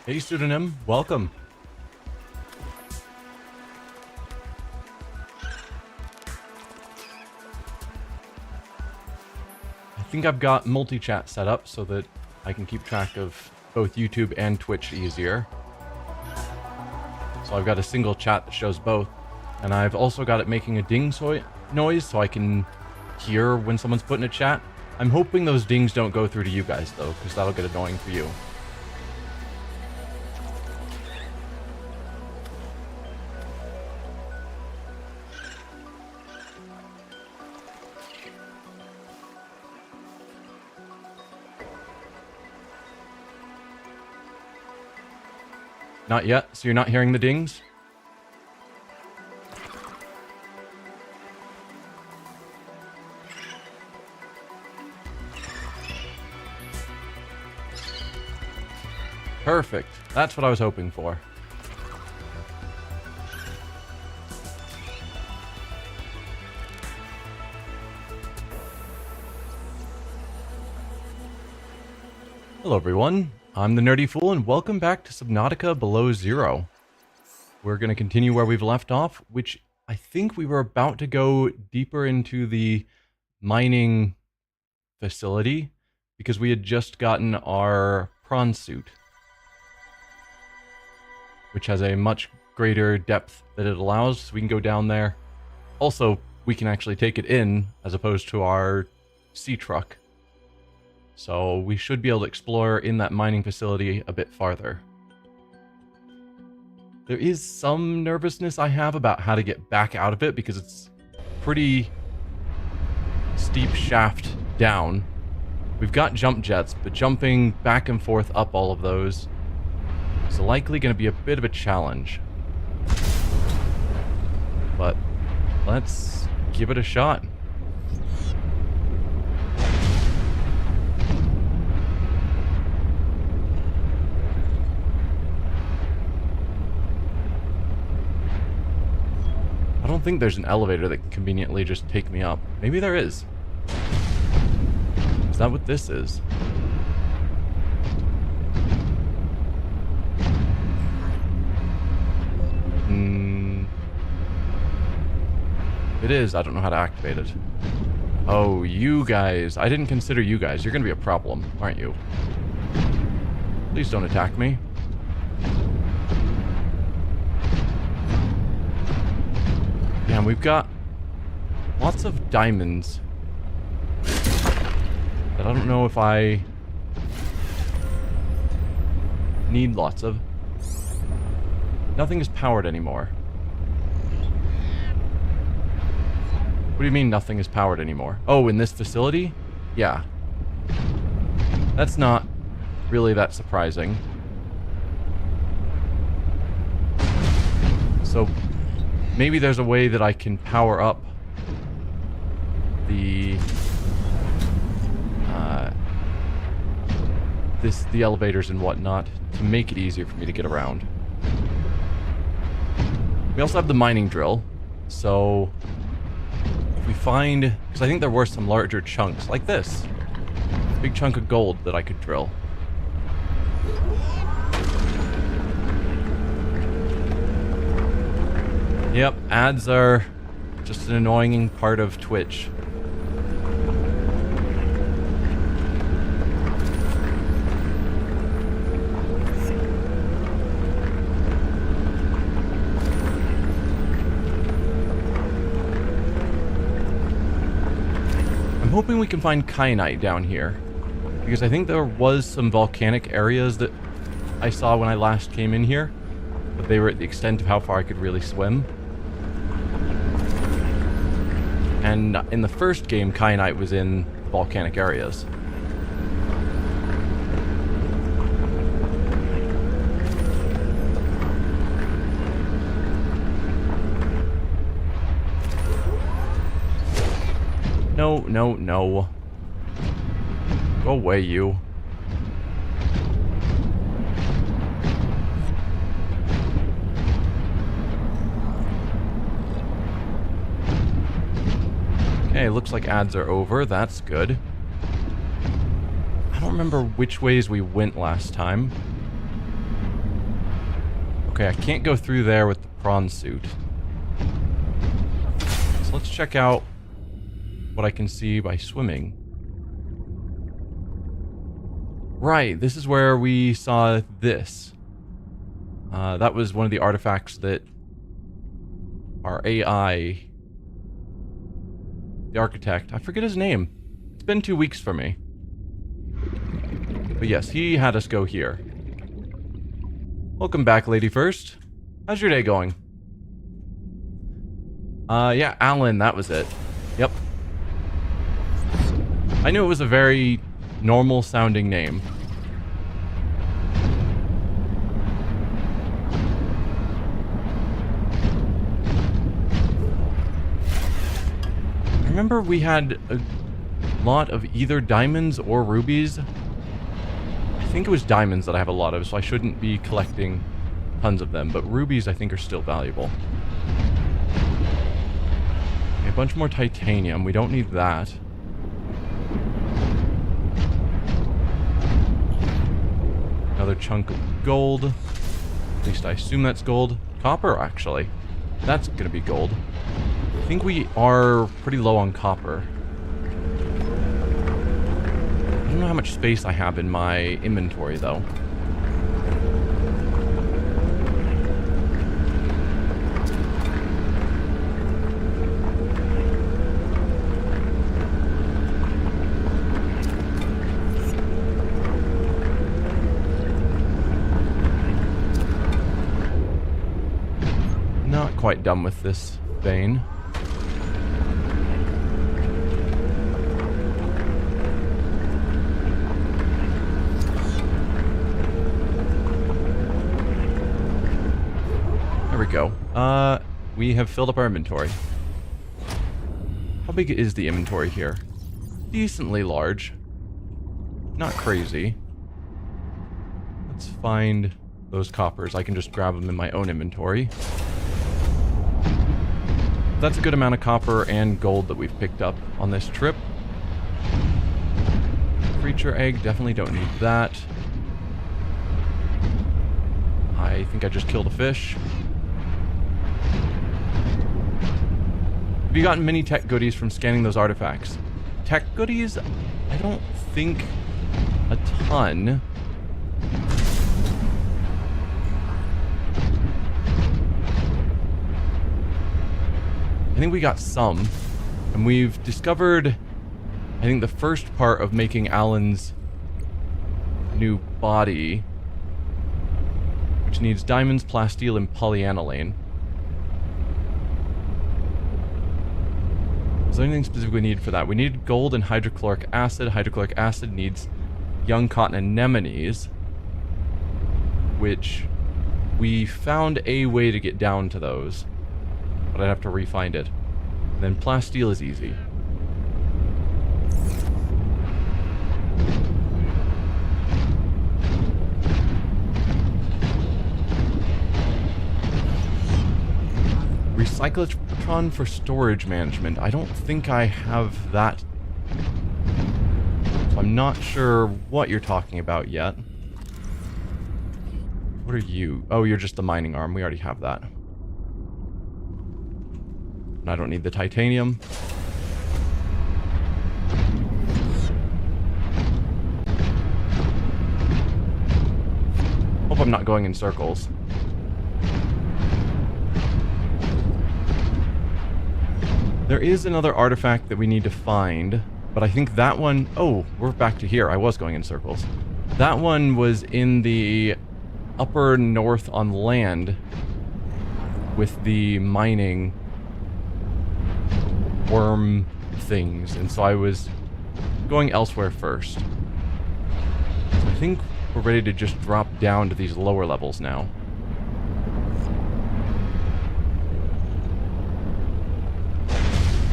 Hey, Pseudonym, welcome. I think I've got multi-chat set up so that I can keep track of both YouTube and Twitch easier. So I've got a single chat that shows both. And I've also got it making a ding noise so I can hear when someone's putting a chat. I'm hoping those dings don't go through to you guys though, because that'll get annoying for you. Not yet, so you're not hearing the dings? Perfect. That's what I was hoping for. Hello everyone. I'm the Nerdy Fool, and welcome back to Subnautica Below Zero. We're going to continue where we've left off, which I think we were about to go deeper into the mining facility, because we had just gotten our prawn suit, which has a much greater depth that it allows, so we can go down there. Also, we can actually take it in, as opposed to our sea truck. So we should be able to explore in that mining facility a bit farther. There is some nervousness I have about how to get back out of it because it's pretty steep shaft down. We've got jump jets, but jumping back and forth up all of those is likely going to be a bit of a challenge. But let's give it a shot. I don't think there's an elevator that can conveniently just take me up. Maybe there is. Is that what this is? It is. I don't know how to activate it. Oh, you guys. I didn't consider you guys. You're going to be a problem, aren't you? Please don't attack me. Damn, we've got lots of diamonds that I don't know if I need lots of. Nothing is powered anymore. What do you mean nothing is powered anymore? Oh, in this facility? Yeah. That's not really that surprising. So maybe there's a way that I can power up the the elevators and whatnot to make it easier for me to get around. We also have the mining drill, so if we find, because I think there were some larger chunks like this, big chunk of gold that I could drill. Yep, ads are just an annoying part of Twitch. I'm hoping we can find kyanite down here, because I think there was some volcanic areas that I saw when I last came in here, but they were at the extent of how far I could really swim. And in the first game, kyanite was in volcanic areas. No, no, no. Go away, you. Okay, looks like ads are over. That's good. I don't remember which ways we went last time. Okay, I can't go through there with the prawn suit. So let's check out what I can see by swimming. Right, this is where we saw this. That was one of the artifacts that our AI, the architect, I forget his name. It's been 2 weeks for me. But yes, he had us go here. Welcome back, Lady First. How's your day going? Yeah, Alan, that was it. Yep. I knew it was a very normal sounding name. I remember we had a lot of either diamonds or rubies. I think it was diamonds that I have a lot of, so I shouldn't be collecting tons of them, but rubies I think are still valuable. Okay, a bunch more titanium. We don't need that. Another chunk of gold. At least I assume that's gold. Copper, actually. That's gonna be gold. I think we are pretty low on copper. I don't know how much space I have in my inventory, though. Not quite done with this vein. There we go. We have filled up our inventory. How big is the inventory here? Decently large. Not crazy. Let's find those coppers. I can just grab them in my own inventory. That's a good amount of copper and gold that we've picked up on this trip. Creature egg, definitely don't need that. I think I just killed a fish. Have you gotten many tech goodies from scanning those artifacts? Tech goodies? I don't think a ton. I think we got some, and we've discovered, I think, the first part of making Alan's new body, which needs diamonds, plasteel, and polyaniline. Is there anything specifically needed for that? We need gold and hydrochloric acid. Hydrochloric acid needs young cotton anemones, which we found a way to get down to those. But I'd have to re-find it. And then plasteel is easy. Recyclotron for storage management. I don't think I have that. So I'm not sure what you're talking about yet. What are you? Oh, you're just the mining arm. We already have that. I don't need the titanium. Hope I'm not going in circles. There is another artifact that we need to find, but I think that one... Oh, we're back to here. I was going in circles. That one was in the upper north on land with the mining worm things, and so I was going elsewhere first. So I think we're ready to just drop down to these lower levels now.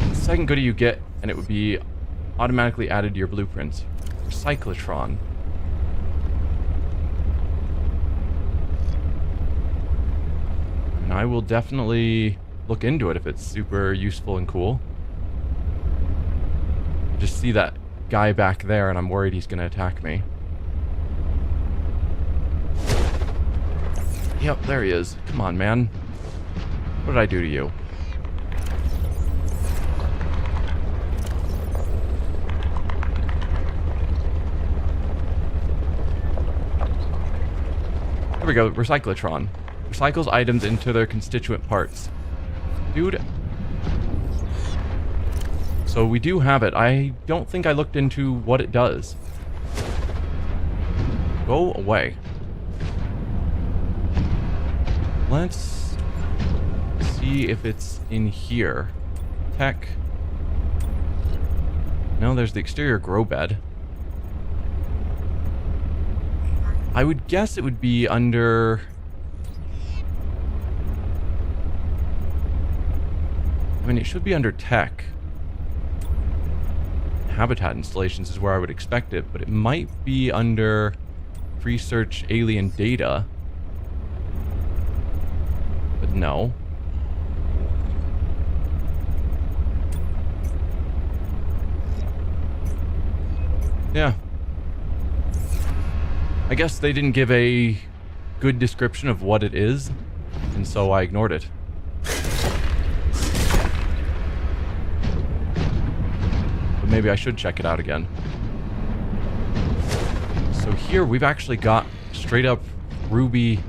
The second goodie you get, and it would be automatically added to your blueprints. Recyclotron. And I will definitely look into it if it's super useful and cool. Just see that guy back there, and I'm worried he's going to attack me. Yep, there he is. Come on, man. What did I do to you? Here we go, Recyclotron. Recycles items into their constituent parts. Dude. So we do have it. I don't think I looked into what it does. Go away. Let's see if it's in here. Tech. No, there's the exterior grow bed. I would guess it would be under... I mean, it should be under tech. Habitat installations is where I would expect it, but it might be under research alien data. But no. Yeah. I guess they didn't give a good description of what it is, and so I ignored it. But maybe I should check it out again. So here we've actually got straight up ruby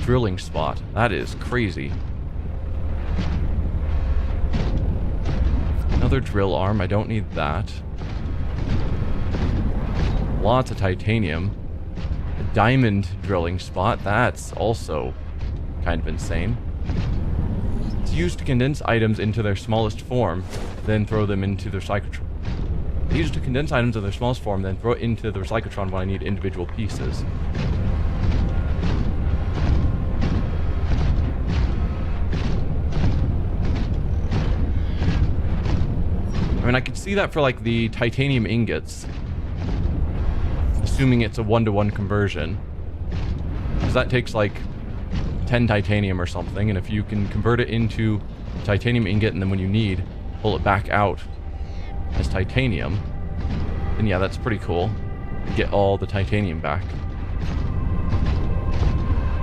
drilling spot. That is crazy. Another drill arm. I don't need that. Lots of titanium. A diamond drilling spot. That's also kind of insane. It's used to condense items into their smallest form, then throw them into the cyclotron. It's used to condense items in their smallest form, then throw it into the cyclotron when I need individual pieces. I mean, I could see that for like the titanium ingots. Assuming it's a 1-to-1 conversion. Because that takes like 10 titanium or something, and if you can convert it into a titanium ingot and then when you need, pull it back out as titanium, then yeah, that's pretty cool. Get all the titanium back.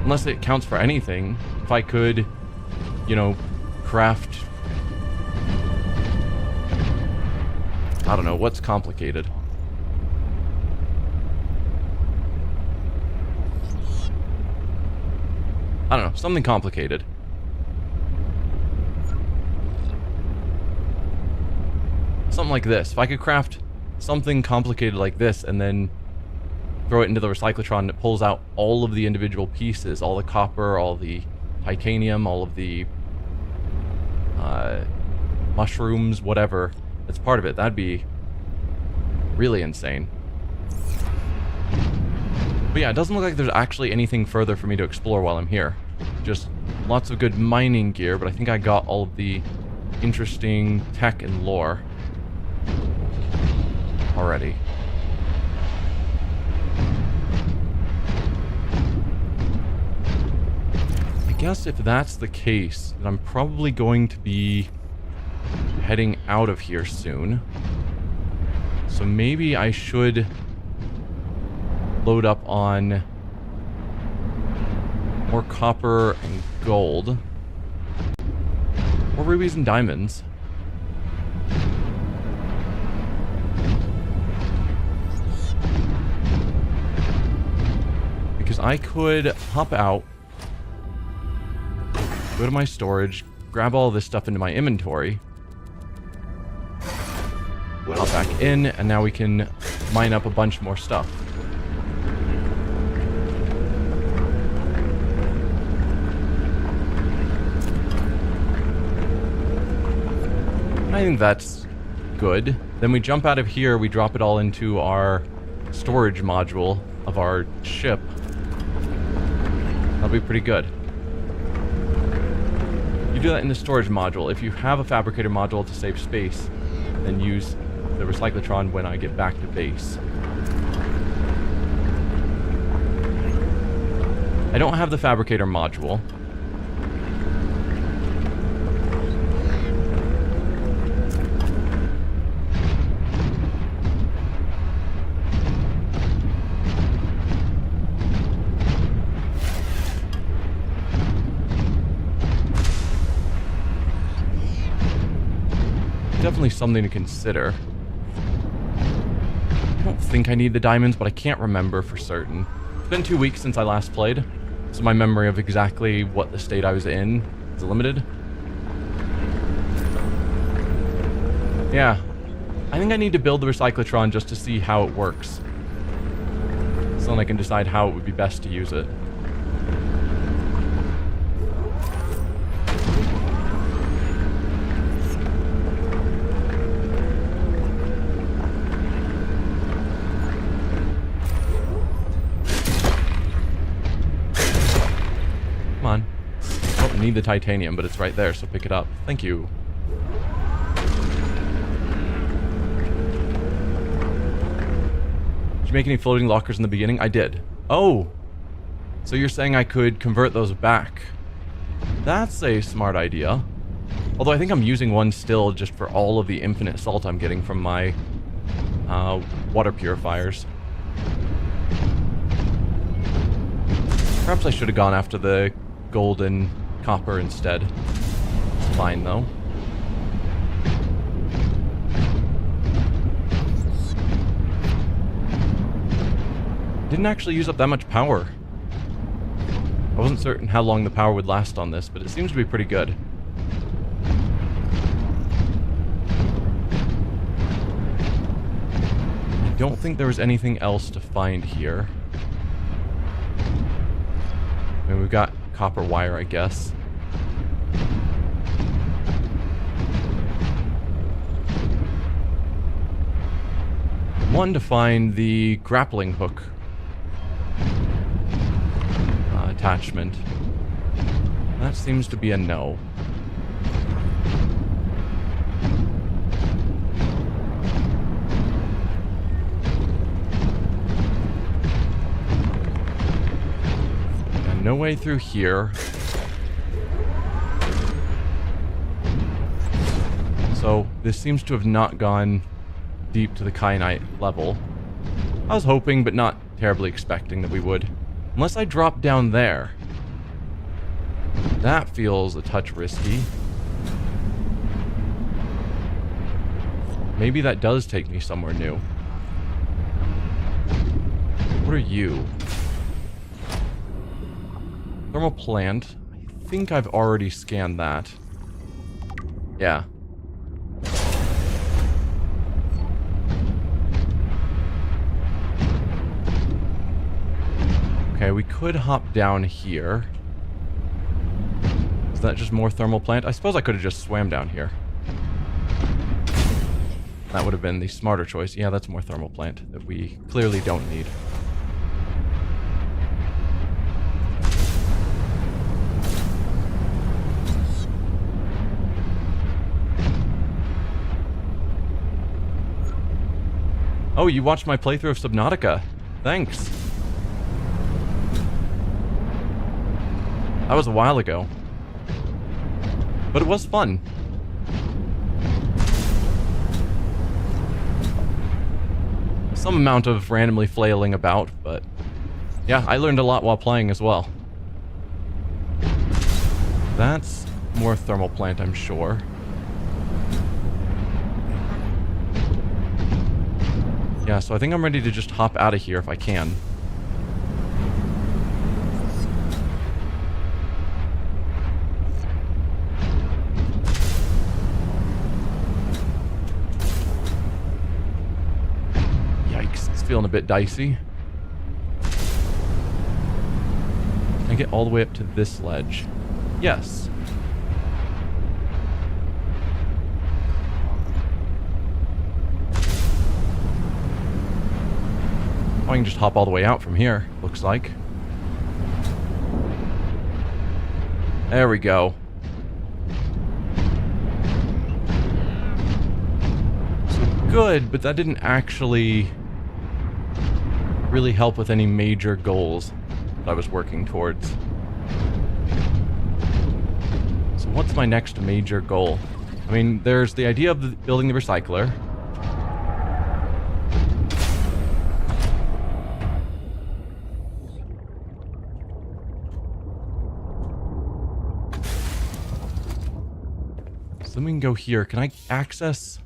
Unless it counts for anything, if I could, you know, craft... I don't know, what's complicated? I don't know, something complicated. Something like this. If I could craft something complicated like this and then throw it into the recyclotron, it pulls out all of the individual pieces, all the copper, all the titanium, all of the mushrooms, whatever, that's part of it. That'd be really insane. But yeah, it doesn't look like there's actually anything further for me to explore while I'm here. Just lots of good mining gear, but I think I got all of the interesting tech and lore already. I guess if that's the case, then I'm probably going to be heading out of here soon. So maybe I should load up on more copper and gold. Or rubies and diamonds. Because I could hop out, go to my storage, grab all this stuff into my inventory, hop back in, and now we can mine up a bunch more stuff. I think that's good. Then we jump out of here, we drop it all into our storage module of our ship. That'll be pretty good. You do that in the storage module. If you have a fabricator module to save space, then use the recyclotron when I get back to base. I don't have the fabricator module. definitely something to consider. I don't think I need the diamonds, but I can't remember for certain. It's been 2 weeks since I last played, so my memory of exactly what the state I was in is limited. Yeah, I think I need to build the recyclotron just to see how it works, so then I can decide how it would be best to use it. Come on. Oh, I need the titanium, but it's right there, so pick it up. Thank you. Did you make any floating lockers in the beginning? I did. Oh! So you're saying I could convert those back. That's a smart idea. Although I think I'm using one still just for all of the infinite salt I'm getting from my water purifiers. Perhaps I should have gone after the gold and copper instead. It's fine though. Didn't actually use up that much power. I wasn't certain how long the power would last on this, but it seems to be pretty good. I don't think there was anything else to find here. I mean, we've got copper wire, I guess. One to find the grappling hook attachment. That seems to be a no. And no way through here. So this seems to have not gone deep to the kyanite level. I was hoping, but not terribly expecting that we would. Unless I drop down there. That feels a touch risky. Maybe that does take me somewhere new. What are you? Thermal plant. I think I've already scanned that. Yeah. Okay, we could hop down here. Is that just more thermal plant? I suppose I could have just swam down here. That would have been the smarter choice. Yeah, that's more thermal plant that we clearly don't need. Oh, you watched my playthrough of Subnautica. Thanks. That was a while ago. But it was fun. Some amount of randomly flailing about, but yeah, I learned a lot while playing as well. That's more thermal plant, I'm sure. Yeah, so I think I'm ready to just hop out of here if I can. Feeling a bit dicey. Can I get all the way up to this ledge? Yes. Oh, I can just hop all the way out from here, looks like. There we go. So good, but that didn't actually really help with any major goals that I was working towards. So what's my next major goal? I mean, there's the idea of building the recycler. So then we can go here. Can I access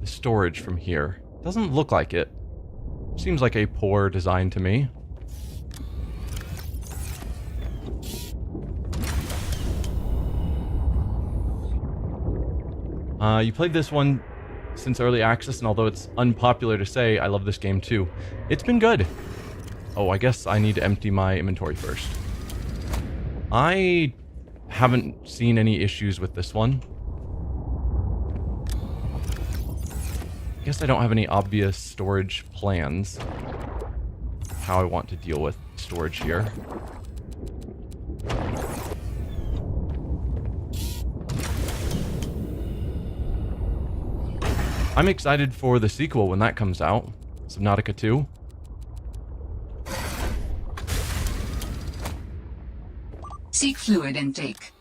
the storage from here? Doesn't look like it. Seems like a poor design to me. You played this one since early access, and although it's unpopular to say, I love this game too. It's been good. Oh, I guess I need to empty my inventory first. I haven't seen any issues with this one. I guess I don't have any obvious storage plans. How I want to deal with storage here. I'm excited for the sequel when that comes out. Subnautica 2. Seek fluid intake.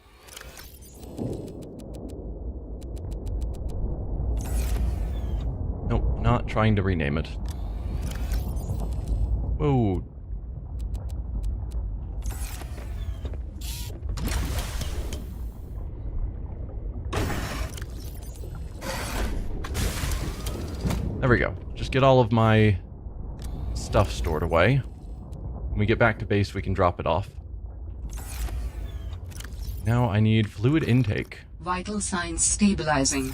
Nope, not trying to rename it. Whoa. There we go. Just get all of my stuff stored away. When we get back to base, we can drop it off. Now I need fluid intake. Vital signs stabilizing.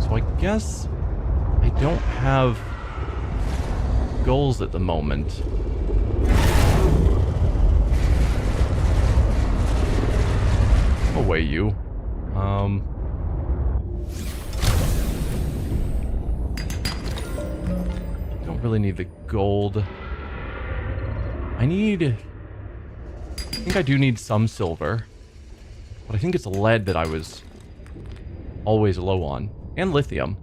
So I guess I don't have goals at the moment. Away you. Don't really need the gold. I think I do need some silver. But I think it's lead that I was always low on. And lithium.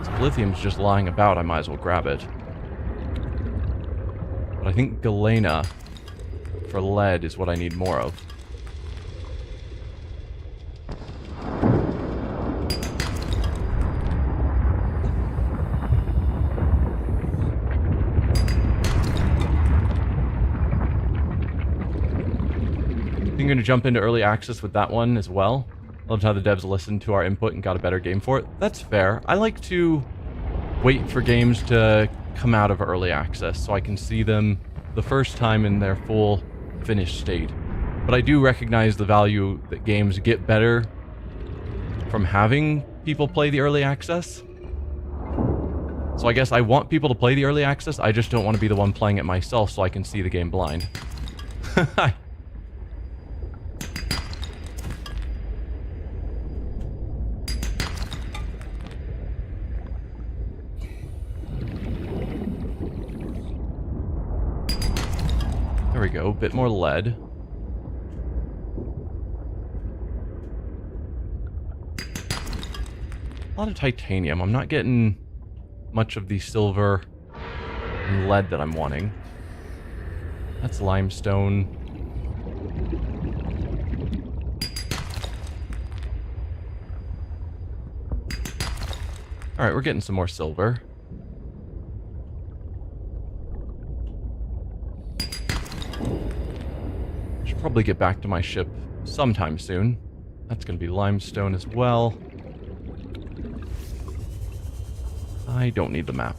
So if lithium's just lying about, I might as well grab it. But I think galena for lead is what I need more of. I'm going to jump into early access with that one as well. Loved how the devs listened to our input and got a better game for it. That's fair. I like to wait for games to come out of early access so I can see them the first time in their full finished state. But I do recognize the value that games get better from having people play the early access. So I guess I want people to play the early access, I just don't want to be the one playing it myself so I can see the game blind. There we go, bit more lead. A lot of titanium. I'm not getting much of the silver and lead that I'm wanting. That's limestone. Alright, we're getting some more silver. Should probably get back to my ship sometime soon. That's going to be limestone as well. I don't need the map.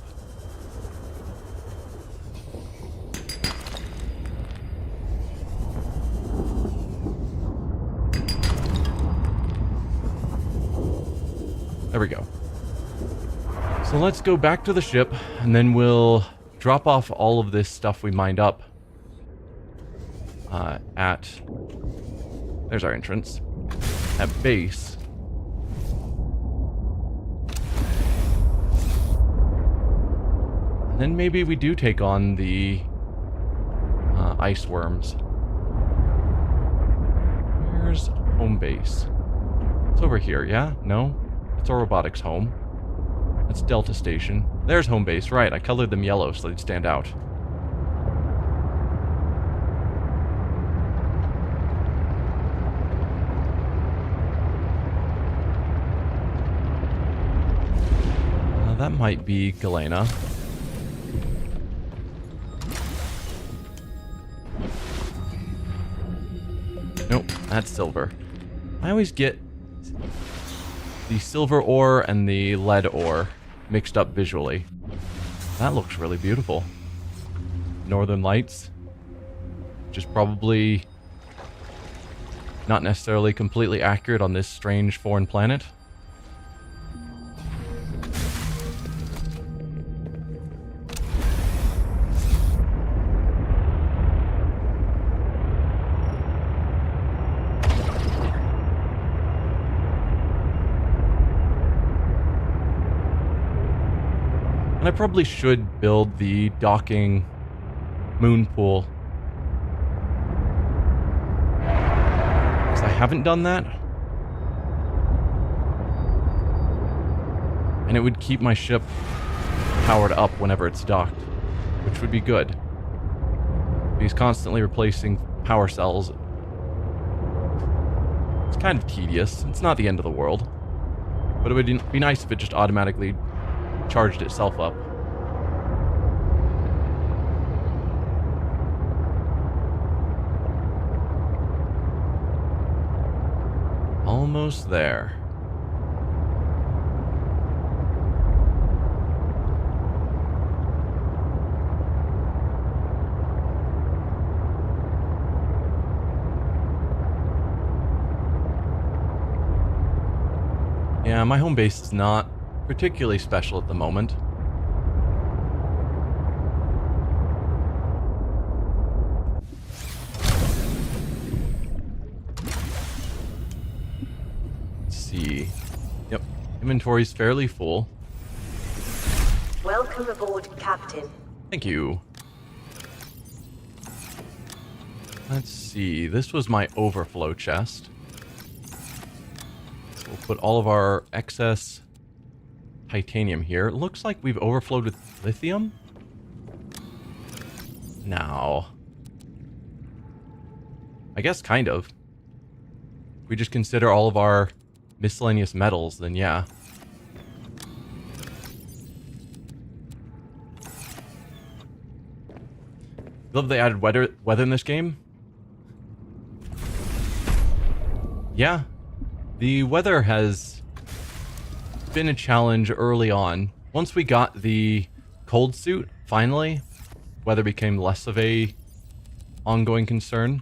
There we go. So let's go back to the ship, and then we'll drop off all of this stuff we mined up at... There's our entrance. At base. And then maybe we do take on the ice worms. Where's home base? It's over here, yeah? No? It's our robotics home. That's Delta Station. There's home base, right. I colored them yellow so they'd stand out. That might be Galena. Nope, that's silver. I always get the silver ore and the lead ore mixed up visually. That looks really beautiful. Northern Lights. Which is probably not necessarily completely accurate on this strange foreign planet. And I probably should build the docking moon pool. Because I haven't done that. And it would keep my ship powered up whenever it's docked, which would be good. He's constantly replacing power cells. It's kind of tedious. It's not the end of the world. But it would be nice if it just automatically charged itself up. Almost there. Yeah, my home base is not particularly special at the moment. Let's see. Yep, inventory's fairly full. Welcome aboard, Captain. Thank you. Let's see. This was my overflow chest. So we'll put all of our excess titanium here. It looks like we've overflowed with lithium. No. I guess kind of. If we just consider all of our miscellaneous metals, then yeah. Love they added weather in this game. Yeah. The weather has been a challenge early on. Once we got the cold suit, finally, weather became less of a ongoing concern.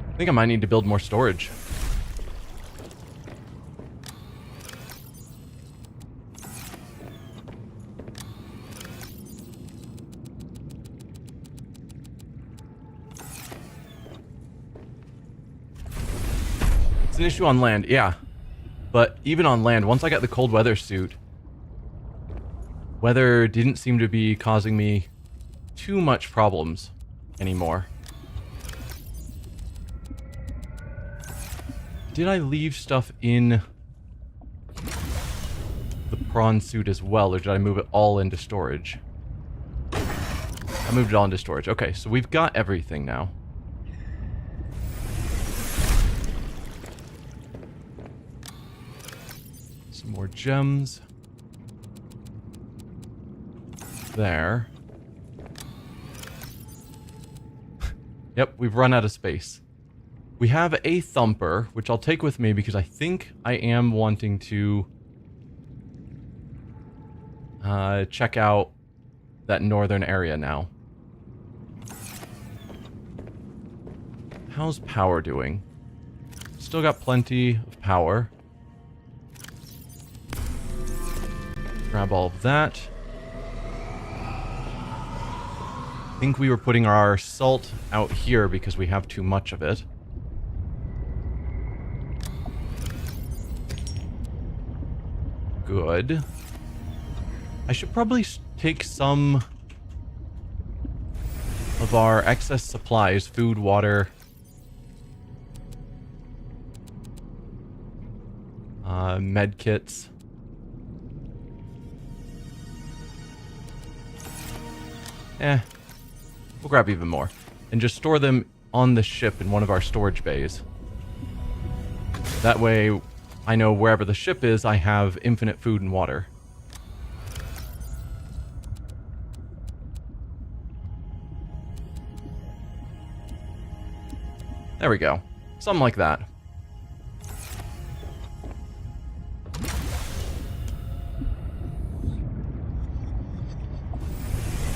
I think I might need to build more storage. It's an issue on land, yeah. But even on land, once I got the cold weather suit, weather didn't seem to be causing me too much problems anymore. Did I leave stuff in the prawn suit as well, or did I move it all into storage? I moved it all into storage. Okay, so we've got everything now. Some more gems. There. Yep, we've run out of space. We have a thumper, which I'll take with me because I think I am wanting to check out that northern area now. How's power doing? Still got plenty of power. Grab all of that. I think we were putting our salt out here because we have too much of it. Good. I should probably take some of our excess supplies, food, water, med kits. We'll grab even more. And just store them on the ship in one of our storage bays. That way, I know wherever the ship is, I have infinite food and water. There we go. Something like that.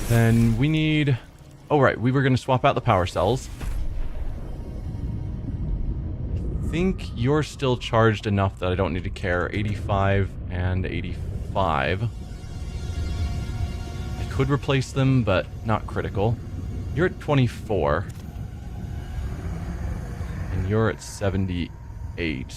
Then we need... Oh, right. We were going to swap out the power cells. I think you're still charged enough that I don't need to care. 85 and 85. I could replace them, but not critical. You're at 24. And you're at 78.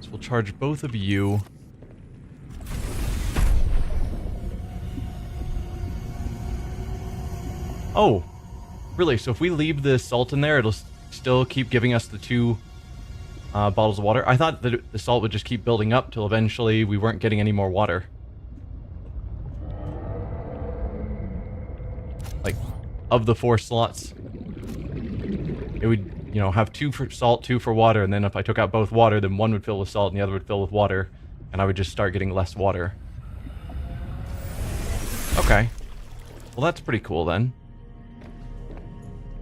So we'll charge both of you. Oh, really? So if we leave the salt in there, it'll still keep giving us the 2 bottles of water? I thought that the salt would just keep building up till eventually we weren't getting any more water. Like, of the 4 slots, it would, you know, have 2 for salt, 2 for water, and then if I took out both water, then one would fill with salt and the other would fill with water, and I would just start getting less water. Okay. Well, that's pretty cool then.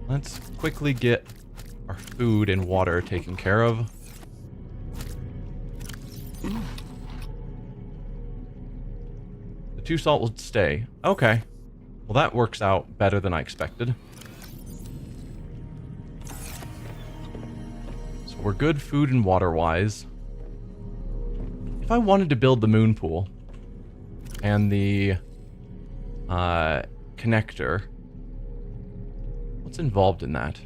Let's quickly get our food and water taken care of. The 2 salt will stay. Okay. Well, that works out better than I expected. So we're good food and water-wise. If I wanted to build the moon pool and the connector, what's involved in that?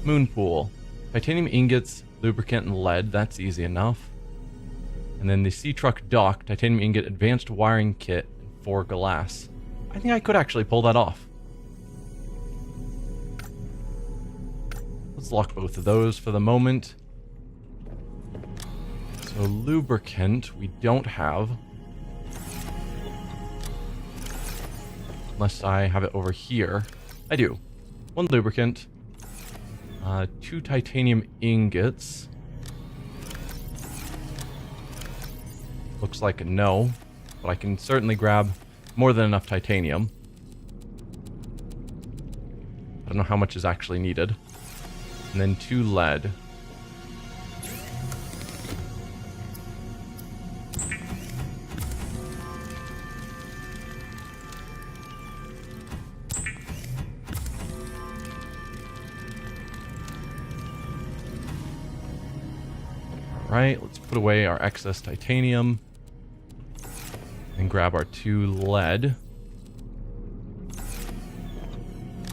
Moon pool. Titanium ingots, lubricant, and lead. That's easy enough. And then the sea truck dock, titanium ingot, advanced wiring kit, and 4 glass. I think I could actually pull that off. Let's lock both of those for the moment. So lubricant we don't have. Unless I have it over here. I do. 1 lubricant. 2 titanium ingots. Looks like a no. But I can certainly grab more than enough titanium. I don't know how much is actually needed. And then 2 lead. Alright, let's put away our excess titanium. And grab our 2 lead.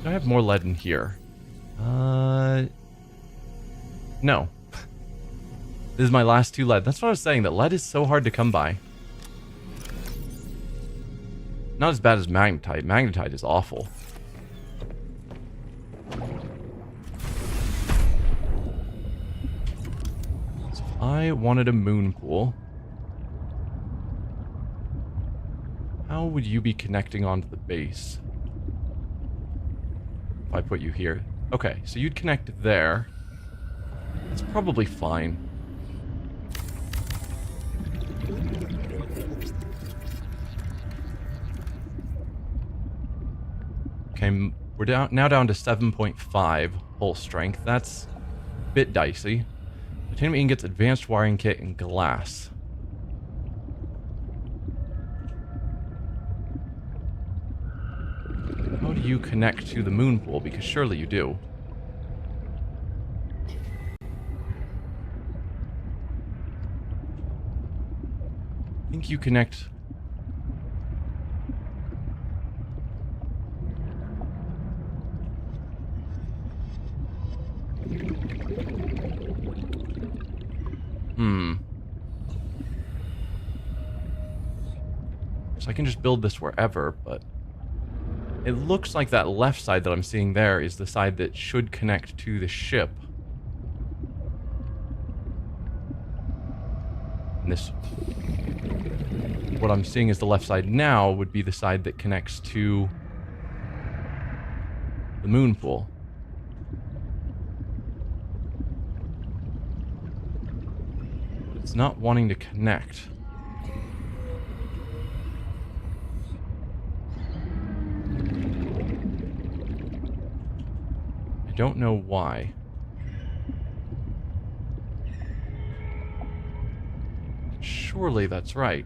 Do I have more lead in here? No. This is my last 2 lead. That's what I was saying, that lead is so hard to come by. Not as bad as magnetite. Magnetite is awful. So if I wanted a moon pool, how would you be connecting onto the base? If I put you here. Okay, so you'd connect there. It's probably fine. Okay, we're now down to 7.5 hull strength. That's a bit dicey. Titanium ingots, advanced wiring kit, and glass. How do you connect to the moon pool? Because surely you do. I think you connect... So I can just build this wherever, but... It looks like that left side that I'm seeing there is the side that should connect to the ship. And this, what I'm seeing is the left side now would be the side that connects to the moon pool. But it's not wanting to connect. I don't know why. Surely that's right.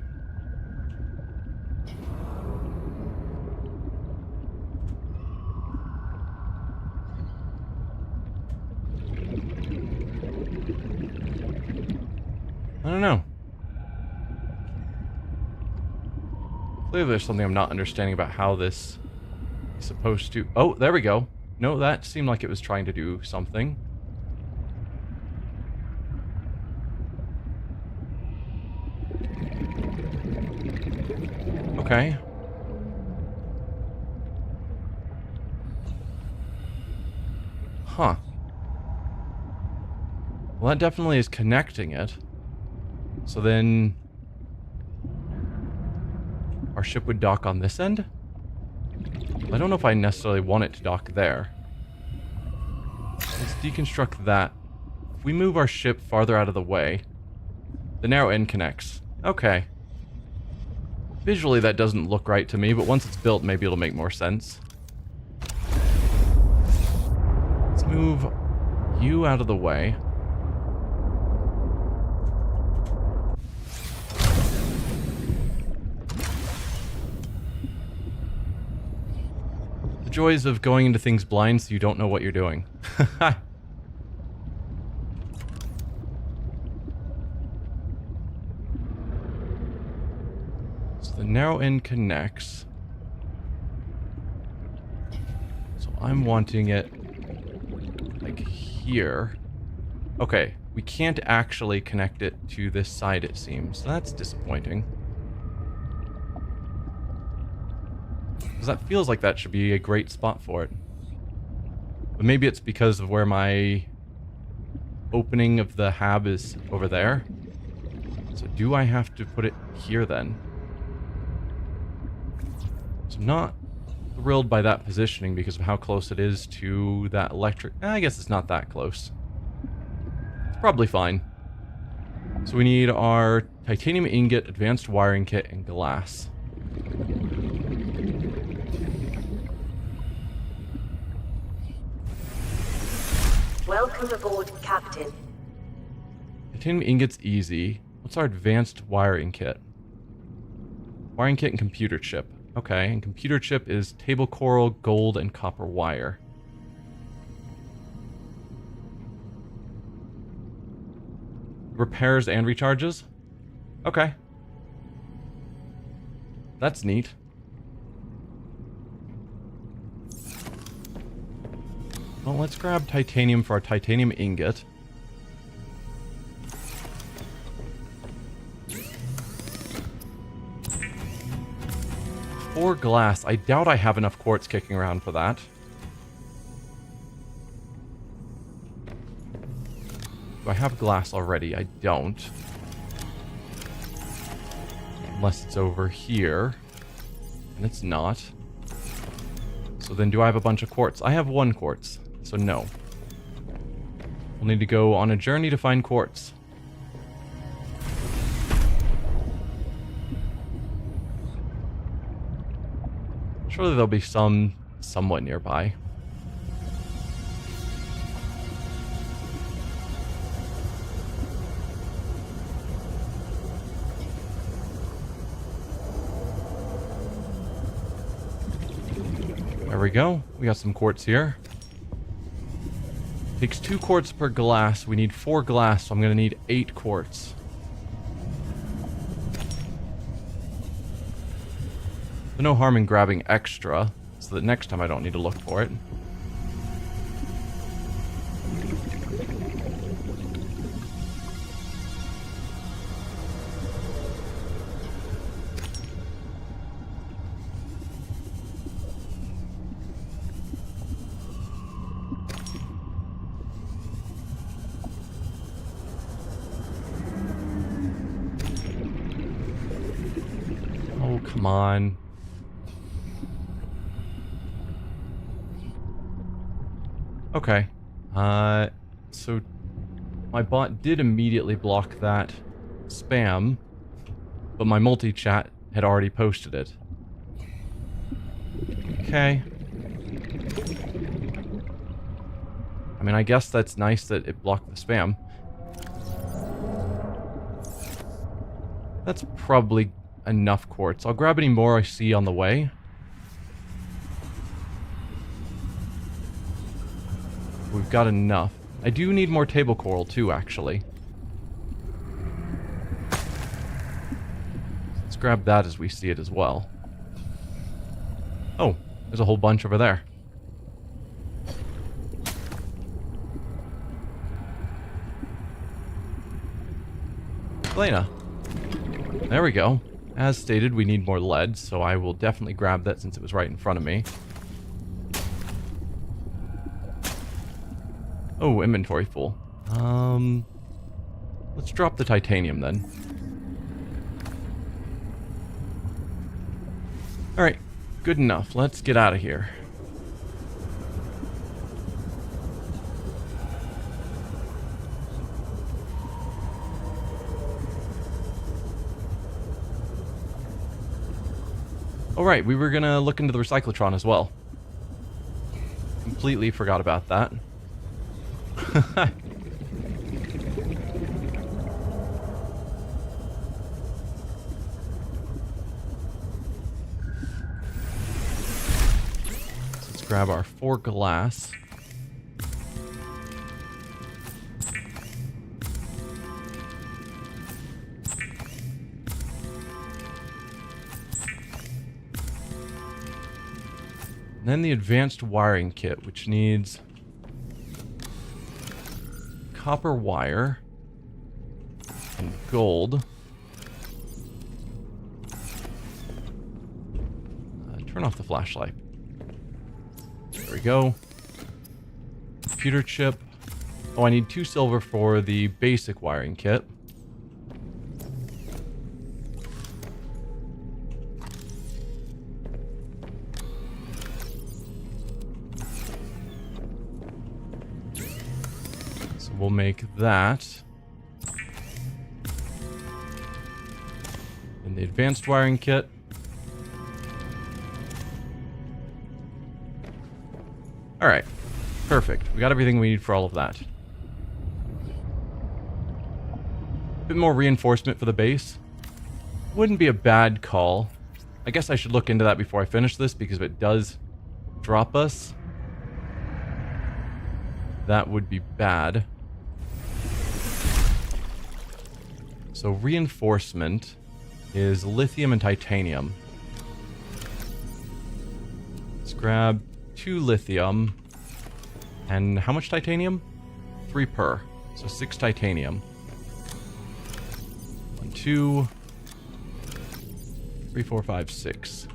I don't know. Clearly there's something I'm not understanding about how this is supposed to... Oh, there we go. No, that seemed like it was trying to do something. Okay. Huh. Well, that definitely is connecting it. So then... our ship would dock on this end? I don't know if I necessarily want it to dock there. Let's deconstruct that. If we move our ship farther out of the way, the narrow end connects. Okay. Visually, that doesn't look right to me, but once it's built, maybe it'll make more sense. Let's move you out of the way. The joys of going into things blind so you don't know what you're doing. The narrow end connects. So I'm wanting it like here. Okay, we can't actually connect it to this side, it seems. That's disappointing. Because that feels like that should be a great spot for it. But maybe it's because of where my opening of the hab is over there. So do I have to put it here then? So I'm not thrilled by that positioning because of how close it is to that electric... I guess it's not that close. It's probably fine. So we need our titanium ingot, advanced wiring kit, and glass. Welcome aboard, Captain. Titanium ingot's easy. What's our advanced wiring kit? Wiring kit and computer chip. Okay, and computer chip is table coral, gold, and copper wire. Repairs and recharges? Okay. That's neat. Well, let's grab titanium for our titanium ingot. Or glass. I doubt I have enough quartz kicking around for that. Do I have glass already? I don't. Unless it's over here. And it's not. So then do I have a bunch of quartz? I have 1 quartz. So no. We'll need to go on a journey to find quartz. Surely there'll be some somewhat nearby. There we go. We got some quartz here. Takes 2 quartz per glass. We need 4 glass, so I'm going to need 8 quartz. There's no harm in grabbing extra, so that next time I don't need to look for it. Come on. Okay. So my bot did immediately block that spam, but my multi-chat had already posted it. Okay. I mean, I guess that's nice that it blocked the spam. That's probably enough quartz. I'll grab any more I see on the way. We've got enough. I do need more table coral too, actually. Let's grab that as we see it as well. Oh, there's a whole bunch over there. Elena. There we go. As stated, we need more lead, so I will definitely grab that since it was right in front of me. Oh, inventory full. Let's drop the titanium then. Alright, good enough. Let's get out of here. Alright, we were gonna look into the recyclotron as well. Completely forgot about that. Let's grab our 4 glass. And then the advanced wiring kit, which needs copper wire and gold. Turn off the flashlight. There we go. Computer chip. Oh, I need 2 silver for the basic wiring kit. We'll make that. And the advanced wiring kit. Alright. Perfect. We got everything we need for all of that. A bit more reinforcement for the base. Wouldn't be a bad call. I guess I should look into that before I finish this, because if it does drop us, that would be bad. So reinforcement is lithium and titanium. Let's grab 2 lithium. And how much titanium? 3 per. So 6 titanium. 1, 2, 3, 4, 5, 6.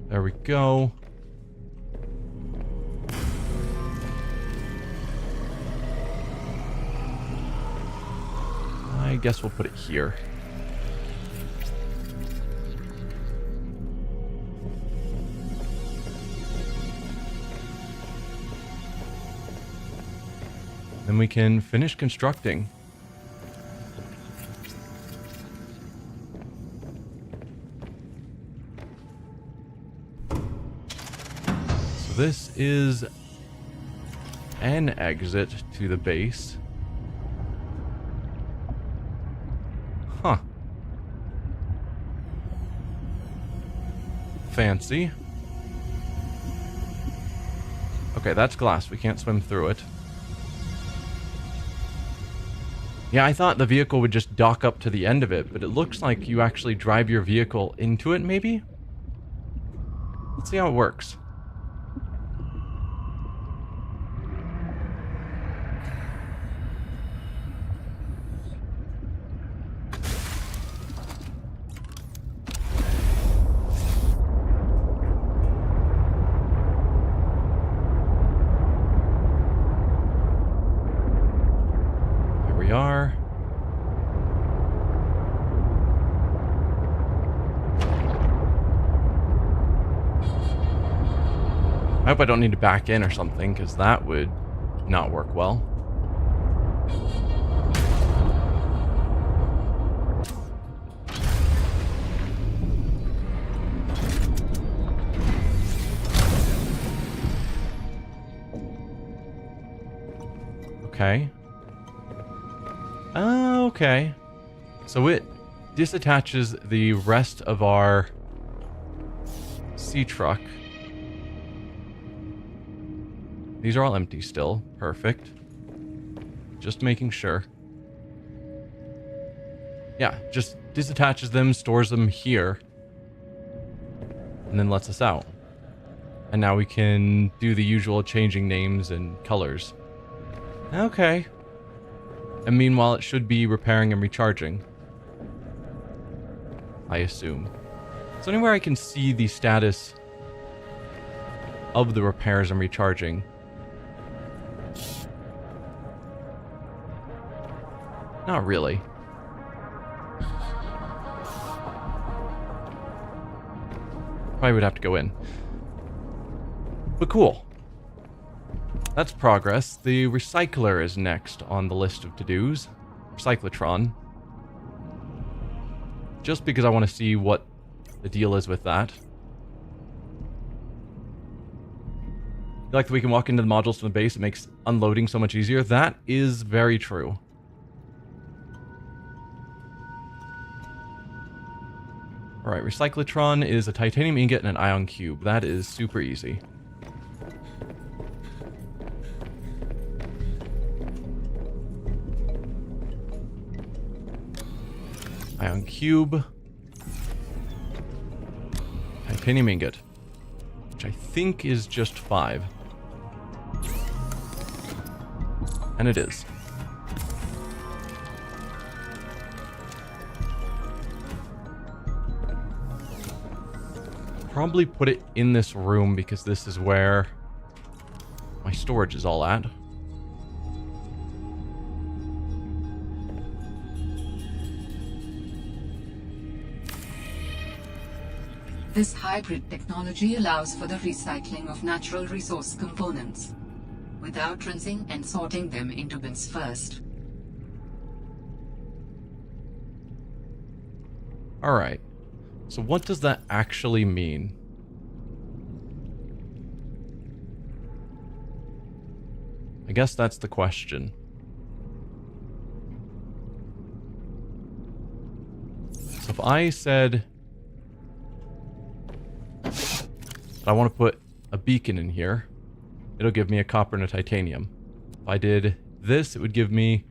There we go. I guess we'll put it here. Then we can finish constructing. This is an exit to the base. Huh. Fancy. Okay, that's glass. We can't swim through it. Yeah, I thought the vehicle would just dock up to the end of it, but it looks like you actually drive your vehicle into it, maybe? Let's see how it works. I hope I don't need to back in or something, because that would not work well. Okay. Okay. So it disattaches the rest of our sea truck. These are all empty still. Perfect. Just making sure. Yeah, just disattaches them, stores them here, and then lets us out. And now we can do the usual changing names and colors. Okay. And meanwhile, it should be repairing and recharging, I assume. So anywhere I can see the status of the repairs and recharging. Not really. Probably would have to go in. But cool. That's progress. The recycler is next on the list of to-dos. Recyclotron. Just because I want to see what the deal is with that. You like that we can walk into the modules from the base? It makes unloading so much easier. That is very true. Alright, Recyclotron is a titanium ingot and an ion cube. That is super easy. Ion cube. Titanium ingot. Which I think is just 5. And it is. Probably put it in this room because this is where my storage is all at. This hybrid technology allows for the recycling of natural resource components, without rinsing and sorting them into bins first. Alright. So what does that actually mean? I guess that's the question. So if I said I want to put a beacon in here, it'll give me a copper and a titanium. If I did this, it would give me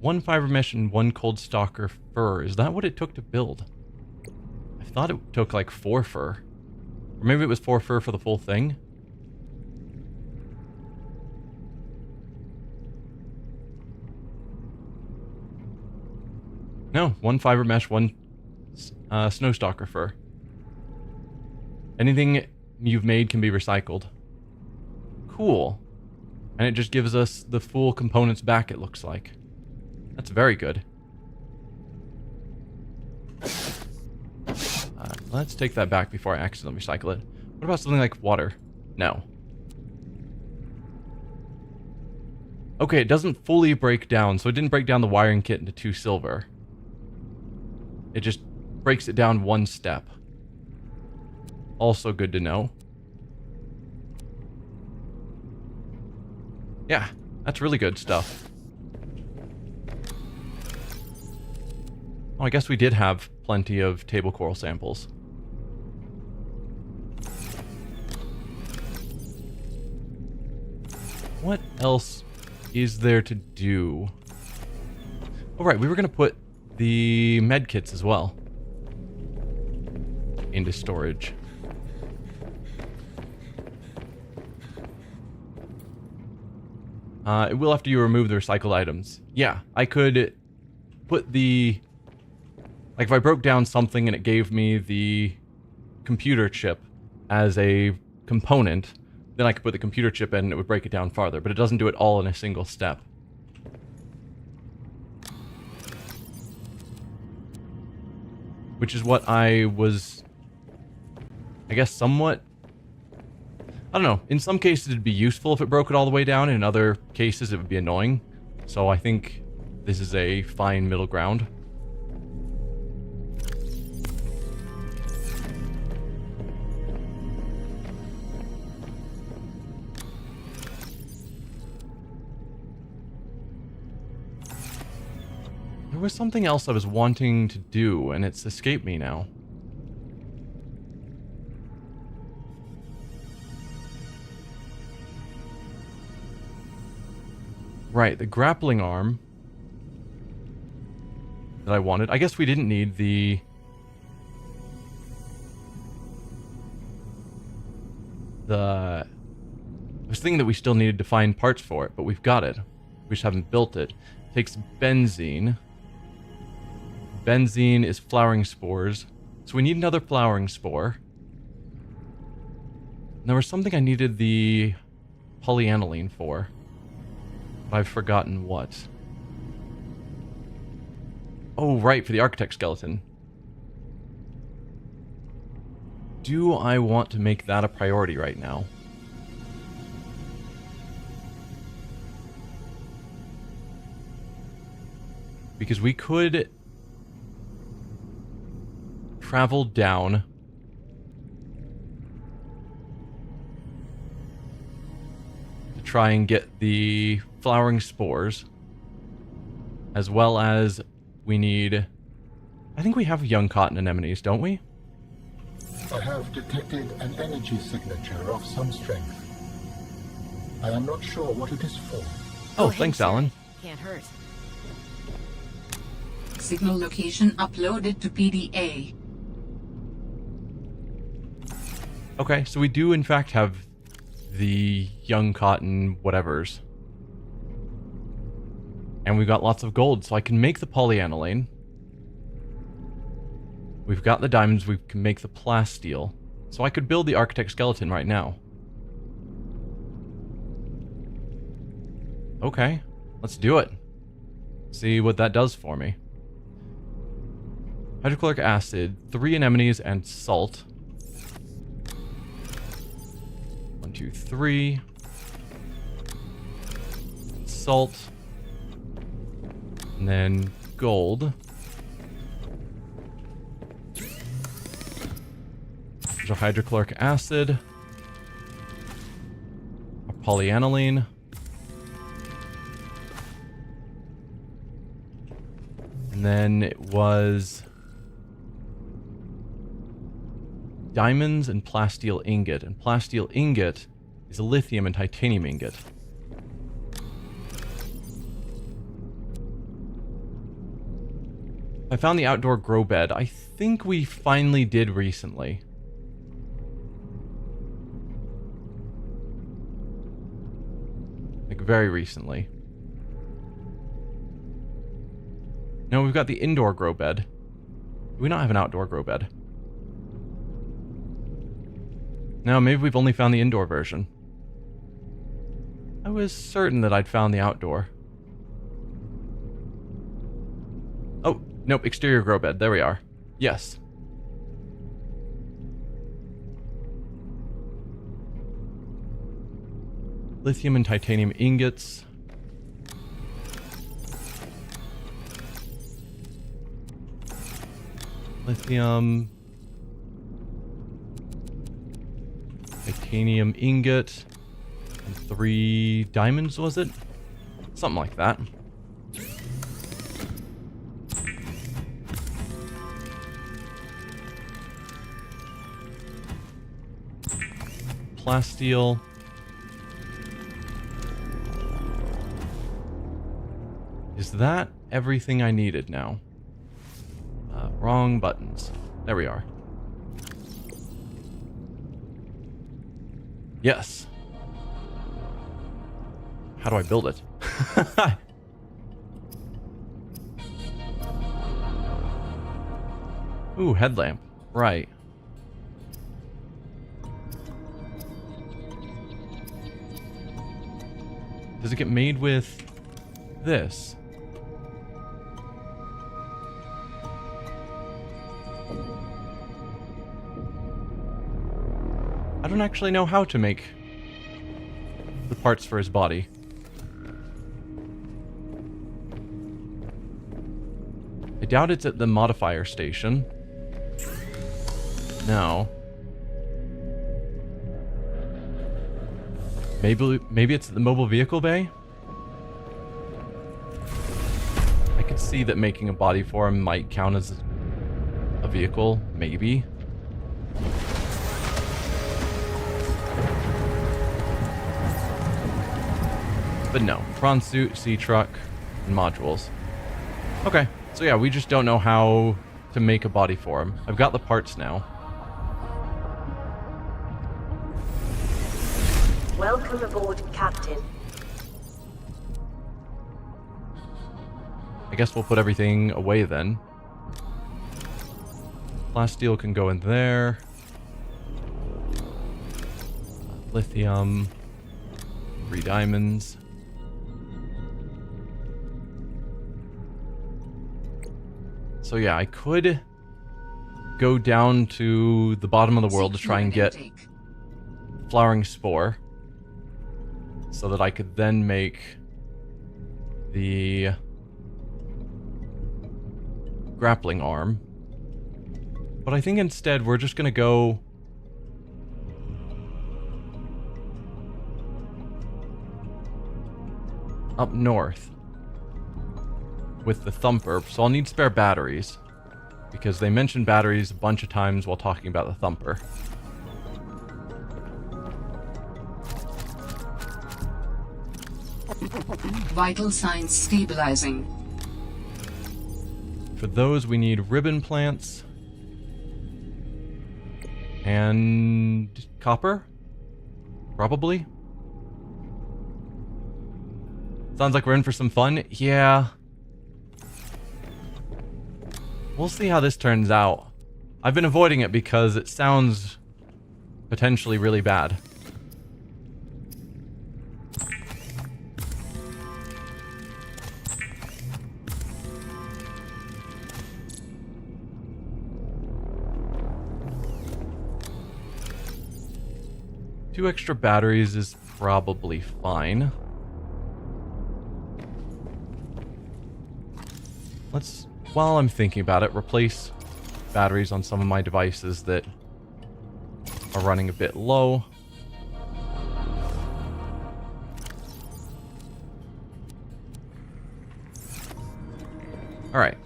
1 fiber mesh and 1 cold stalker fur. Is that what it took to build? I thought it took like 4 fur. Or maybe it was 4 fur for the full thing. No, 1 fiber mesh, 1 snow stalker fur. Anything you've made can be recycled. Cool. And it just gives us the full components back, it looks like. That's very good. Let's take that back before I accidentally recycle it. What about something like water? No. Okay, it doesn't fully break down, so it didn't break down the wiring kit into 2 silver. It just breaks it down 1 step. Also good to know. Yeah, that's really good stuff. Oh, I guess we did have plenty of table coral samples. What else is there to do? Oh, right, we were going to put the med kits as well into storage. It will after you remove the recycled items. Yeah, I could put the... Like, if I broke down something and it gave me the computer chip as a component, then I could put the computer chip in and it would break it down farther. But it doesn't do it all in a single step. Which is what I was... I guess somewhat... I don't know. In some cases, it'd be useful if it broke it all the way down. In other cases, it would be annoying. So I think this is a fine middle ground. There was something else I was wanting to do, and it's escaped me now. Right, the grappling arm that I wanted. I guess we didn't need the... I was thinking that we still needed to find parts for it, but we've got it. We just haven't built it. It takes benzene. Benzene is flowering spores. So we need another flowering spore. And there was something I needed the polyaniline for. But I've forgotten what. Oh, right, for the architect skeleton. Do I want to make that a priority right now? Because we could travel down to try and get the flowering spores, as well as we need... I think we have young cotton anemones, don't we? I have detected an energy signature of some strength. I am not sure what it is for. Oh, thanks, Alan. Can't hurt. Signal location uploaded to PDA. Okay, so we do in fact have the young cotton whatevers. And we've got lots of gold, so I can make the polyaniline. We've got the diamonds, we can make the plasteel. So I could build the architect skeleton right now. Okay, let's do it. See what that does for me. Hydrochloric acid, 3 anemones, and salt. 1, 2, 3. Salt. And then gold. There's our hydrochloric acid. Our polyaniline. And then it was diamonds and plasteel ingot. And plasteel ingot is a lithium and titanium ingot. I found the outdoor grow bed. I think we finally did recently. Like very recently. No, we've got the indoor grow bed. Do we not have an outdoor grow bed? No, maybe we've only found the indoor version. I was certain that I'd found the outdoor. Oh, nope, exterior grow bed. There we are. Yes. Lithium and titanium ingots. Lithium. Titanium ingot. And 3 diamonds, was it? Something like that. Plasteel. Is that everything I needed now? Wrong buttons. There we are. Yes. How do I build it? Ooh, headlamp. Right. Does it get made with this? I don't actually know how to make the parts for his body. I doubt it's at the modifier station. No. Maybe it's at the mobile vehicle bay? I could see that making a body for him might count as a vehicle, maybe. But no, prawn suit, sea truck, and modules. Okay, so yeah, we just don't know how to make a body for him. I've got the parts now. Welcome aboard, Captain. I guess we'll put everything away then. Plasteel can go in there. Lithium. 3 diamonds. So yeah, I could go down to the bottom of the world to try and get flowering spore, so that I could then make the grappling arm. But I think instead we're just gonna go up north with the thumper. So I'll need spare batteries, because they mentioned batteries a bunch of times while talking about the thumper. Vital signs stabilizing. For those, we need ribbon plants and copper, probably. Sounds like we're in for some fun. Yeah. We'll see how this turns out. I've been avoiding it because it sounds potentially really bad. Two extra batteries is probably fine. Let's, while I'm thinking about it, replace batteries on some of my devices that are running a bit low. Alright.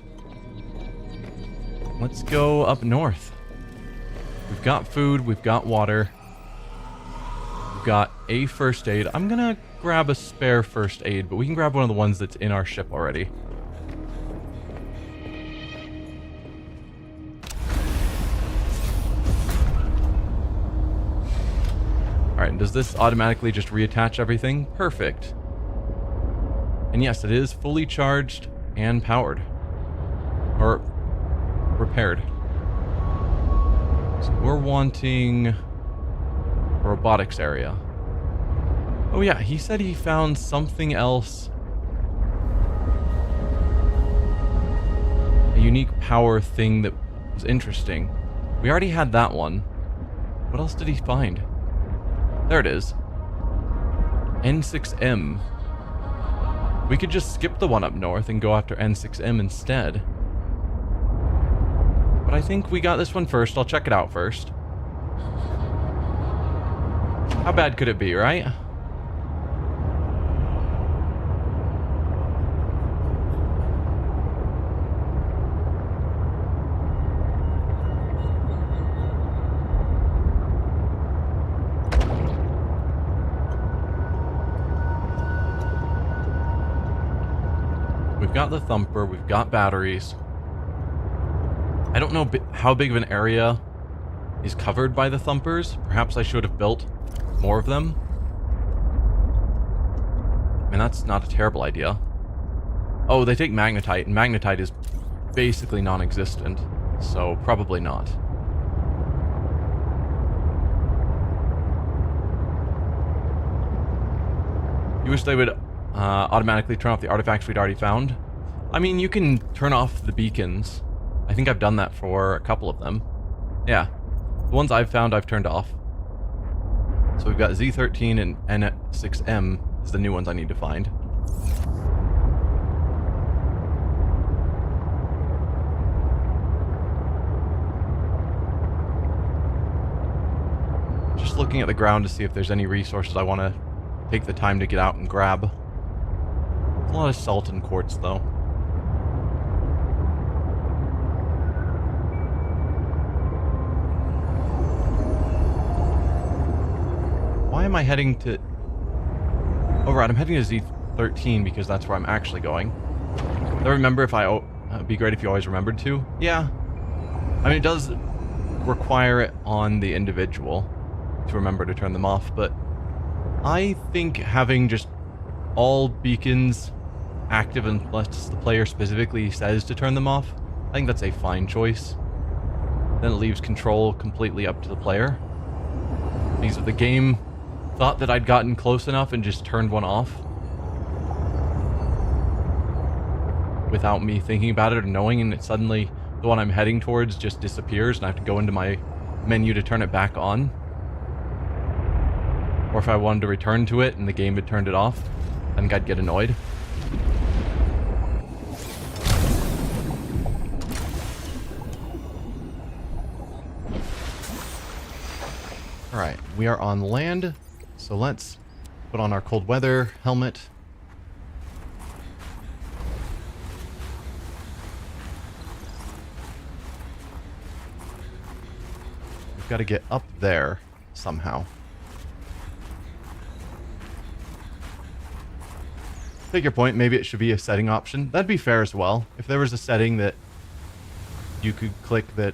Let's go up north. We've got food, we've got water. We've got a first aid. I'm gonna grab a spare first aid, but we can grab one of the ones that's in our ship already. Alright, and does this automatically just reattach everything? Perfect. And yes, it is fully charged and powered. Or repaired. So we're wanting a robotics area. Oh yeah, he said he found something else. A unique power thing that was interesting. We already had that one. What else did he find? There it is. N6M. We could just skip the one up north and go after N6M instead. But I think we got this one first. I'll check it out first. How bad could it be, right? We've got the thumper, we've got batteries. I don't know how big of an area is covered by the thumpers. Perhaps I should have built more of them. I mean, that's not a terrible idea. Oh, they take magnetite, and magnetite is basically non-existent, so probably not. You wish they would automatically turn off the artifacts we'd already found? I mean, you can turn off the beacons. I think I've done that for a couple of them. Yeah. The ones I've found, I've turned off. So we've got Z13 and N6M is the new ones I need to find. Just looking at the ground to see if there's any resources I want to take the time to get out and grab. There's a lot of salt and quartz though. Why am I heading to... Oh, right, I'm heading to Z13 because that's where I'm actually going. I remember if I... it'd be great if you always remembered to. Yeah. I mean, it does require it on the individual to remember to turn them off, but I think having just all beacons active unless the player specifically says to turn them off, I think that's a fine choice. Then it leaves control completely up to the player. Because if the game thought that I'd gotten close enough and just turned one off without me thinking about it or knowing, and it suddenly the one I'm heading towards just disappears and I have to go into my menu to turn it back on. Or if I wanted to return to it and the game had turned it off, I think I'd get annoyed. Alright, we are on land, so let's put on our cold weather helmet. We've got to get up there somehow. Take your point, maybe it should be a setting option. That'd be fair as well. If there was a setting that you could click that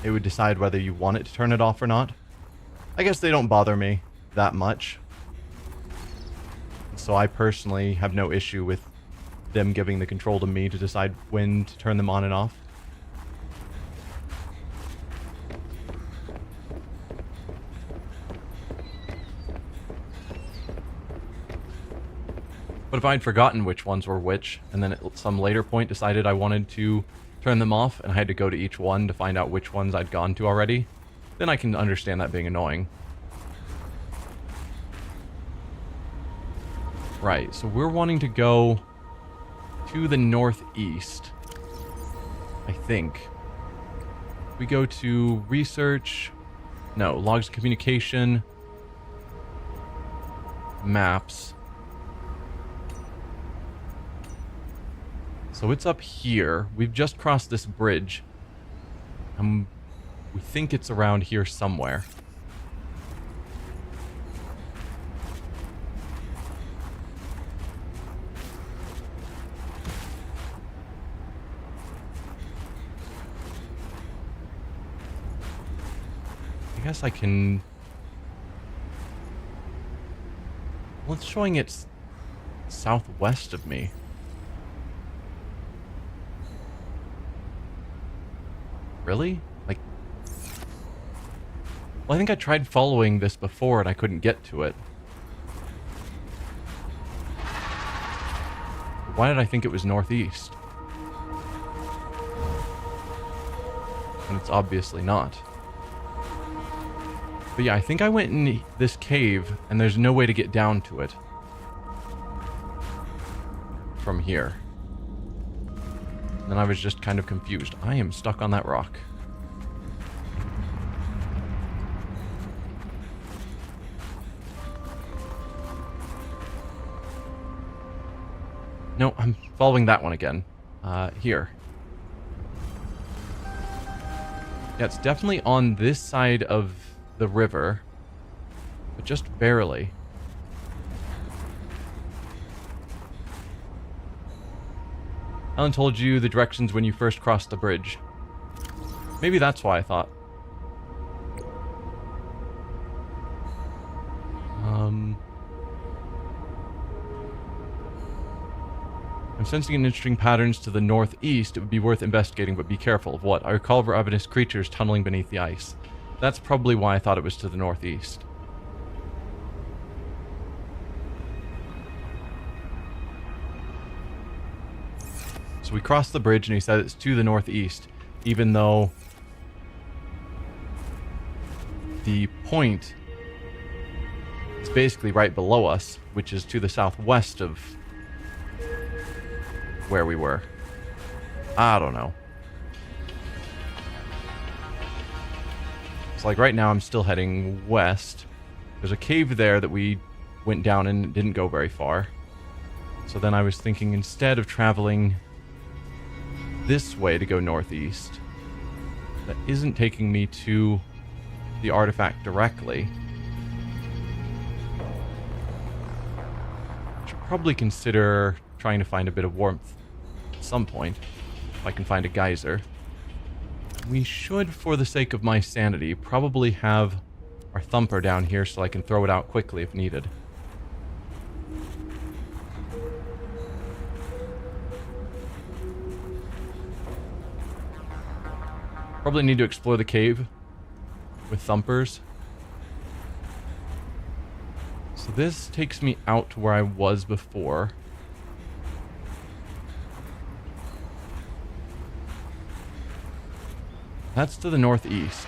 it would decide whether you want it to turn it off or not. I guess they don't bother me that much. So I personally have no issue with them giving the control to me to decide when to turn them on and off. But if I'd forgotten which ones were which, and then at some later point decided I wanted to turn them off, and I had to go to each one to find out which ones I'd gone to already, then I can understand that being annoying. Right, so we're wanting to go to the northeast, I think. We go to research, no, logs of communication, maps. So it's up here. We've just crossed this bridge. We think it's around here somewhere. I guess I can... Well, it's showing it's southwest of me. Really? Like... Well, I think I tried following this before and I couldn't get to it. Why did I think it was northeast? And it's obviously not. But yeah, I think I went in this cave and there's no way to get down to it from here. And then I was just kind of confused. I am stuck on that rock. No, I'm following that one again. Here. Yeah, it's definitely on this side of the river, but just barely. Alan told you the directions when you first crossed the bridge. Maybe that's why I thought. I'm sensing an interesting patterns to the northeast. It would be worth investigating, but be careful of what? I recall ravenous creatures tunneling beneath the ice. That's probably why I thought it was to the northeast. So we crossed the bridge and he said it's to the northeast, even though the point It's basically right below us, which is to the southwest of where we were. I don't know. It's like right now I'm still heading west. There's a cave there that we went down in and didn't go very far. So then I was thinking, instead of traveling this way to go northeast, that isn't taking me to the artifact directly. I should probably consider trying to find a bit of warmth at some point, if I can find a geyser. We should, for the sake of my sanity, probably have our thumper down here so I can throw it out quickly if needed. Probably need to explore the cave with thumpers. So this takes me out to where I was before. That's to the northeast.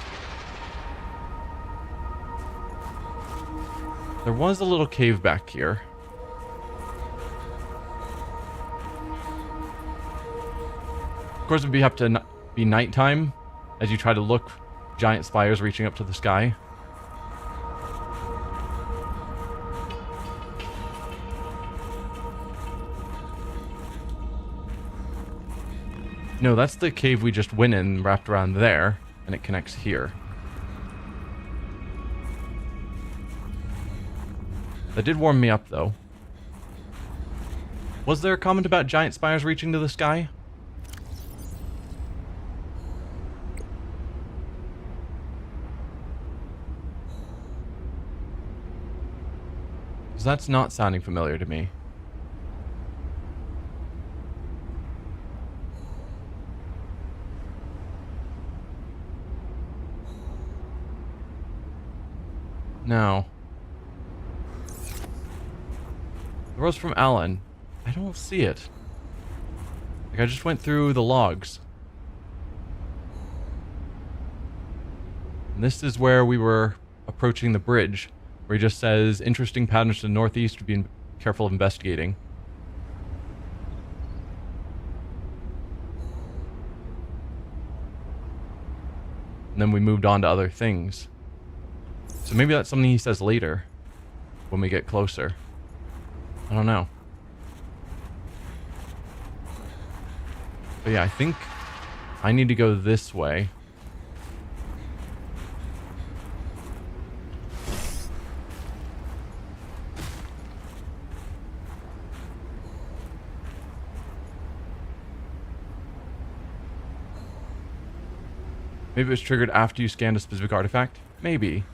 There was a little cave back here. Of course, it would have to be nighttime as you try to look, giant spires reaching up to the sky. No, that's the cave we just went in, wrapped around there, and it connects here. That did warm me up, though. Was there a comment about giant spires reaching to the sky? Because that's not sounding familiar to me. No. The rose from Alan. I don't see it. Like, I just went through the logs. And this is where we were approaching the bridge, where he just says, interesting patterns to the northeast to be careful of investigating. And then we moved on to other things. So maybe that's something he says later, when we get closer. I don't know. But yeah, I think I need to go this way. Maybe it was triggered after you scanned a specific artifact? Maybe.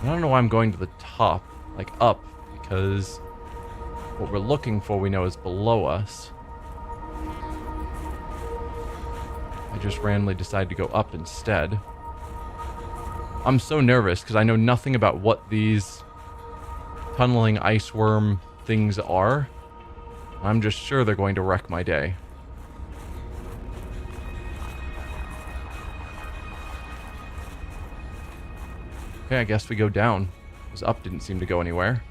I don't know why I'm going to the top, like up, because what we're looking for we know is below us. I just randomly decided to go up instead. I'm so nervous because I know nothing about what these tunneling ice worm things are. I'm just sure they're going to wreck my day. Okay, I guess we go down. Because up didn't seem to go anywhere.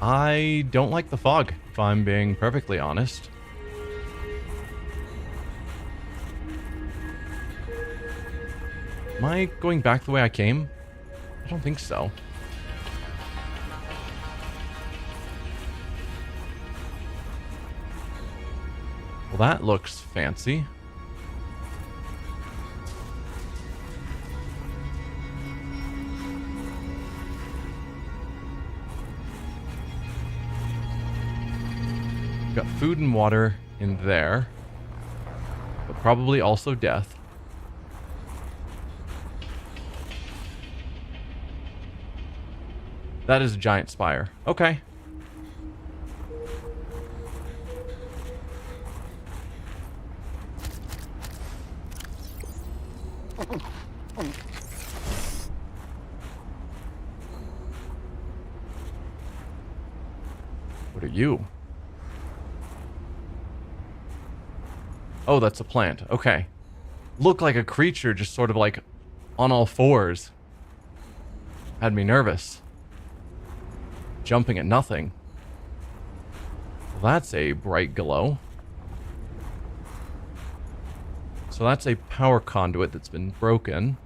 I don't like the fog, if I'm being perfectly honest. Am I going back the way I came? I don't think so. Well, that looks fancy. Got food and water in there, but probably also death. That is a giant spire. Okay. What are you? Oh, that's a plant. Okay. Look like a creature just sort of like on all fours. Had me nervous. Jumping at nothing. Well, that's a bright glow. So that's a power conduit that's been broken.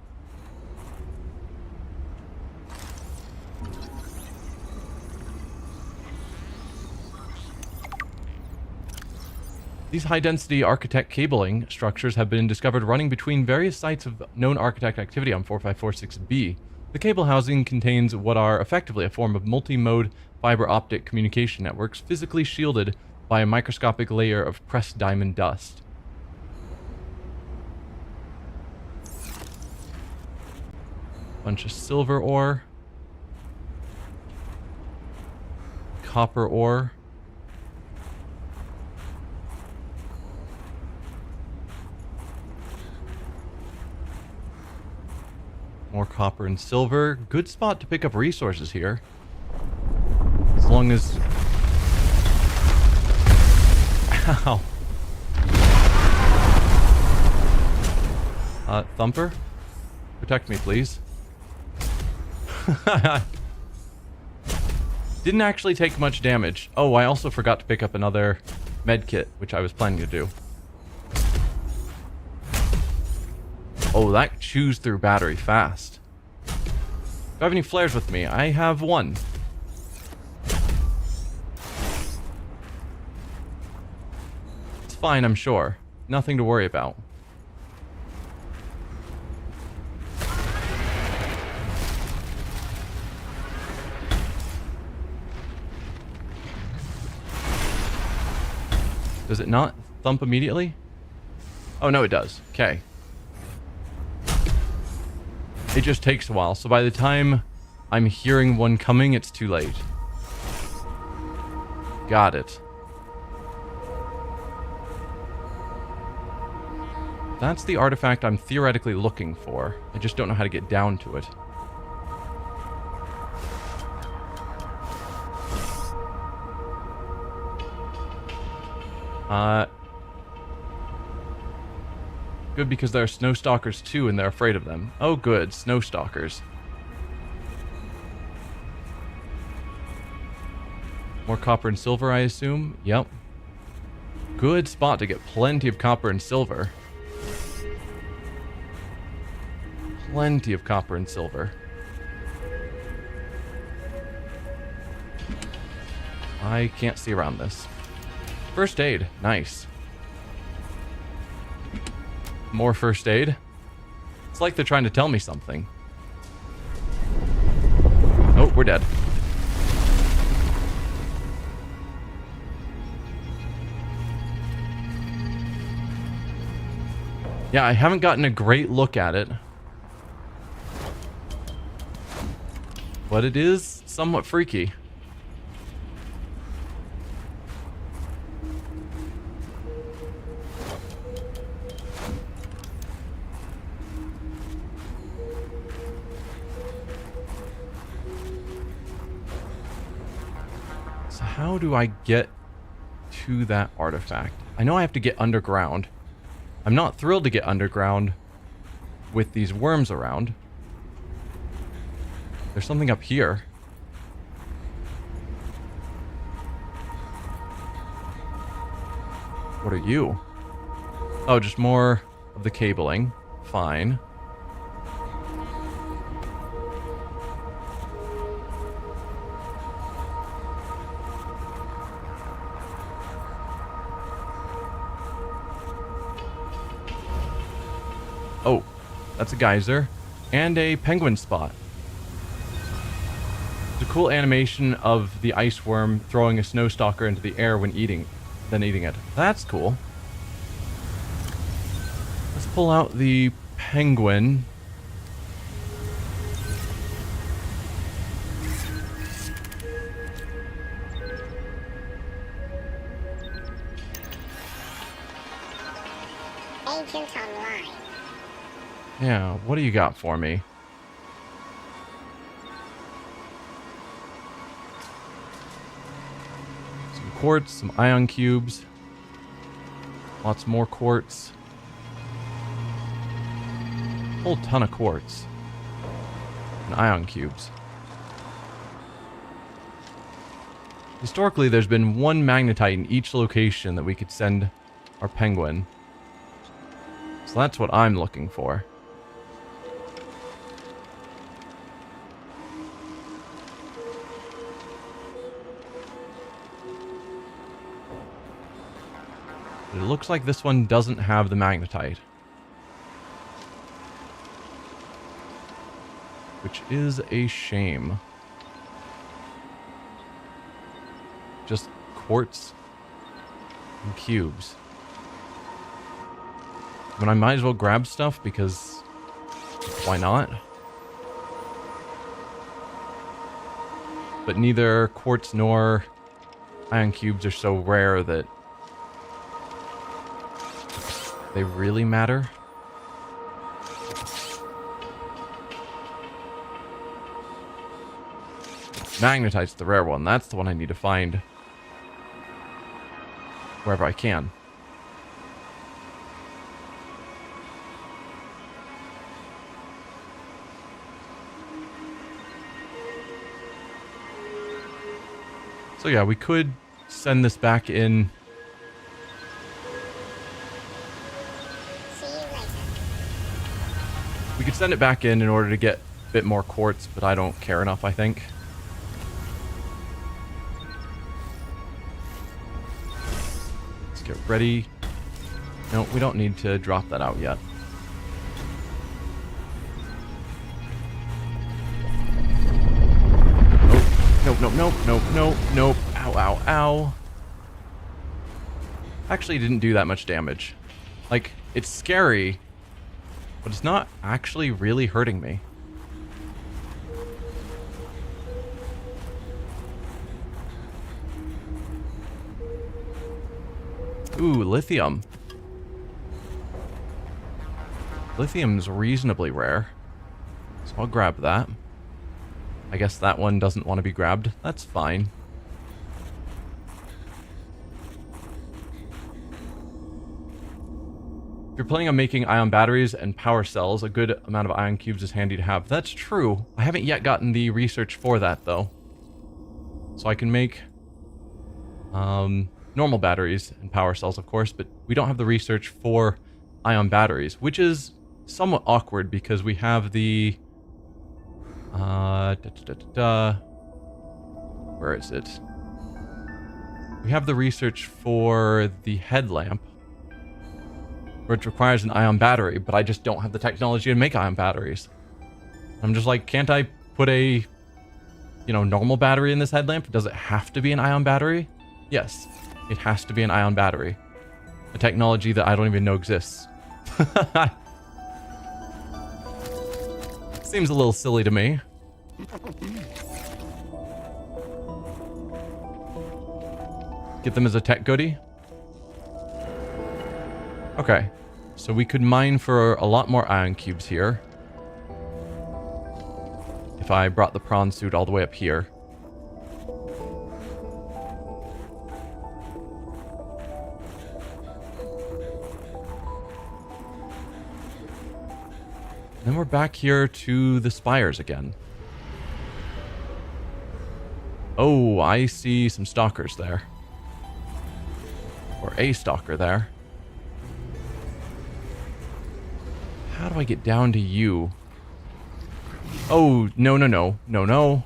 These high-density architect cabling structures have been discovered running between various sites of known architect activity on 4546B. The cable housing contains what are effectively a form of multi-mode fiber optic communication networks physically shielded by a microscopic layer of pressed diamond dust. Bunch of silver ore. Copper ore. More copper and silver. Good spot to pick up resources here. As long as... Ow. Thumper? Protect me, please. Didn't actually take much damage. Oh, I also forgot to pick up another med kit, which I was planning to do. Oh, that chews through battery fast. Do I have any flares with me? I have one. It's fine, I'm sure. Nothing to worry about. Does it not thump immediately? Oh, no, it does. Okay. It just takes a while, so by the time I'm hearing one coming, it's too late. Got it. That's the artifact I'm theoretically looking for. I just don't know how to get down to it. Good, because there are snow stalkers too, and they're afraid of them. Oh, good. Snow stalkers. More copper and silver, I assume? Yep. Good spot to get plenty of copper and silver. Plenty of copper and silver. I can't see around this. First aid. Nice. More first aid. It's like they're trying to tell me something. Oh, we're dead. Yeah, I haven't gotten a great look at it. But it is somewhat freaky. How do I get to that artifact? I know I have to get underground. I'm not thrilled to get underground with these worms around. There's something up here. What are you? Oh, just more of the cabling. Fine. Oh, that's a geyser. And a penguin spot. It's a cool animation of the ice worm throwing a snow stalker into the air when then eating it. That's cool. Let's pull out the penguin. Agent online. Yeah, what do you got for me? Some quartz, some ion cubes. Lots more quartz. whole ton of quartz. And ion cubes. Historically, there's been one magnetite in each location that we could send our penguin. So that's what I'm looking for. It looks like this one doesn't have the magnetite. Which is a shame. Just quartz and cubes. When I might as well grab stuff because why not? But neither quartz nor ion cubes are so rare that they really matter. Magnetite's the rare one. That's the one I need to find wherever I can. So yeah, we could send this back in. We could send it back in order to get a bit more quartz, but I don't care enough, I think. Let's get ready. No, we don't need to drop that out yet. Nope, nope, nope, nope, nope, nope. Ow, ow, ow. Actually didn't do that much damage. Like, it's scary, but it's not actually really hurting me. Ooh, lithium. Lithium's reasonably rare, so I'll grab that. I guess that one doesn't want to be grabbed. That's fine. If you're planning on making ion batteries and power cells, a good amount of ion cubes is handy to have. That's true. I haven't yet gotten the research for that, though. So I can make normal batteries and power cells, of course, but we don't have the research for ion batteries, which is somewhat awkward because we have the... where is it? We have the research for the headlamp, which requires an ion battery, but I just don't have the technology to make ion batteries. I'm just like, can't I put a, normal battery in this headlamp? Does it have to be an ion battery? Yes, it has to be an ion battery. A technology that I don't even know exists. Seems a little silly to me. Get them as a tech goodie. Okay, so we could mine for a lot more ion cubes here. If I brought the prawn suit all the way up here. Then we're back here to the spires again. Oh, I see some stalkers there. Or a stalker there. How do I get down to you? Oh, no, no, no. No, no.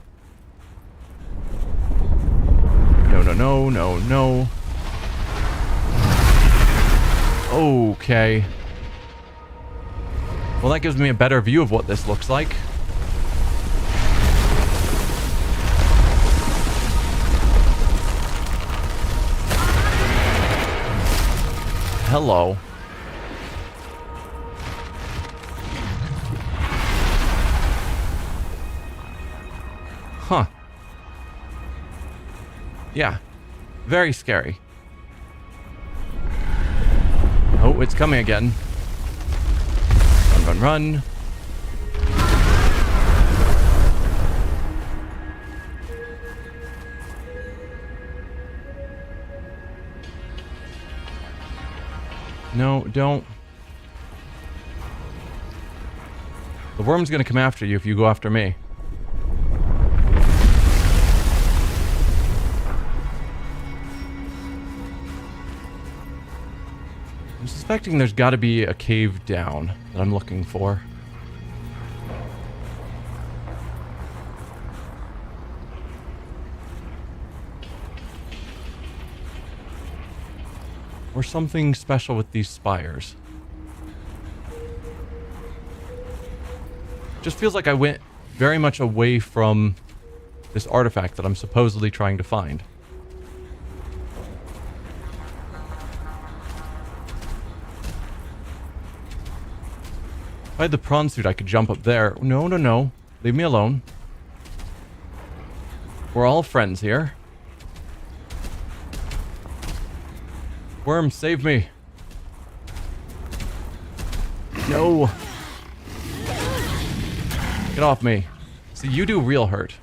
No, no, no, no, no. Okay. Well, that gives me a better view of what this looks like. Hello. Huh. Yeah. Very scary. Oh, it's coming again. Run, run, run. No, don't. The worm's gonna come after you if you go after me. I'm suspecting there's gotta be a cave down that I'm looking for. Or something special with these spires. Just feels like I went very much away from this artifact that I'm supposedly trying to find. If I had the prawn suit, I could jump up there. No, no, no. Leave me alone. We're all friends here. Worm, save me. No. Get off me. See, you do real hurt.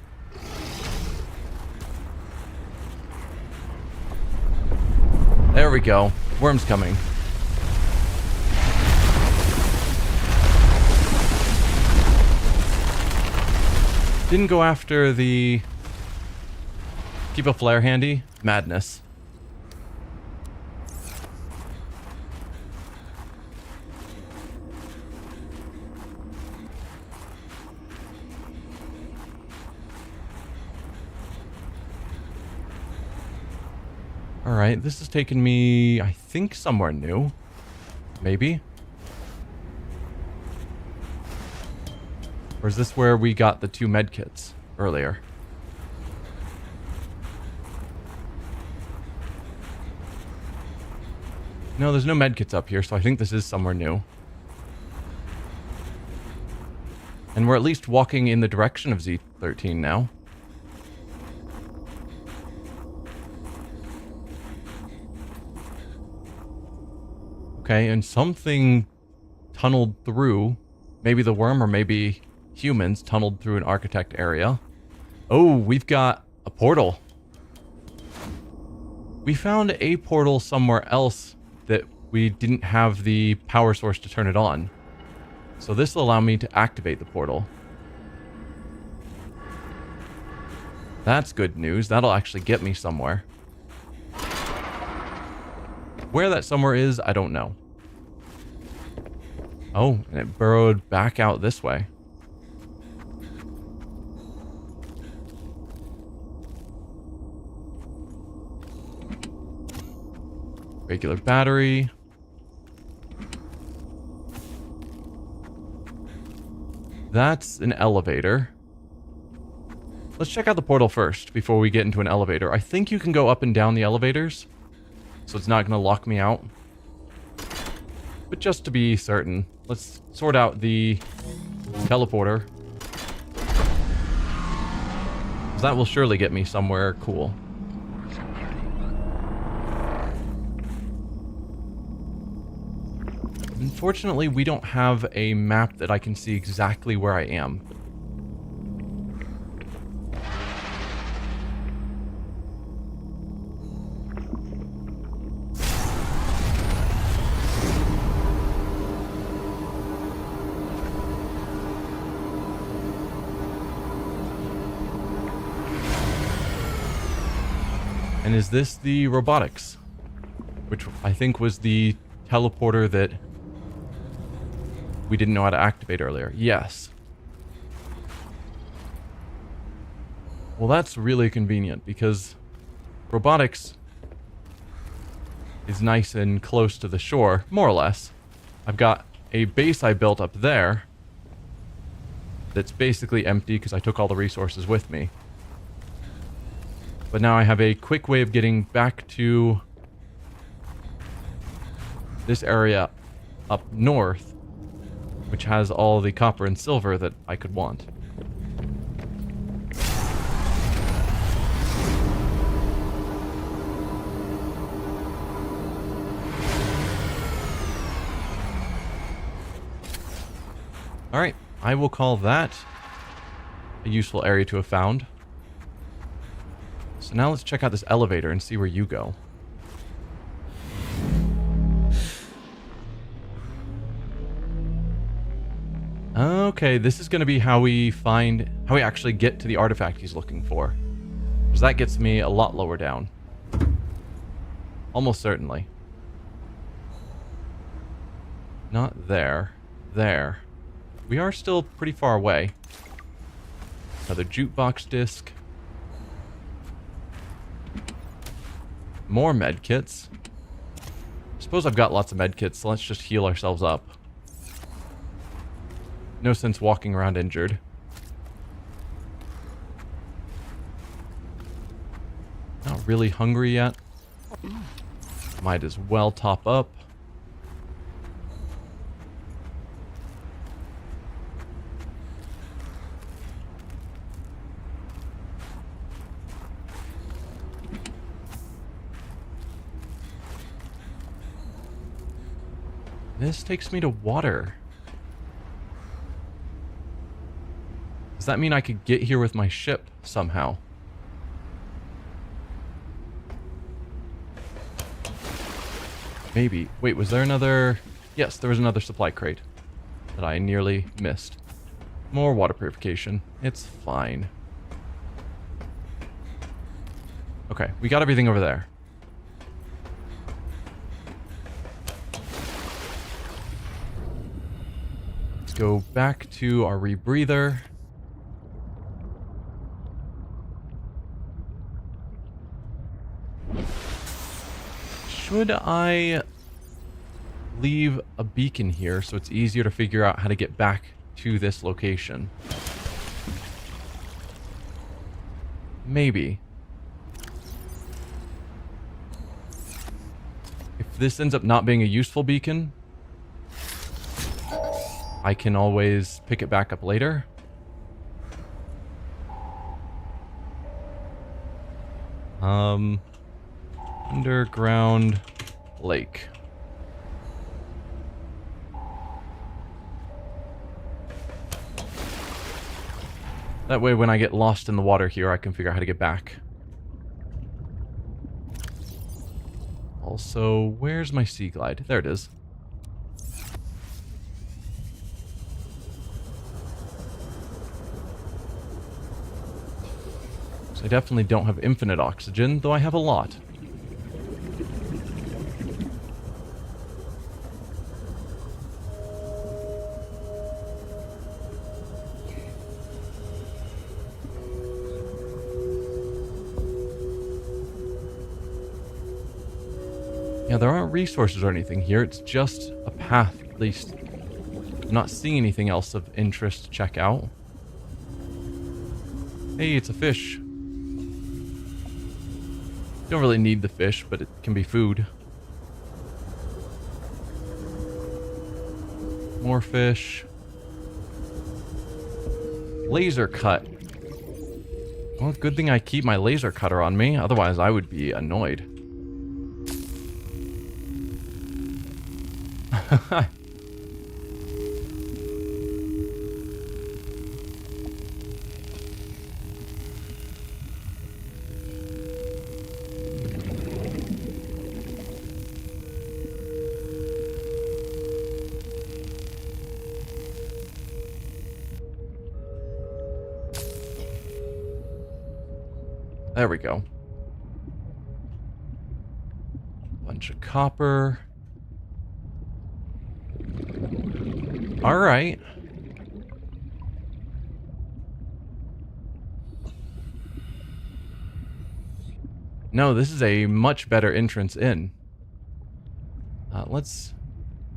There we go. Worm's coming. Didn't go after the... Keep a flare handy. Madness. Alright, this has taken me, I think, somewhere new. Maybe. Or is this where we got the 2 medkits earlier? No, there's no medkits up here, so I think this is somewhere new. And we're at least walking in the direction of Z13 now. Okay, and something tunneled through. Maybe the worm or maybe humans tunneled through an architect area. Oh, we've got a portal. We found a portal somewhere else that we didn't have the power source to turn it on. So this will allow me to activate the portal. That's good news. That'll actually get me somewhere. Where that somewhere is, I don't know. Oh, and it burrowed back out this way. Regular battery. That's an elevator. Let's check out the portal first before we get into an elevator. I think you can go up and down the elevators, so it's not going to lock me out. But just to be certain, let's sort out the teleporter. 'Cause that will surely get me somewhere cool. Unfortunately, we don't have a map that I can see exactly where I am. And is this the robotics? Which I think was the teleporter that we didn't know how to activate earlier. Yes. Well, that's really convenient because robotics is nice and close to the shore, more or less. I've got a base I built up there that's basically empty because I took all the resources with me. But now I have a quick way of getting back to this area up north, which has all the copper and silver that I could want. Alright, I will call that a useful area to have found. So now let's check out this elevator and see where you go. Okay, this is going to be how we actually get to the artifact he's looking for. Because that gets me a lot lower down. Almost certainly. Not there. There. We are still pretty far away. Another jukebox disc. More medkits. Suppose I've got lots of medkits, so let's just heal ourselves up. No sense walking around injured. Not really hungry yet. Might as well top up. This takes me to water. Does that mean I could get here with my ship somehow? Maybe. Wait, was there another... Yes, there was another supply crate that I nearly missed. More water purification. It's fine. Okay, we got everything over there. Let's go back to our rebreather. Should I leave a beacon here so it's easier to figure out how to get back to this location? Maybe. If this ends up not being a useful beacon, I can always pick it back up later. Underground lake. That way when I get lost in the water here, I can figure out how to get back. Also, where's my sea glide? There it is. So I definitely don't have infinite oxygen, though I have a lot. Yeah, there aren't resources or anything here. It's just a path, at least. I'm not seeing anything else of interest to check out. Hey, it's a fish. Don't really need the fish, but it can be food. More fish. Laser cut. Well, good thing I keep my laser cutter on me, otherwise I would be annoyed. There we go. Bunch of copper. All right. No, this is a much better entrance in. Let's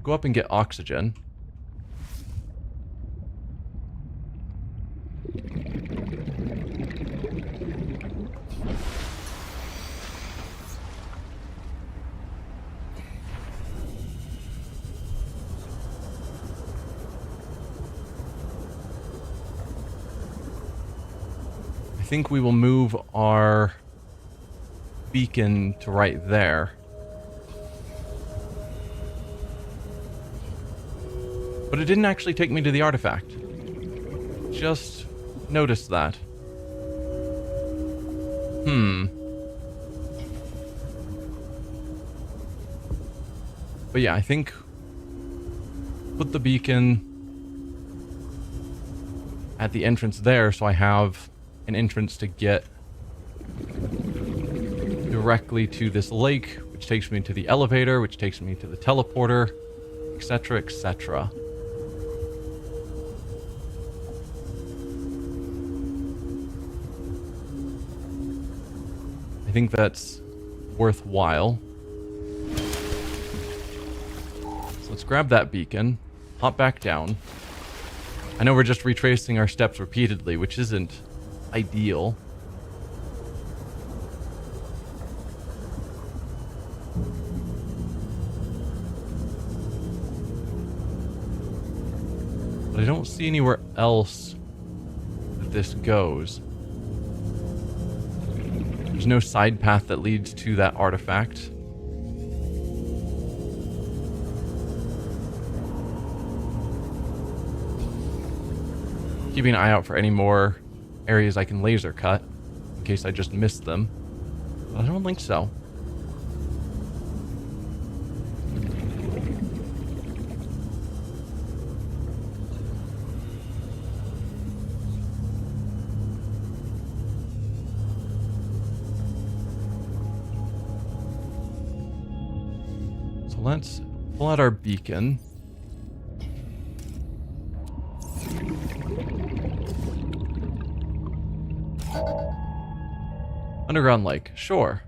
go up and get oxygen. I think we will move our beacon to right there. But it didn't actually take me to the artifact. Just noticed that. But yeah, I think put the beacon at the entrance there, so I have an entrance to get directly to this lake, which takes me to the elevator, which takes me to the teleporter, etc., etc. I think that's worthwhile. So let's grab that beacon, hop back down. I know we're just retracing our steps repeatedly, which isn't ideal. But I don't see anywhere else that this goes. There's no side path that leads to that artifact. Keeping an eye out for any more areas I can laser cut, in case I just missed them. But I don't think so. So let's pull out our beacon. Underground lake, sure.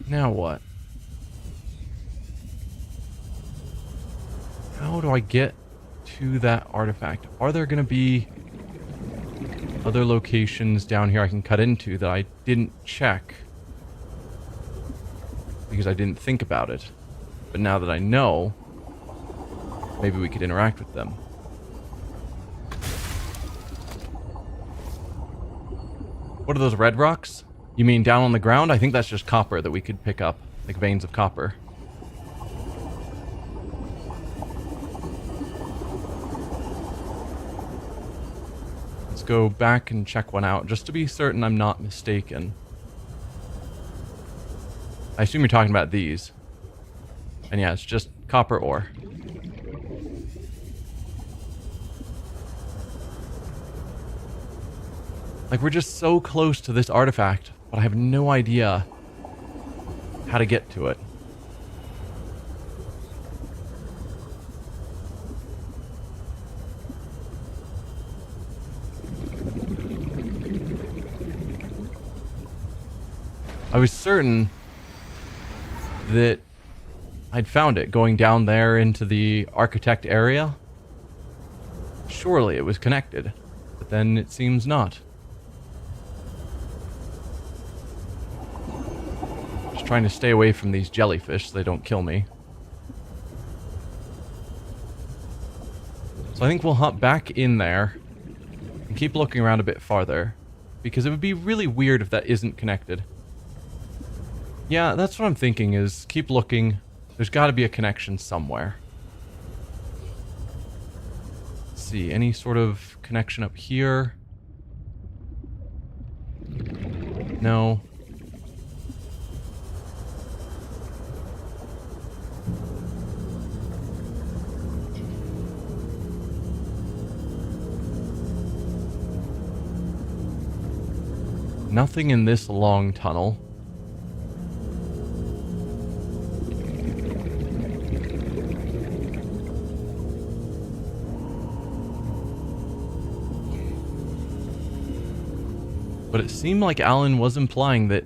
Now what? How do I get to that artifact? Are there going to be other locations down here I can cut into that I didn't check? Because I didn't think about it. But now that I know, maybe we could interact with them. What are those red rocks? You mean down on the ground? I think that's just copper that we could pick up, like veins of copper. Let's go back and check one out, just to be certain I'm not mistaken. I assume you're talking about these. And yeah, it's just copper ore. Like, we're just so close to this artifact, but I have no idea how to get to it. I was certain that I'd found it going down there into the architect area. Surely it was connected, but then it seems not. Just trying to stay away from these jellyfish so they don't kill me. So I think we'll hop back in there and keep looking around a bit farther, because it would be really weird if that isn't connected. Yeah, that's what I'm thinking, is keep looking. There's got to be a connection somewhere. Let's see, any sort of connection up here? No. Nothing in this long tunnel. But it seemed like Alan was implying that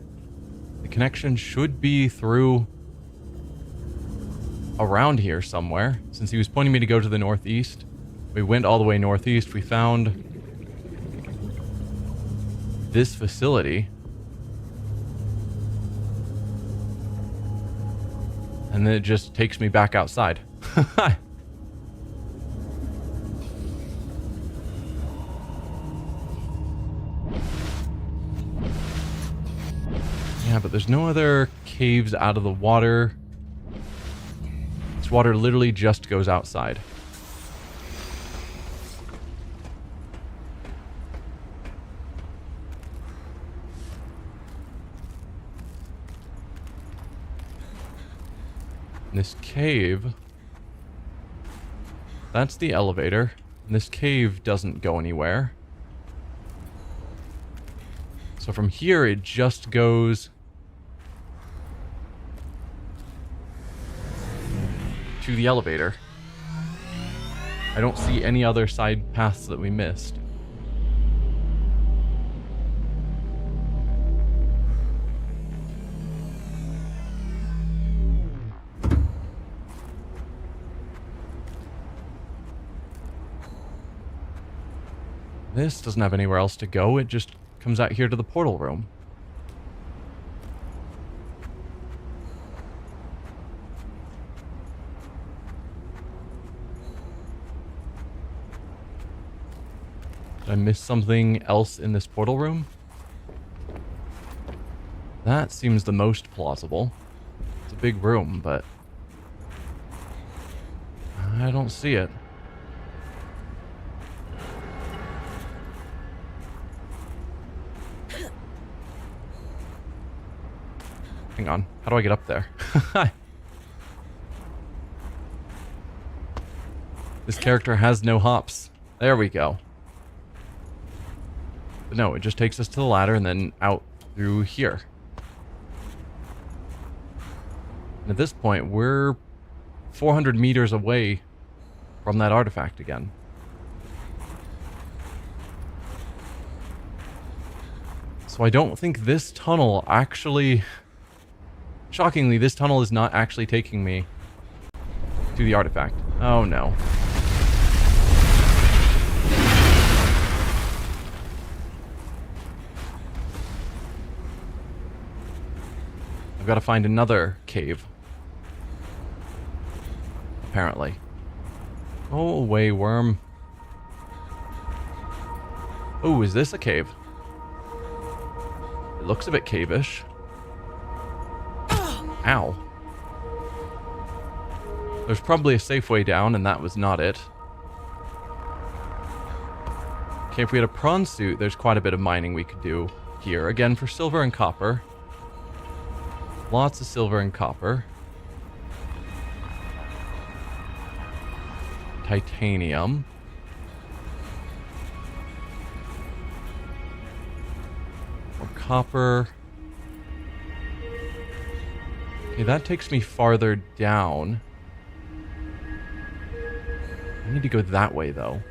the connection should be through around here somewhere, since he was pointing me to go to the northeast. We went all the way northeast. We found this facility. And then it just takes me back outside. Yeah, but there's no other caves out of the water. This water literally just goes outside. This cave That's the elevator. And this cave doesn't go anywhere. So from here, it just goes to the elevator. I don't see any other side paths that we missed. This doesn't have anywhere else to go. It just comes out here to the portal room. Did I miss something else in this portal room? That seems the most plausible. It's a big room, but I don't see it. Hang on. How do I get up there? This character has no hops. There we go. But no, it just takes us to the ladder and then out through here. And at this point, we're 400 meters away from that artifact again. So I don't think this tunnel actually... Shockingly, this tunnel is not actually taking me to the artifact. Oh no. I've got to find another cave. Apparently. Go away, worm. Oh, is this a cave? It looks a bit cave-ish. Ow. There's probably a safe way down, and that was not it. Okay, if we had a prawn suit, there's quite a bit of mining we could do here. Again, for silver and copper. Lots of silver and copper. Titanium. More copper. Okay, that takes me farther down. I need to go that way, though.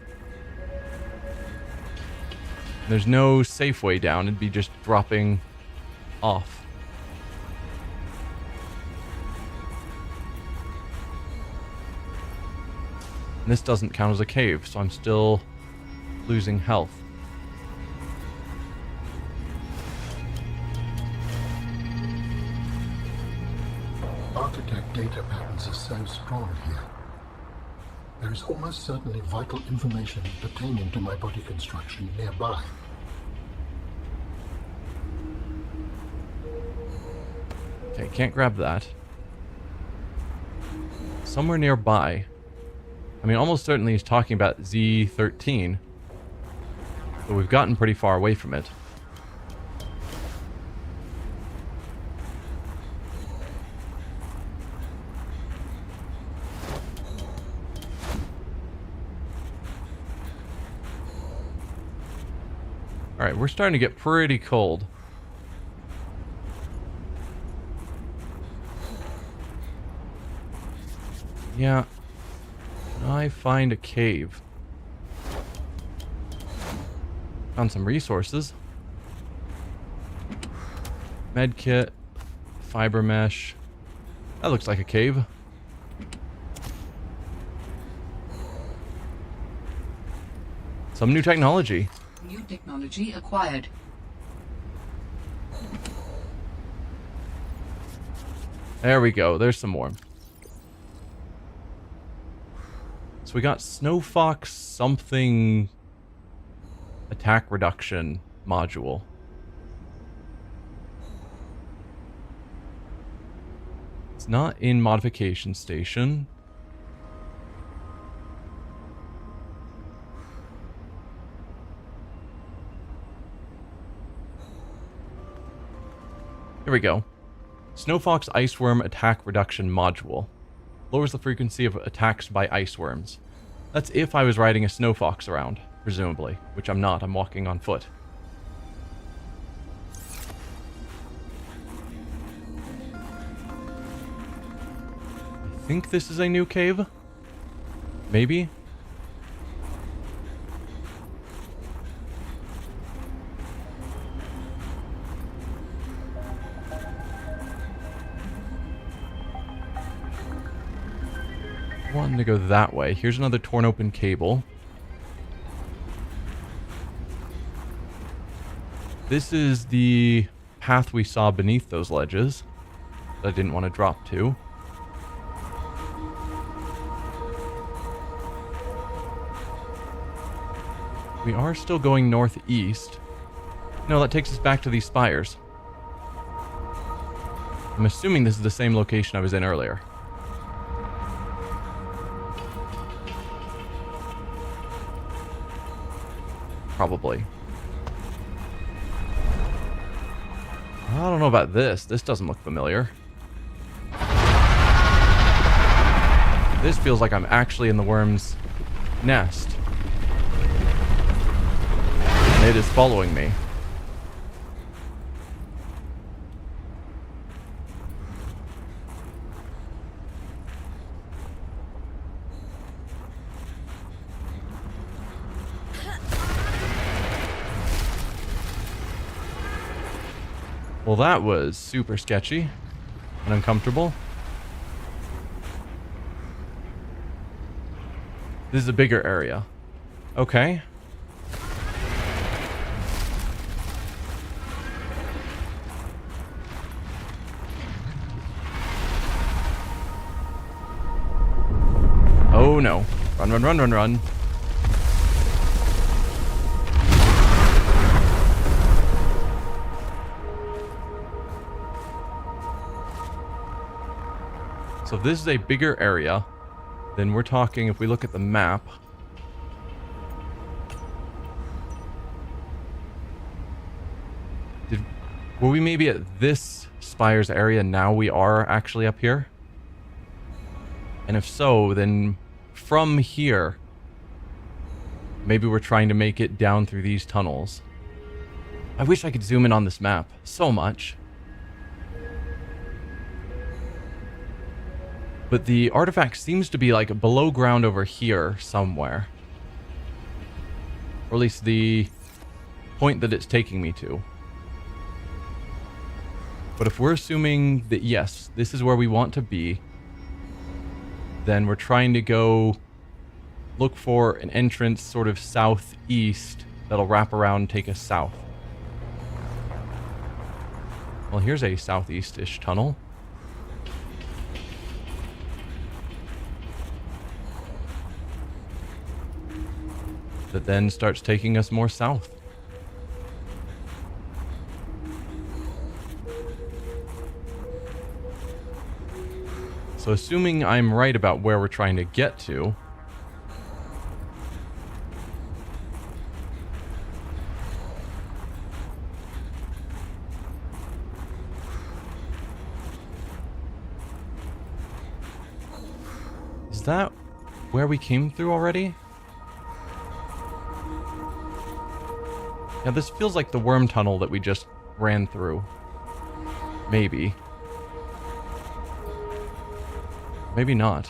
There's no safe way down. It'd be just dropping off. And this doesn't count as a cave, so I'm still losing health. Architect data patterns are so strong here. There is almost certainly vital information pertaining to my body construction nearby. Okay, can't grab that. Somewhere nearby. I mean, almost certainly he's talking about Z13. But we've gotten pretty far away from it. Alright, we're starting to get pretty cold. Yeah. Can I find a cave? Found some resources. Medkit. Fiber mesh. That looks like a cave. Some new technology. New technology acquired. There we go. There's some more. So we got Snow Fox something attack reduction module. It's not in modification station. Here we go. Snowfox Iceworm Attack Reduction Module. Lowers the frequency of attacks by iceworms. That's if I was riding a snow fox around, presumably, which I'm not. I'm walking on foot. I think this is a new cave. Maybe. Wanting to go that way. Here's another torn open cable. This is the path we saw beneath those ledges that I didn't want to drop to. We are still going northeast. No, that takes us back to these spires. I'm assuming this is the same location I was in earlier. Probably. I don't know about this. This doesn't look familiar. This feels like I'm actually in the worm's nest. And it is following me. Well, that was super sketchy and uncomfortable. This is a bigger area. Okay. Oh no. Run, run, run, run, run. So if this is a bigger area, then we're talking, if we look at the map, were we maybe at this Spires area, now we are actually up here? And if so, then from here, maybe we're trying to make it down through these tunnels. I wish I could zoom in on this map so much. But the artifact seems to be like below ground over here somewhere. Or at least the point that it's taking me to. But if we're assuming that yes, this is where we want to be, then we're trying to go look for an entrance sort of southeast that'll wrap around and take us south. Well, here's a southeast-ish tunnel. That then starts taking us more south. So assuming I'm right about where we're trying to get to, is that where we came through already? Yeah, this feels like the worm tunnel that we just ran through. Maybe. Maybe not.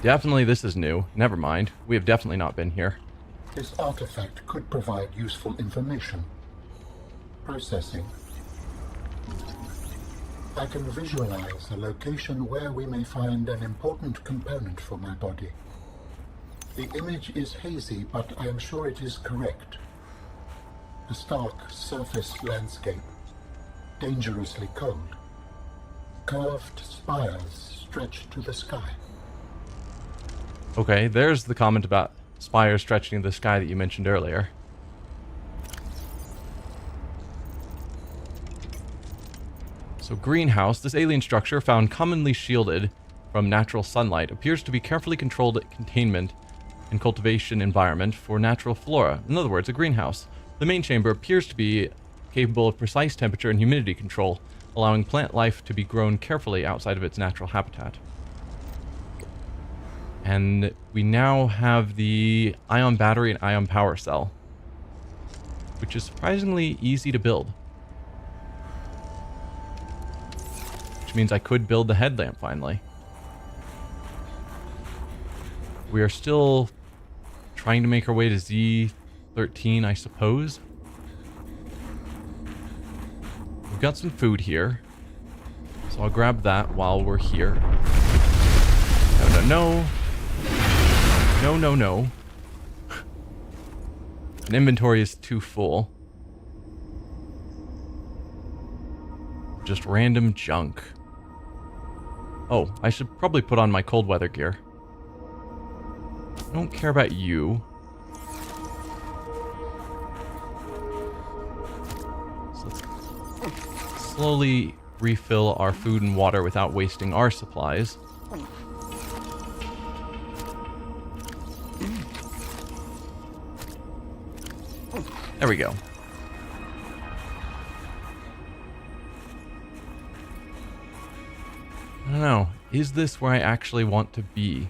Definitely this is new. Never mind. We have definitely not been here. This artifact could provide useful information. Processing. I can visualize a location where we may find an important component for my body. The image is hazy, but I am sure it is correct. A stark surface landscape, dangerously cold. Curved spires stretch to the sky. Okay, there's the comment about spires stretching to the sky that you mentioned earlier. So greenhouse, this alien structure found commonly shielded from natural sunlight, appears to be carefully controlled containment and cultivation environment for natural flora. In other words, a greenhouse. The main chamber appears to be capable of precise temperature and humidity control, allowing plant life to be grown carefully outside of its natural habitat. And we now have the ion battery and ion power cell, which is surprisingly easy to build. Which means I could build the headlamp finally. We are still trying to make our way to Z13, I suppose. We've got some food here, so I'll grab that while we're here. No. An inventory is too full. Just random junk. Oh, I should probably put on my cold weather gear. I don't care about you. So let's slowly refill our food and water without wasting our supplies. There we go. I don't know. Is this where I actually want to be?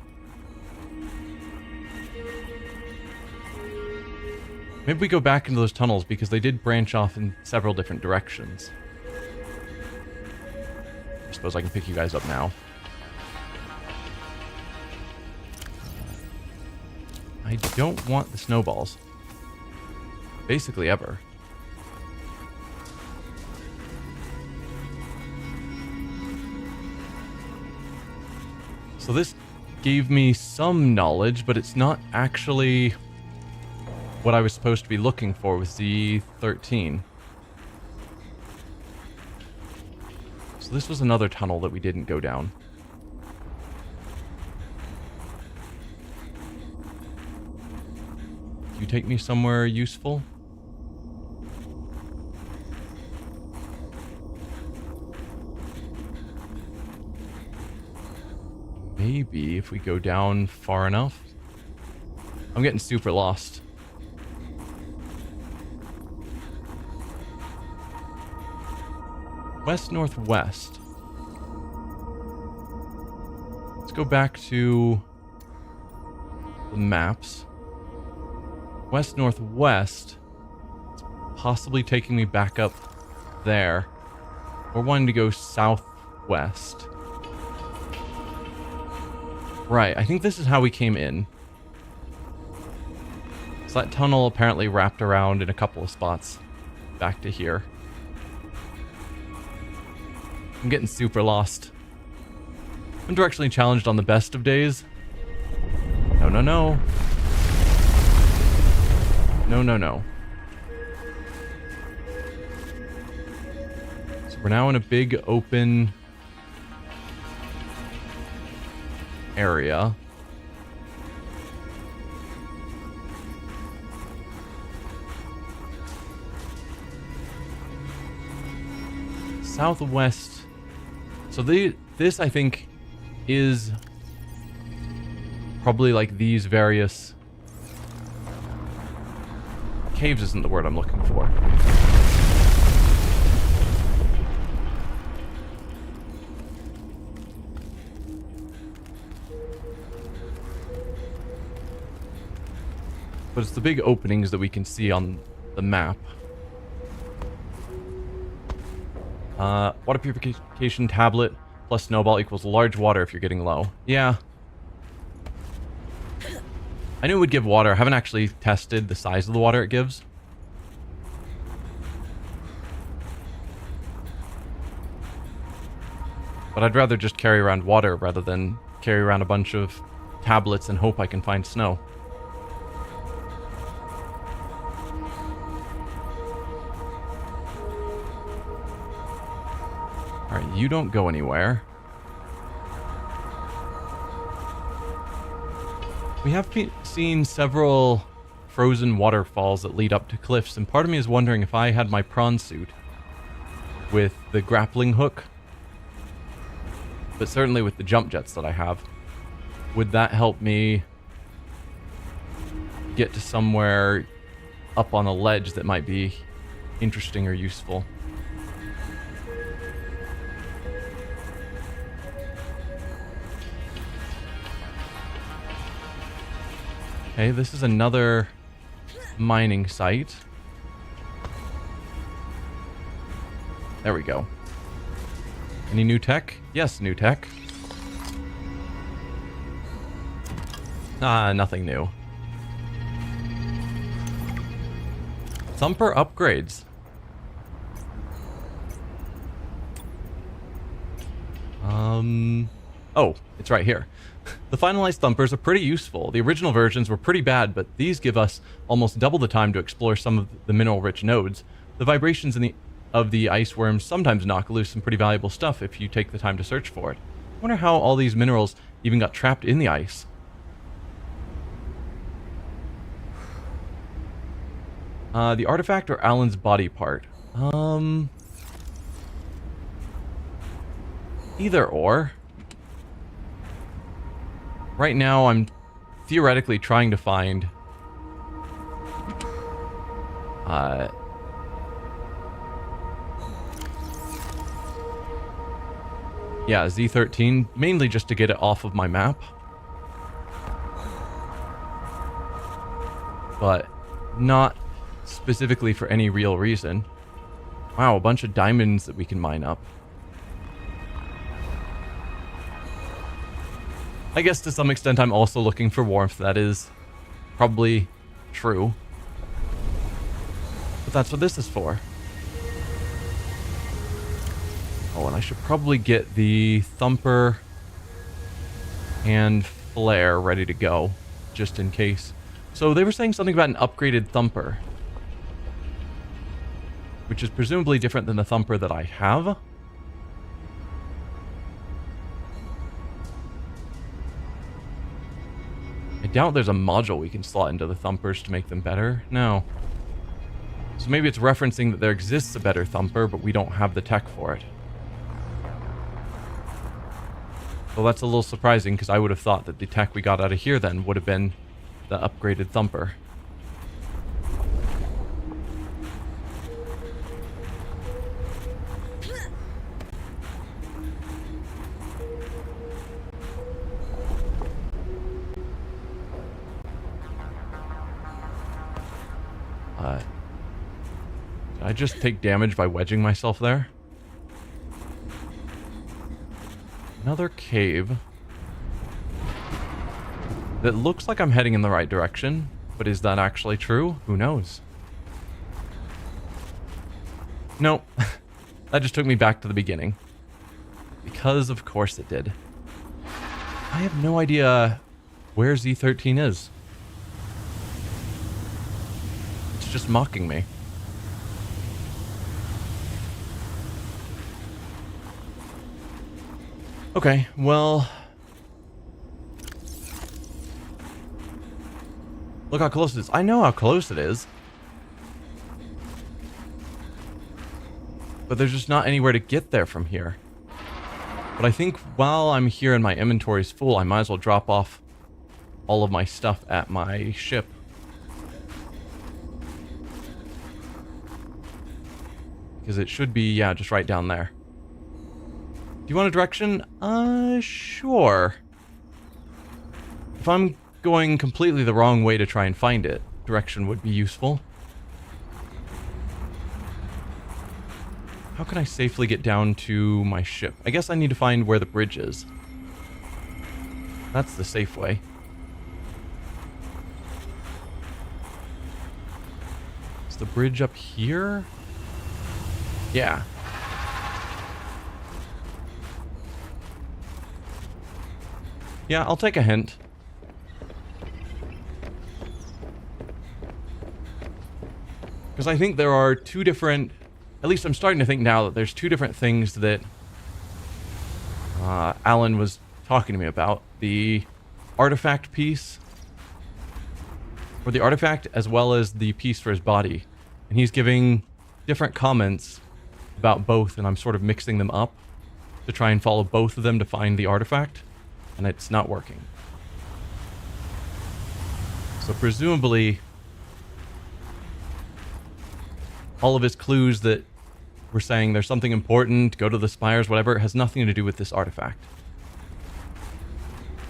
Maybe we go back into those tunnels because they did branch off in several different directions. I suppose I can pick you guys up now. I don't want the snowballs. Basically ever. So this gave me some knowledge, but it's not actually what I was supposed to be looking for with Z13. So this was another tunnel that we didn't go down. Can you take me somewhere useful? Maybe if we go down far enough. I'm getting super lost. West-northwest. Let's go back to the maps. West-northwest. It's possibly taking me back up there. We're wanting to go southwest. Right, I think this is how we came in. So that tunnel apparently wrapped around in a couple of spots back to here. I'm getting super lost. I'm directionally challenged on the best of days. No. No. So we're now in a big open area. Southwest. So this I think is probably like these various caves isn't the word I'm looking for. But it's the big openings that we can see on the map. Water purification tablet plus snowball equals large water if you're getting low. Yeah. I knew it would give water. I haven't actually tested the size of the water it gives. But I'd rather just carry around water rather than carry around a bunch of tablets and hope I can find snow. Alright, you don't go anywhere. We have seen several frozen waterfalls that lead up to cliffs, and part of me is wondering if I had my prawn suit with the grappling hook, but certainly with the jump jets that I have, would that help me get to somewhere up on a ledge that might be interesting or useful? Okay, this is another mining site. There we go. Any new tech? Yes, new tech. Nothing new. Thumper upgrades. Oh, it's right here. The finalized thumpers are pretty useful. The original versions were pretty bad, but these give us almost double the time to explore some of the mineral-rich nodes. The vibrations of the ice worms sometimes knock loose some pretty valuable stuff if you take the time to search for it. I wonder how all these minerals even got trapped in the ice. The artifact or Alan's body part? Either or. Right now, I'm theoretically trying to find... yeah, Z13, mainly just to get it off of my map. But not specifically for any real reason. Wow, a bunch of diamonds that we can mine up. I guess to some extent I'm also looking for warmth. That is probably true. But that's what this is for. Oh, and I should probably get the thumper and flare ready to go, just in case. So they were saying something about an upgraded thumper, which is presumably different than the thumper that I have. I doubt there's a module we can slot into the thumpers to make them better. No. So maybe it's referencing that there exists a better thumper, but we don't have the tech for it. Well, that's a little surprising, because I would have thought that the tech we got out of here then would have been the upgraded thumper. Did I just take damage by wedging myself there? Another cave. That looks like I'm heading in the right direction, but is that actually true? Who knows? Nope. That just took me back to the beginning. Because of course it did. I have no idea where Z13 is. It's just mocking me. Okay, well... Look how close it is. I know how close it is. But there's just not anywhere to get there from here. But I think while I'm here and my inventory's full, I might as well drop off all of my stuff at my ship. Because it should be, yeah, just right down there. Do you want a direction? Sure. If I'm going completely the wrong way to try and find it, direction would be useful. How can I safely get down to my ship? I guess I need to find where the bridge is. That's the safe way. Is the bridge up here? Yeah. Yeah, I'll take a hint. Because I think there are two different... At least I'm starting to think now that there's two different things that Alan was talking to me about. The artifact piece, or the artifact, as well as the piece for his body. And he's giving different comments about both, and I'm sort of mixing them up to try and follow both of them to find the artifact, and it's not working. So presumably, all of his clues that we're saying there's something important, go to the spires, whatever, it has nothing to do with this artifact.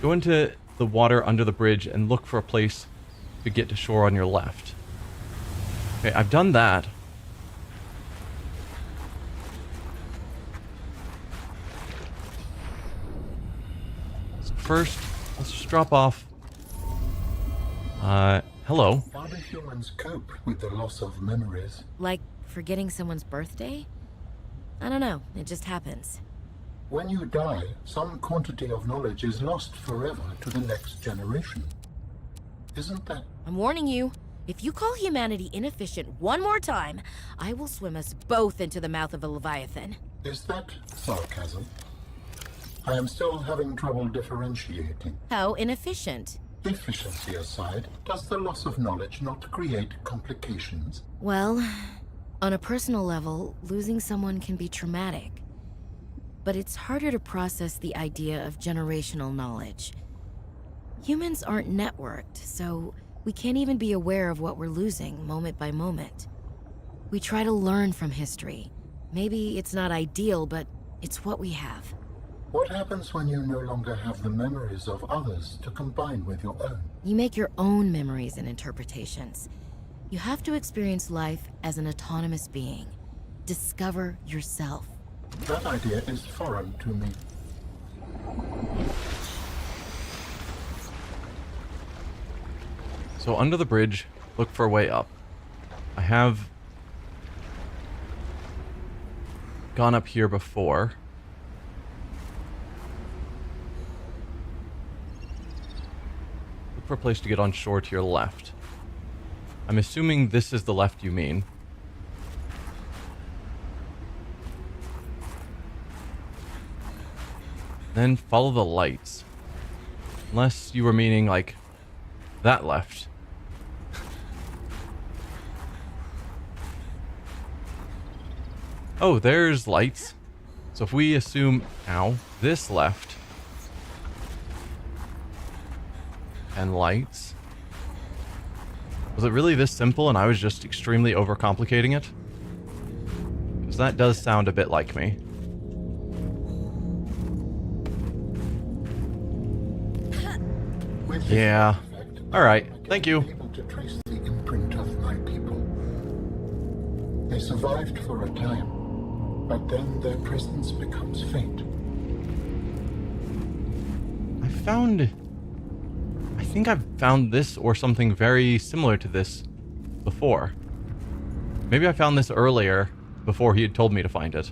Go into the water under the bridge and look for a place to get to shore on your left. Okay, I've done that. So first, let's just drop off. Hello. How do humans cope with the loss of memories? Like forgetting someone's birthday? I don't know, it just happens. When you die, some quantity of knowledge is lost forever to the next generation. Isn't that... I'm warning you, if you call humanity inefficient one more time, I will swim us both into the mouth of a leviathan. is that sarcasm? I am still having trouble differentiating. How inefficient? Efficiency aside, does the loss of knowledge not create complications? Well, on a personal level, losing someone can be traumatic. But it's harder to process the idea of generational knowledge. Humans aren't networked, so we can't even be aware of what we're losing moment by moment. We try to learn from history. Maybe it's not ideal, but it's what we have. What happens when you no longer have the memories of others to combine with your own? You make your own memories and interpretations. You have to experience life as an autonomous being. Discover yourself. That idea is foreign to me. So under the bridge, look for a way up. I have gone up here before. Look for a place to get on shore to your left. I'm assuming this is the left you mean. Then follow the lights. Unless you were meaning like that left. Oh, there's lights. So if we assume, ow, this left. And lights. Was it really this simple and I was just extremely overcomplicating it? Because that does sound a bit like me. With this Yeah. artifact, Alright, I thank am you. able to trace the imprint of my people. They survived for a time, but then their presence becomes faint. I think I've found this or something very similar to this before. Maybe I found this earlier before he had told me to find it.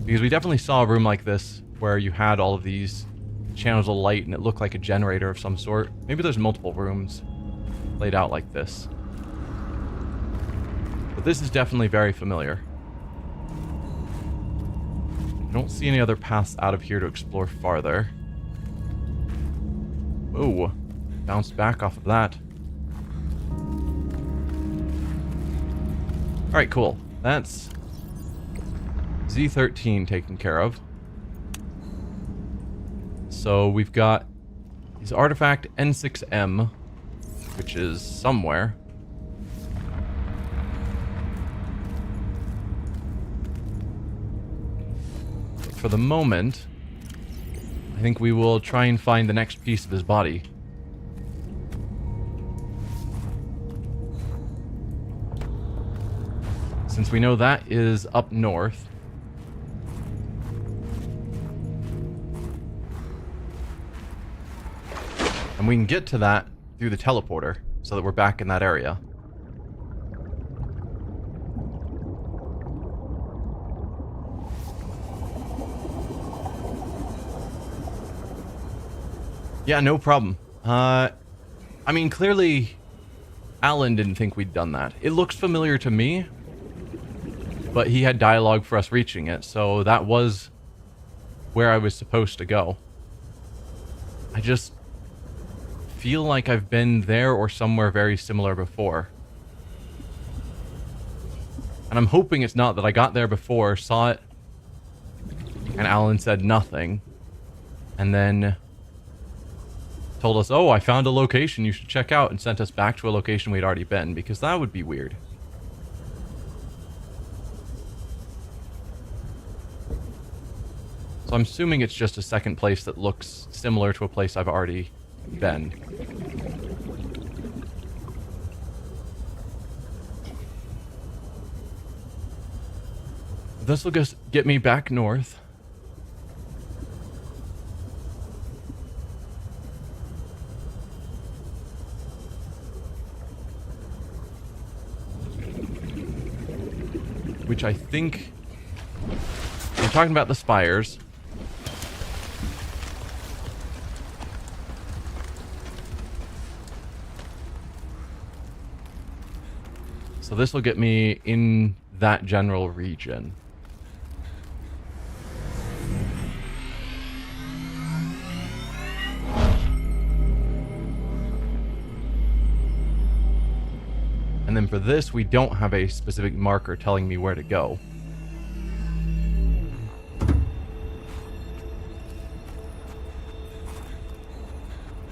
Because we definitely saw a room like this where you had all of these channels of light and it looked like a generator of some sort. Maybe there's multiple rooms laid out like this. But this is definitely very familiar. I don't see any other paths out of here to explore farther. Whoa. Bounced back off of that. Alright, cool. That's Z13 taken care of. So we've got his artifact N6M, which is somewhere. But for the moment, I think we will try and find the next piece of his body. Since we know that is up north. And we can get to that through the teleporter, so that we're back in that area. Yeah, no problem. I mean, clearly, Alan didn't think we'd done that. It looks familiar to me, but he had dialogue for us reaching it, so that was where I was supposed to go. I just feel like I've been there or somewhere very similar before. And I'm hoping it's not that I got there before, saw it, and Alan said nothing, and then told us, oh, I found a location you should check out, and sent us back to a location we'd already been, because that would be weird. So I'm assuming it's just a second place that looks similar to a place I've already bend. This will just get me back north. Which I think... You're talking about the spires. So this will get me in that general region. And then for this, we don't have a specific marker telling me where to go.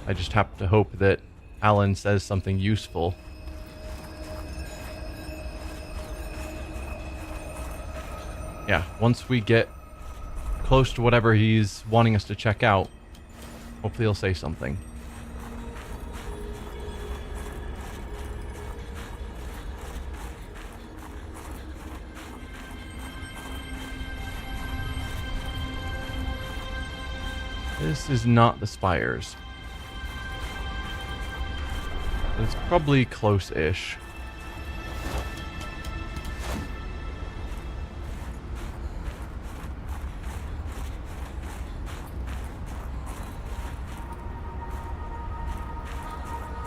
I just have to hope that Alan says something useful. Yeah, once we get close to whatever he's wanting us to check out, hopefully he'll say something. This is not the spires. It's probably close-ish.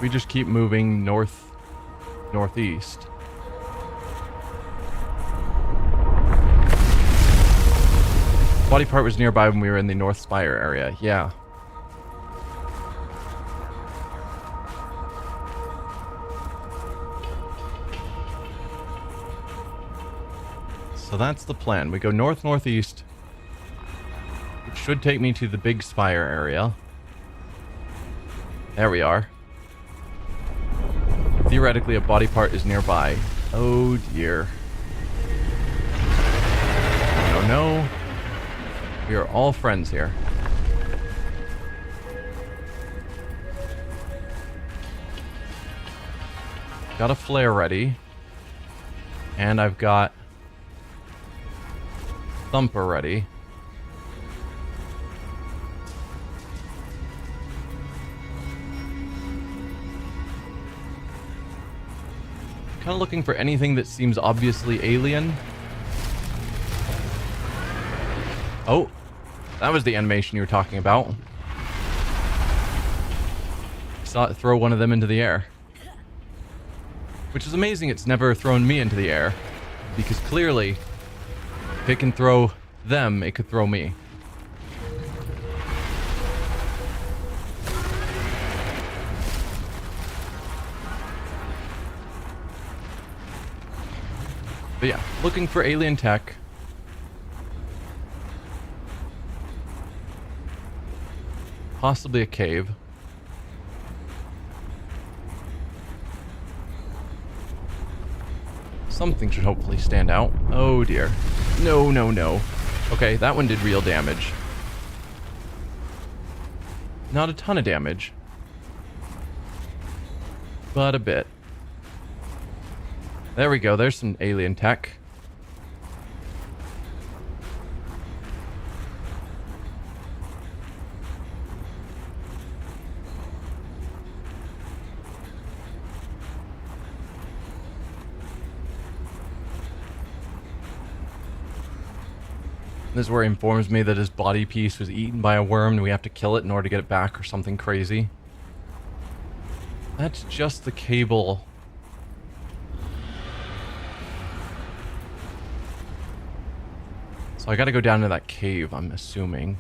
We just keep moving northeast. Body part was nearby when we were in the North Spire area. Yeah. So that's the plan. We go north-northeast, which should take me to the big spire area. There we are. Theoretically, a body part is nearby. Oh dear. No, no. We are all friends here. Got a flare ready. And I've got Thumper ready. Kind of looking for anything that seems obviously alien. Oh, that was the animation you were talking about. Saw it throw one of them into the air. Which is amazing it's never thrown me into the air. Because clearly, if it can throw them, it could throw me. But yeah, looking for alien tech. Possibly a cave. Something should hopefully stand out. Oh dear. No, no, no. Okay, that one did real damage. Not a ton of damage, but a bit. There we go, there's some alien tech. This is where he informs me that his body piece was eaten by a worm and we have to kill it in order to get it back or something crazy. That's just the cable. So I gotta go down to that cave, I'm assuming.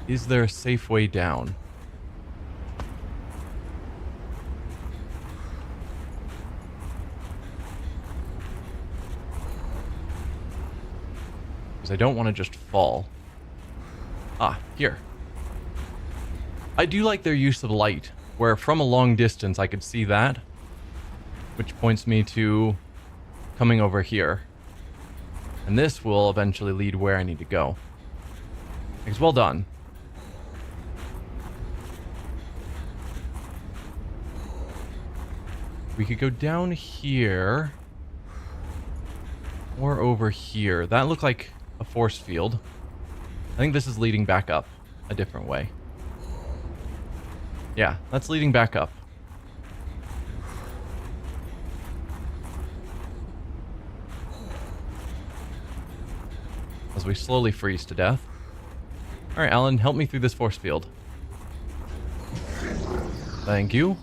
Is there a safe way down? Because I don't want to just fall. Ah, here. I do like their use of light, where from a long distance I could see that, which points me to coming over here. And this will eventually lead where I need to go. Thanks, well done. We could go down here. Or over here. That looked like a force field. I think this is leading back up a different way. Yeah, that's leading back up. As we slowly freeze to death. Alright, Alan, help me through this force field. Thank you.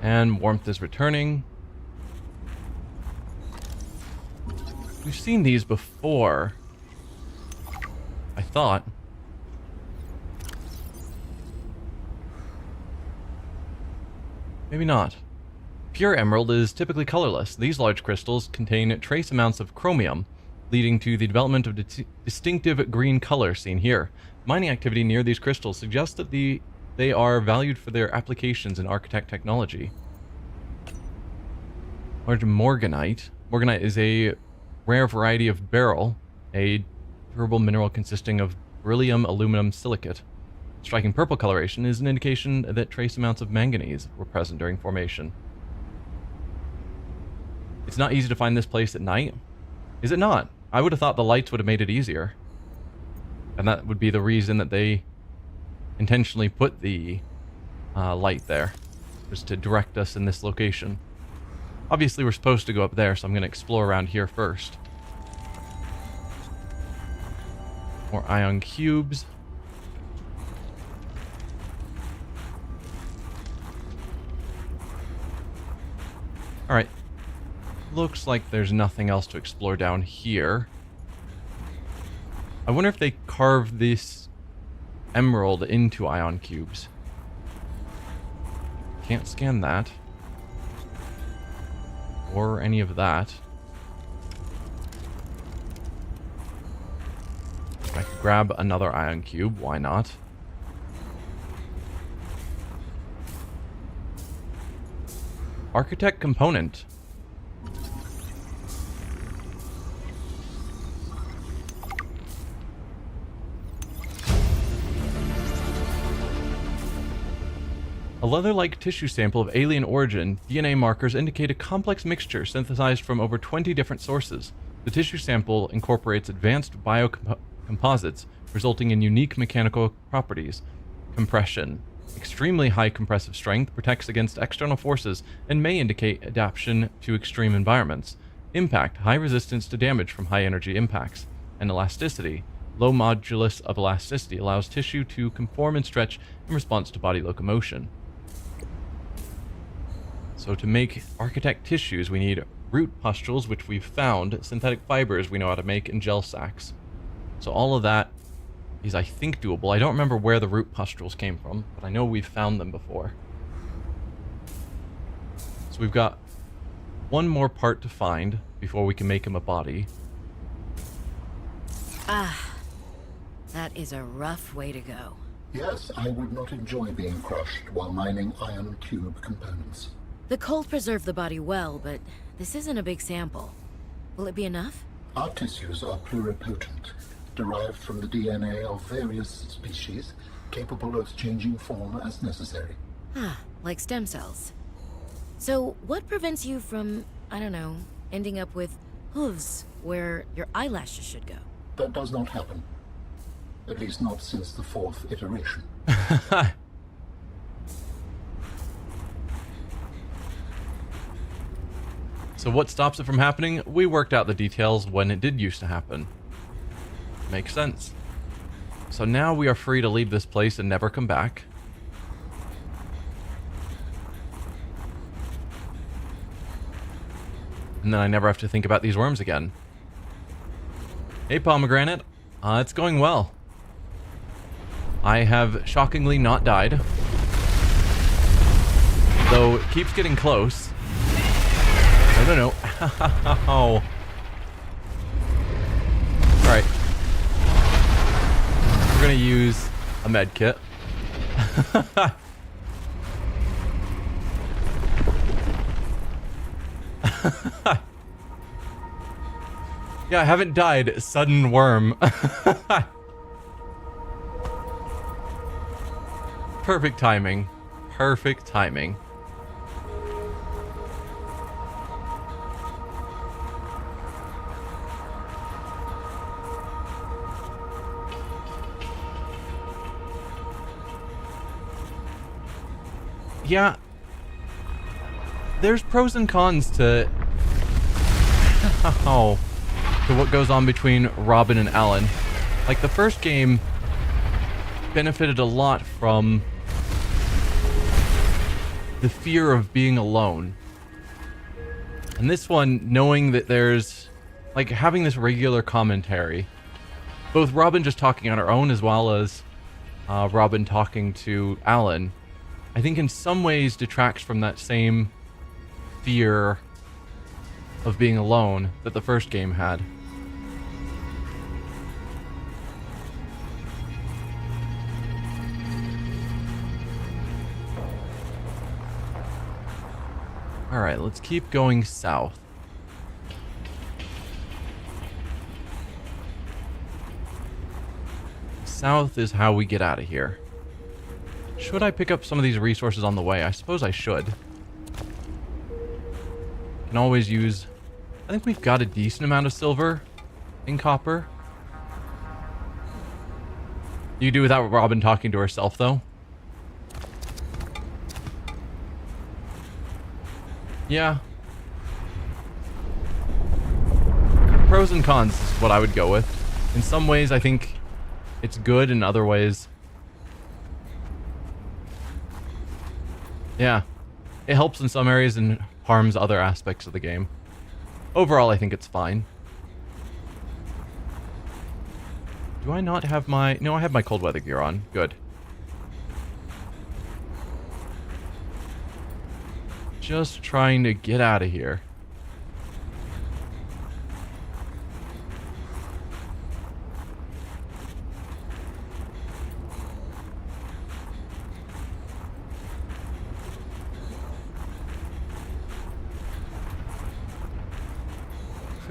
And warmth is returning. We've seen these before. I thought. Maybe not. Pure emerald is typically colorless. These large crystals contain trace amounts of chromium, leading to the development of distinctive green color seen here. Mining activity near these crystals suggests that they are valued for their applications in architect technology. Large morganite. Morganite is a rare variety of beryl, a durable mineral consisting of beryllium aluminum silicate. Striking purple coloration is an indication that trace amounts of manganese were present during formation. It's not easy to find this place at night. Is it not? I would have thought the lights would have made it easier. And that would be the reason that they intentionally put the light there, was to direct us in this location. Obviously we're supposed to go up there, so I'm going to explore around here first. More ion cubes. Alright. Looks like there's nothing else to explore down here. I wonder if they carved this emerald into ion cubes. Can't scan that. Or any of that. I could grab another ion cube, why not? Architect component. A leather-like tissue sample of alien origin, DNA markers indicate a complex mixture synthesized from over 20 different sources. The tissue sample incorporates advanced biocomposites, resulting in unique mechanical properties. Compression. Extremely high compressive strength protects against external forces and may indicate adaptation to extreme environments. Impact. High resistance to damage from high-energy impacts. And elasticity. Low modulus of elasticity allows tissue to conform and stretch in response to body locomotion. So to make architect tissues, we need root pustules, which we've found, synthetic fibers we know how to make, and gel sacks. So all of that is, I think, doable. I don't remember where the root pustules came from, but I know we've found them before. So we've got one more part to find before we can make him a body. Ah, that is a rough way to go. Yes, I would not enjoy being crushed while mining ion cube components. The cold preserved the body well, but this isn't a big sample. Will it be enough? Our tissues are pluripotent, derived from the DNA of various species, capable of changing form as necessary. Ah, like stem cells. So, what prevents you from, I don't know, ending up with hooves where your eyelashes should go? That does not happen. At least not since the 4th iteration. So what stops it from happening? We worked out the details when it did used to happen. Makes sense. So now we are free to leave this place and never come back. And then I never have to think about these worms again. Hey, Pomegranate. It's going well. I have shockingly not died. Though it keeps getting close. I don't know. Ow. Alright. We're gonna use a med kit. Yeah, I haven't died. Sudden worm. Perfect timing. Perfect timing. Yeah. There's pros and cons to what goes on between Robin and Alan. Like, the first game benefited a lot from the fear of being alone. And this one, knowing that there's, like, having this regular commentary. Both Robin just talking on her own as well as Robin talking to Alan, I think in some ways detracts from that same fear of being alone that the first game had. Alright, let's keep going south. South is how we get out of here. Should I pick up some of these resources on the way? I suppose I should. Can always use... I think we've got a decent amount of silver and copper. You do without Robin talking to herself, though. Yeah. Pros and cons is what I would go with. In some ways, I think it's good. In other ways... yeah. It helps in some areas and harms other aspects of the game. Overall, I think it's fine. Do I not have my... no, I have my cold weather gear on. Good. Just trying to get out of here.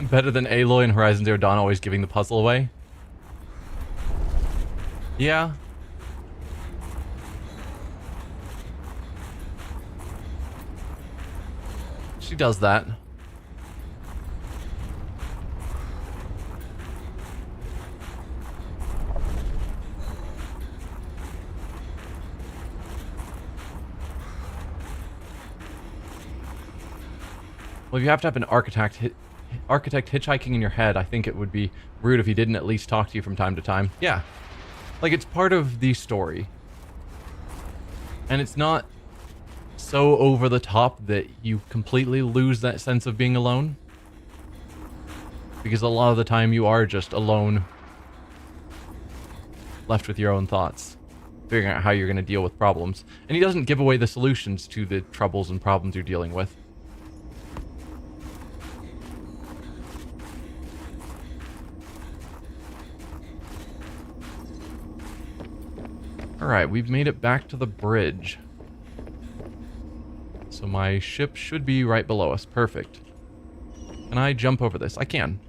Better than Aloy and Horizon Zero Dawn always giving the puzzle away. Yeah. She does that. Well, if you have to have an architect hitchhiking in your head, I think it would be rude if he didn't at least talk to you from time to time. Yeah. Like, it's part of the story. And it's not so over the top that you completely lose that sense of being alone. Because a lot of the time you are just alone, left with your own thoughts, figuring out how you're going to deal with problems. And he doesn't give away the solutions to the troubles and problems you're dealing with. Alright, we've made it back to the bridge. So my ship should be right below us. Perfect. Can I jump over this? I can.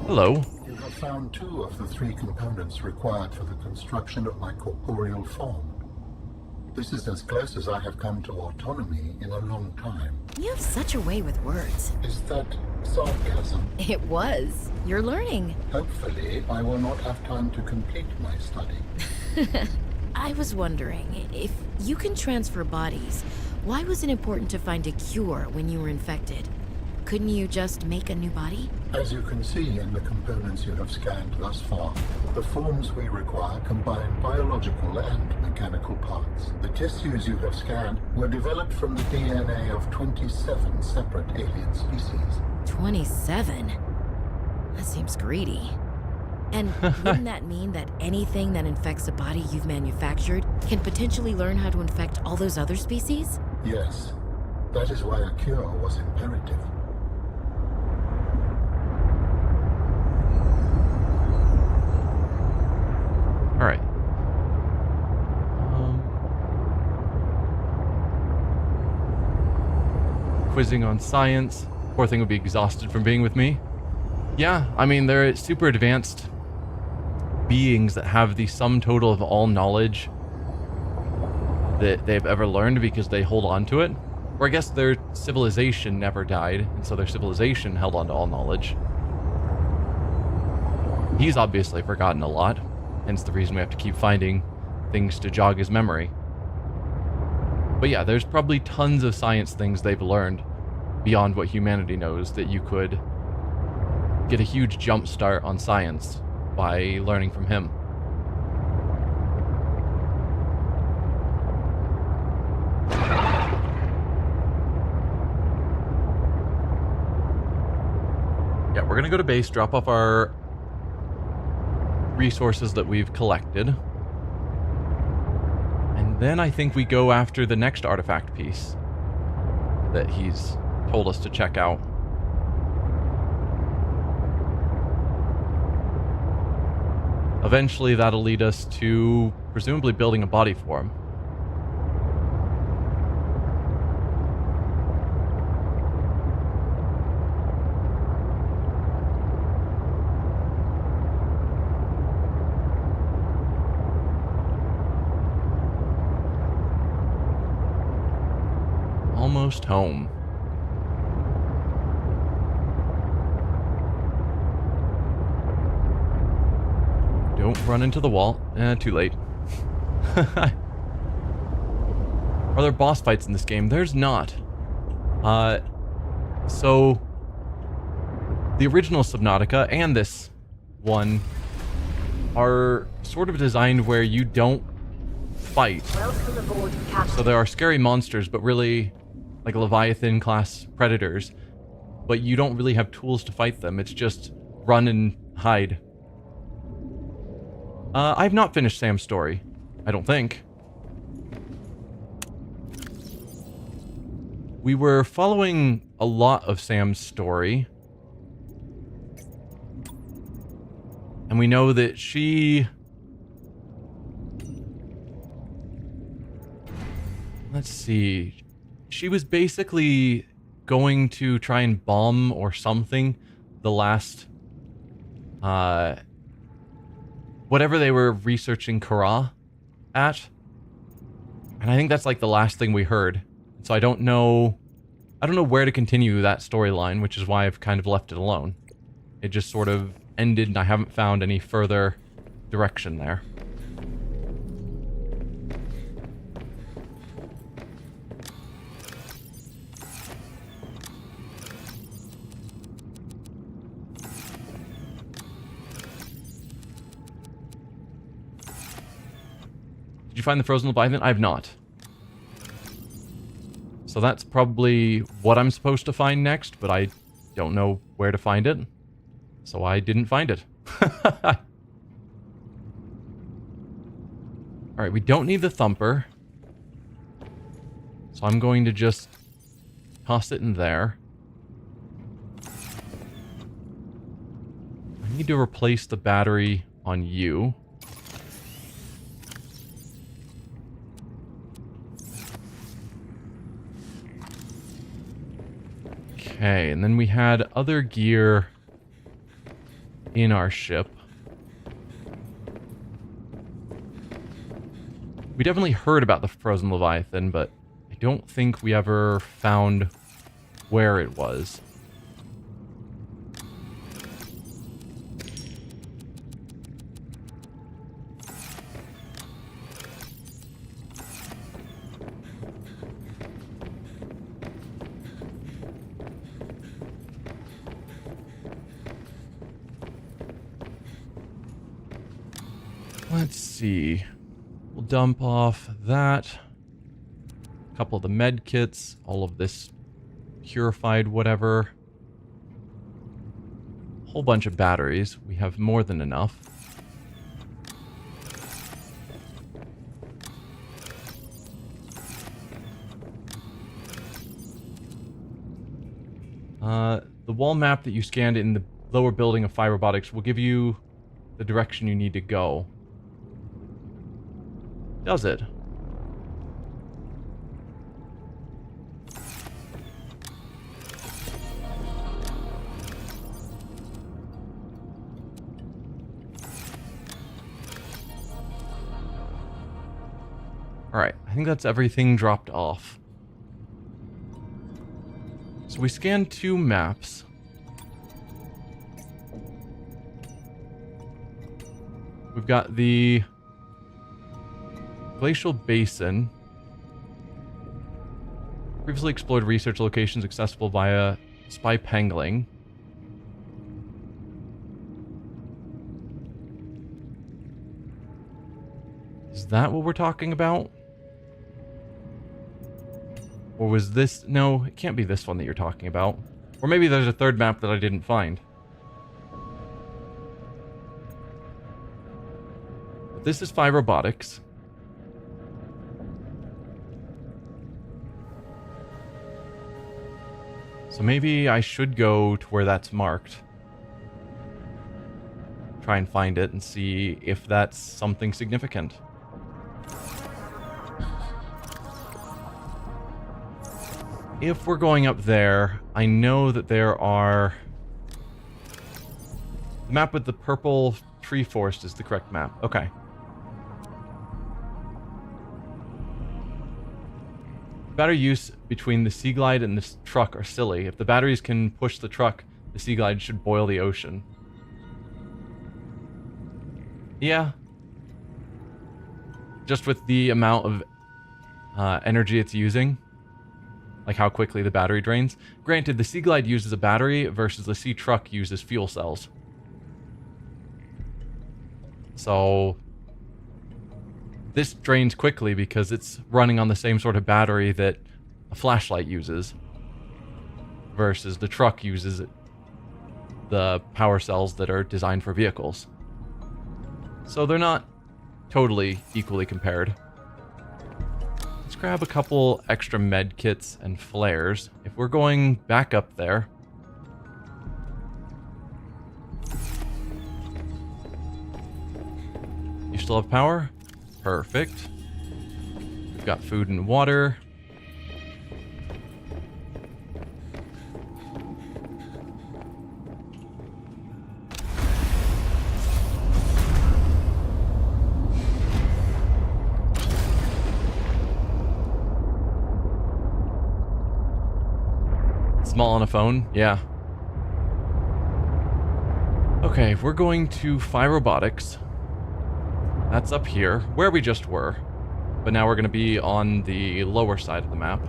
Hello. You have found 2 of the 3 components required for the construction of my corporeal form. This is as close as I have come to autonomy in a long time. You have such a way with words. Is that sarcasm? It was. You're learning. Hopefully, I will not have time to complete my study. I was wondering, if you can transfer bodies, why was it important to find a cure when you were infected? Couldn't you just make a new body? As you can see in the components you have scanned thus far, the forms we require combine biological and mechanical parts. The tissues you have scanned were developed from the DNA of 27 separate alien species. 27? That seems greedy. And wouldn't that mean that anything that infects a body you've manufactured can potentially learn how to infect all those other species? Yes. That is why a cure was imperative. Alright. quizzing on science. Poor thing would be exhausted from being with me. Yeah, I mean, they're super advanced beings that have the sum total of all knowledge that they've ever learned because they hold on to it. Or I guess their civilization never died, and so their civilization held on to all knowledge. He's obviously forgotten a lot, hence the reason we have to keep finding things to jog his memory. But yeah, there's probably tons of science things they've learned beyond what humanity knows that you could get a huge jump start on science by learning from him. Yeah, we're gonna go to base, drop off our resources that we've collected. And then I think we go after the next artifact piece that he's told us to check out. Eventually that'll lead us to presumably building a body for him. Almost home. Don't run into the wall. Too late. Are there boss fights in this game? There's not. So the original Subnautica and this one are sort of designed where you don't fight. Welcome aboard, Captain. So there are scary monsters, but really like Leviathan class predators, but you don't really have tools to fight them. It's just run and hide. I've not finished Sam's story. I don't think. We were following a lot of Sam's story. And we know that she... Let's see. She was basically going to try and bomb or something the last... whatever they were researching Kara at. And I think that's like the last thing we heard. So I don't know where to continue that storyline, which is why I've kind of left it alone. It just sort of ended and I haven't found any further direction there. Did you find the frozen Leviathan? I have not. So that's probably what I'm supposed to find next, but I don't know where to find it. So I didn't find it. Alright, we don't need the thumper. So I'm going to just toss it in there. I need to replace the battery on you. Okay, and then we had other gear in our ship. We definitely heard about the frozen Leviathan, but I don't think we ever found where it was. Let's see. We'll dump off that. A couple of the med kits. All of this purified whatever. Whole bunch of batteries. We have more than enough. The wall map that you scanned in the lower building of Fire Robotics will give you the direction you need to go. Does it? Alright, I think that's everything dropped off. So we scanned 2 maps. We've got the Glacial Basin. Previously explored research locations accessible via spy pangling. Is that what we're talking about? Or was this... No, it can't be this one that you're talking about. Or maybe there's a third map that I didn't find. But this is 5 robotics. So maybe I should go to where that's marked. Try and find it and see if that's something significant. If we're going up there, I know that there are... The map with the purple tree forest is the correct map. Okay. Battery use between the Sea Glide and this truck are silly. If the batteries can push the truck, the Sea Glide should boil the ocean. Yeah. Just with the amount of energy it's using. Like how quickly the battery drains. Granted, the Sea Glide uses a battery versus the Sea Truck uses fuel cells. So this drains quickly because it's running on the same sort of battery that a flashlight uses. Versus the truck uses the power cells that are designed for vehicles. So they're not totally equally compared. Let's grab a couple extra med kits and flares. If we're going back up there... You still have power? Perfect. We've got food and water. Small on a phone? Yeah. Okay, we're going to 5 robotics. That's up here, where we just were. But now we're going to be on the lower side of the map.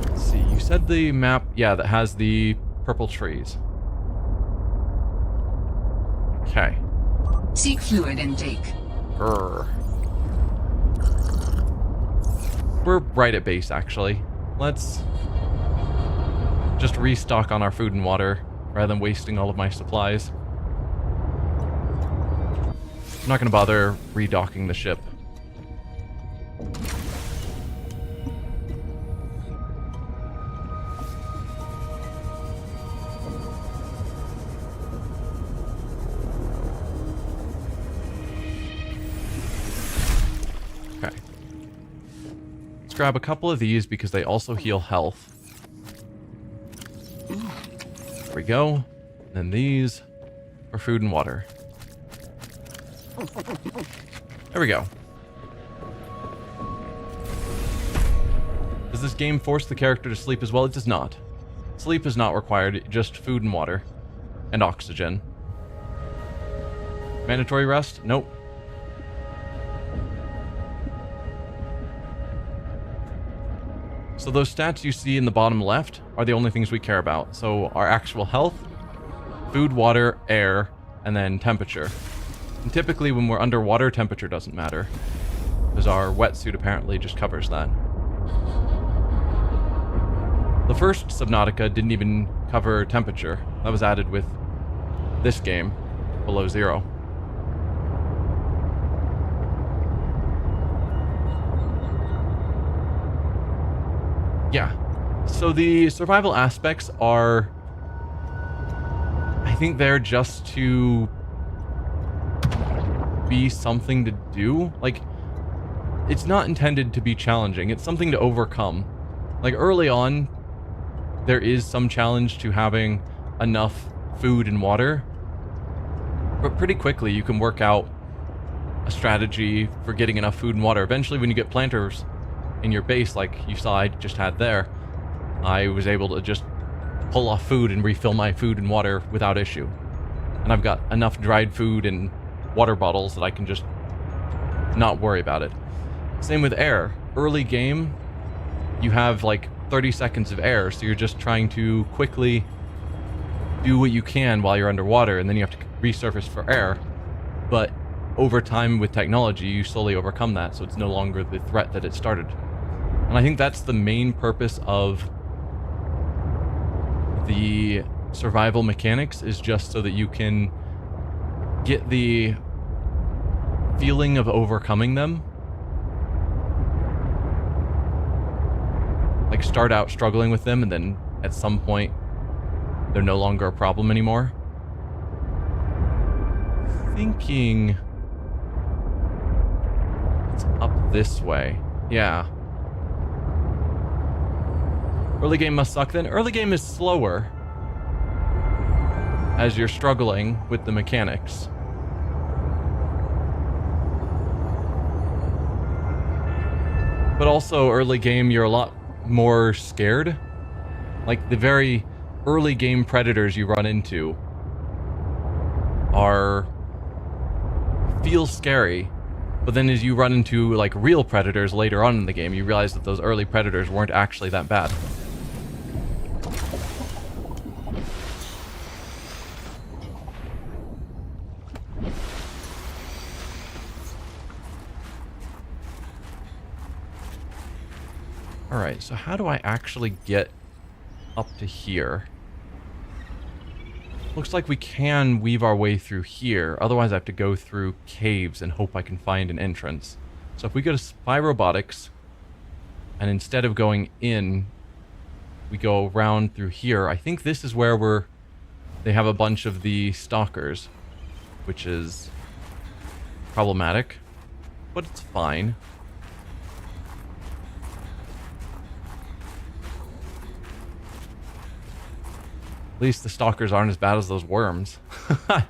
Let's see, you said the map, yeah, that has the purple trees. Okay. Seek fluid intake. Grr. We're right at base, actually. Let's just restock on our food and water, rather than wasting all of my supplies. I'm not going to bother redocking the ship. Okay. Let's grab a couple of these because they also heal health. There we go. And then these for food and water. There we go. Does this game force the character to sleep as well? It does not. Sleep is not required, just food and water. And oxygen. Mandatory rest? Nope. So those stats you see in the bottom left are the only things we care about. So our actual health, food, water, air, and then temperature. And typically when we're underwater, temperature doesn't matter. Because our wetsuit apparently just covers that. The first Subnautica didn't even cover temperature. That was added with this game, below 0. Yeah. So the survival aspects are... I think they're just to be something to do. Like, it's not intended to be challenging. It's something to overcome. Like, early on, there is some challenge to having enough food and water. But pretty quickly, you can work out a strategy for getting enough food and water. Eventually, when you get planters in your base, like you saw I just had there, I was able to just pull off food and refill my food and water without issue. And I've got enough dried food and water bottles that I can just not worry about it. Same with air. Early game, you have like 30 seconds of air, so you're just trying to quickly do what you can while you're underwater, and then you have to resurface for air. But over time with technology, you slowly overcome that, so it's no longer the threat that it started. And I think that's the main purpose of the survival mechanics, is just so that you can get the feeling of overcoming them. Like, start out struggling with them, and then at some point they're no longer a problem anymore. Thinking it's up this way. Yeah. Early game must suck then. Early game is slower as you're struggling with the mechanics. But also early game, you're a lot more scared. Like, the very early game predators you run into feel scary, but then as you run into like real predators later on in the game, you realize that those early predators weren't actually that bad. Alright, so how do I actually get up to here? Looks like we can weave our way through here. Otherwise, I have to go through caves and hope I can find an entrance. So if we go to Spy Robotics, and instead of going in, we go around through here. I think this is where they have a bunch of the stalkers, which is problematic, but it's fine. At least the stalkers aren't as bad as those worms. Do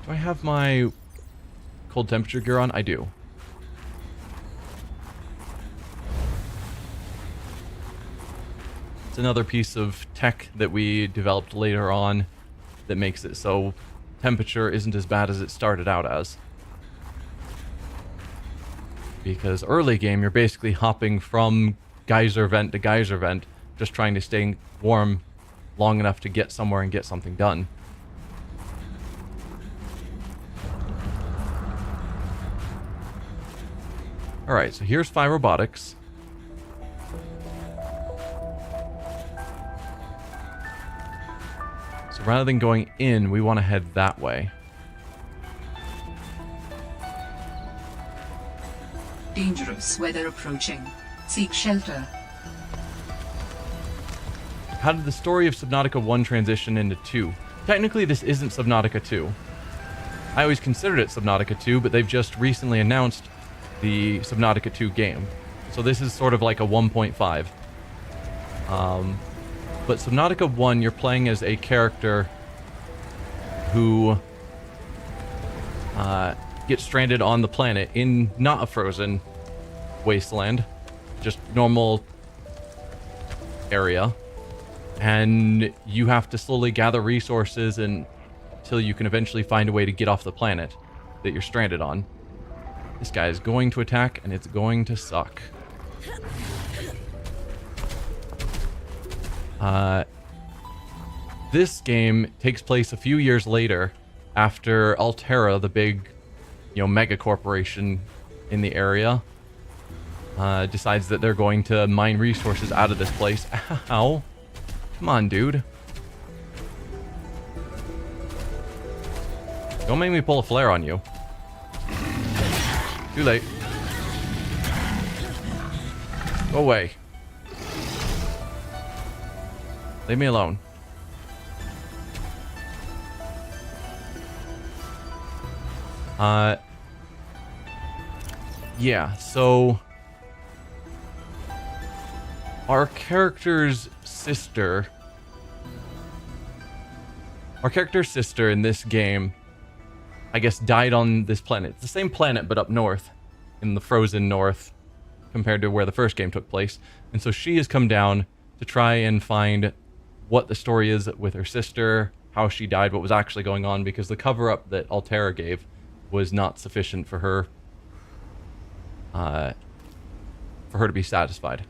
I have my cold temperature gear on? I do. It's another piece of tech that we developed later on that makes it so temperature isn't as bad as it started out as. Because early game, you're basically hopping from geyser vent to geyser vent, just trying to stay warm long enough to get somewhere and get something done. Alright, so here's Spy Robotics. So rather than going in, we want to head that way. Dangerous weather approaching. Seek shelter. How did the story of Subnautica 1 transition into 2? Technically, this isn't Subnautica 2. I always considered it Subnautica 2, but they've just recently announced the Subnautica 2 game. So this is sort of like a 1.5. But Subnautica 1, you're playing as a character who gets stranded on the planet in not a frozen wasteland, just normal area, and you have to slowly gather resources until you can eventually find a way to get off the planet that you're stranded on. This guy is going to attack, and it's going to suck. This game takes place a few years later, after Altera, the big, mega corporation in the area, decides that they're going to mine resources out of this place. Ow. Come on, dude. Don't make me pull a flare on you. Too late. Go away. Leave me alone. Yeah, so our character's sister Our character's sister in this game, I guess, died on this planet. It's the same planet, but up north, in the frozen north, compared to where the first game took place. And so she has come down to try and find what the story is with her sister, how she died, what was actually going on, because the cover-up that Altera gave was not sufficient for her to be satisfied.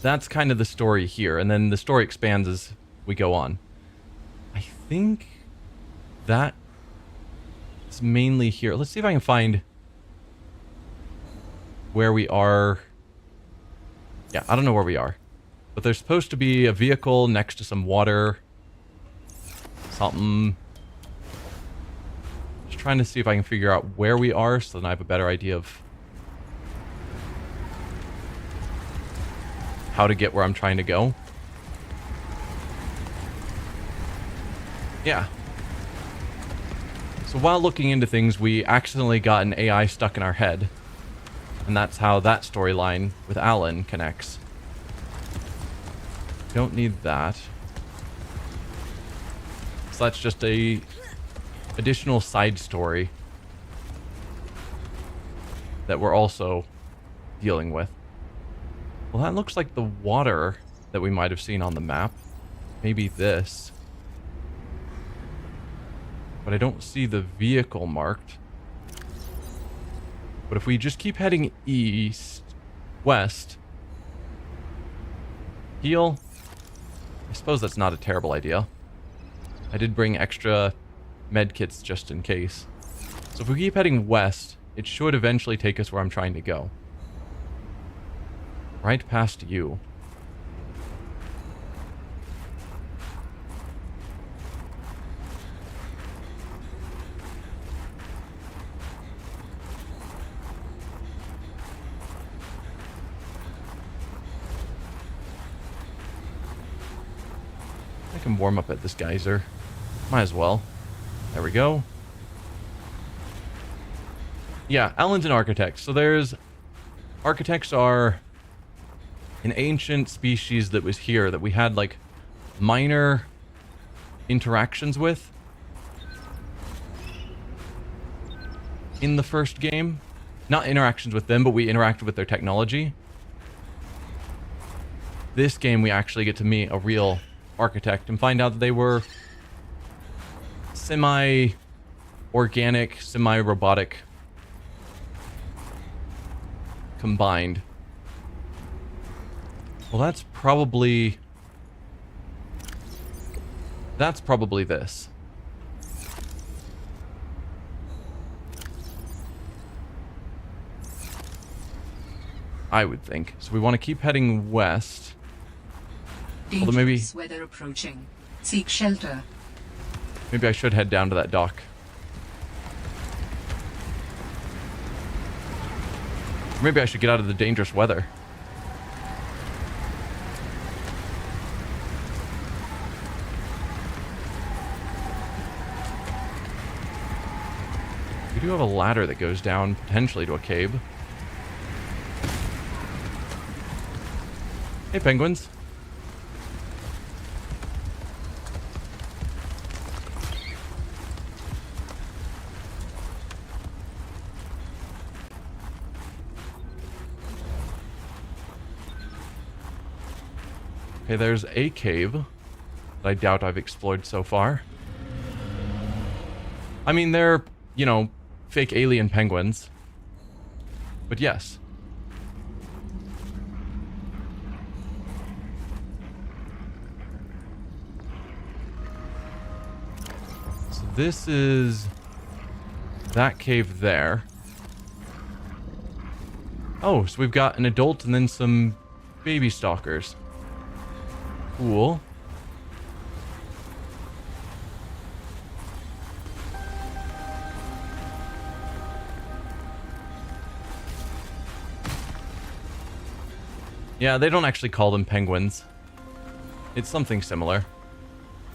That's kind of the story here, and then the story expands as we go on. I think that is mainly here. Let's see if I can find where we are. Yeah, I don't know where we are. But there's supposed to be a vehicle next to some water. Something. Just trying to see if I can figure out where we are so then I have a better idea of how to get where I'm trying to go. Yeah. So while looking into things, we accidentally got an AI stuck in our head. And that's how that storyline with Alan connects. Don't need that. So that's just a additional side story that we're also dealing with. Well, that looks like the water that we might have seen on the map. Maybe this. But I don't see the vehicle marked. But if we just keep heading west, heal. I suppose that's not a terrible idea. I did bring extra med kits just in case. So if we keep heading west, it should eventually take us where I'm trying to go. Right past you. I can warm up at this geyser. Might as well. There we go. Yeah, Alan's an architect. So there's... Architects are an ancient species that was here that we had, like, minor interactions with in the first game. Not interactions with them, but we interacted with their technology. This game, we actually get to meet a real architect and find out that they were semi-organic, semi-robotic combined. Well, that's probably this. I would think. So we want to keep heading west. Although maybe Dangerous weather approaching. Seek shelter. maybe I should head down to that dock. Maybe I should get out of the dangerous weather. We do have a ladder that goes down potentially to a cave. Hey, penguins. Okay, there's a cave that I doubt I've explored so far. I mean, they're, you know, fake alien penguins. But yes. So this is that cave there. Oh, so we've got an adult and then some baby stalkers. Cool. Yeah, they don't actually call them penguins. It's something similar.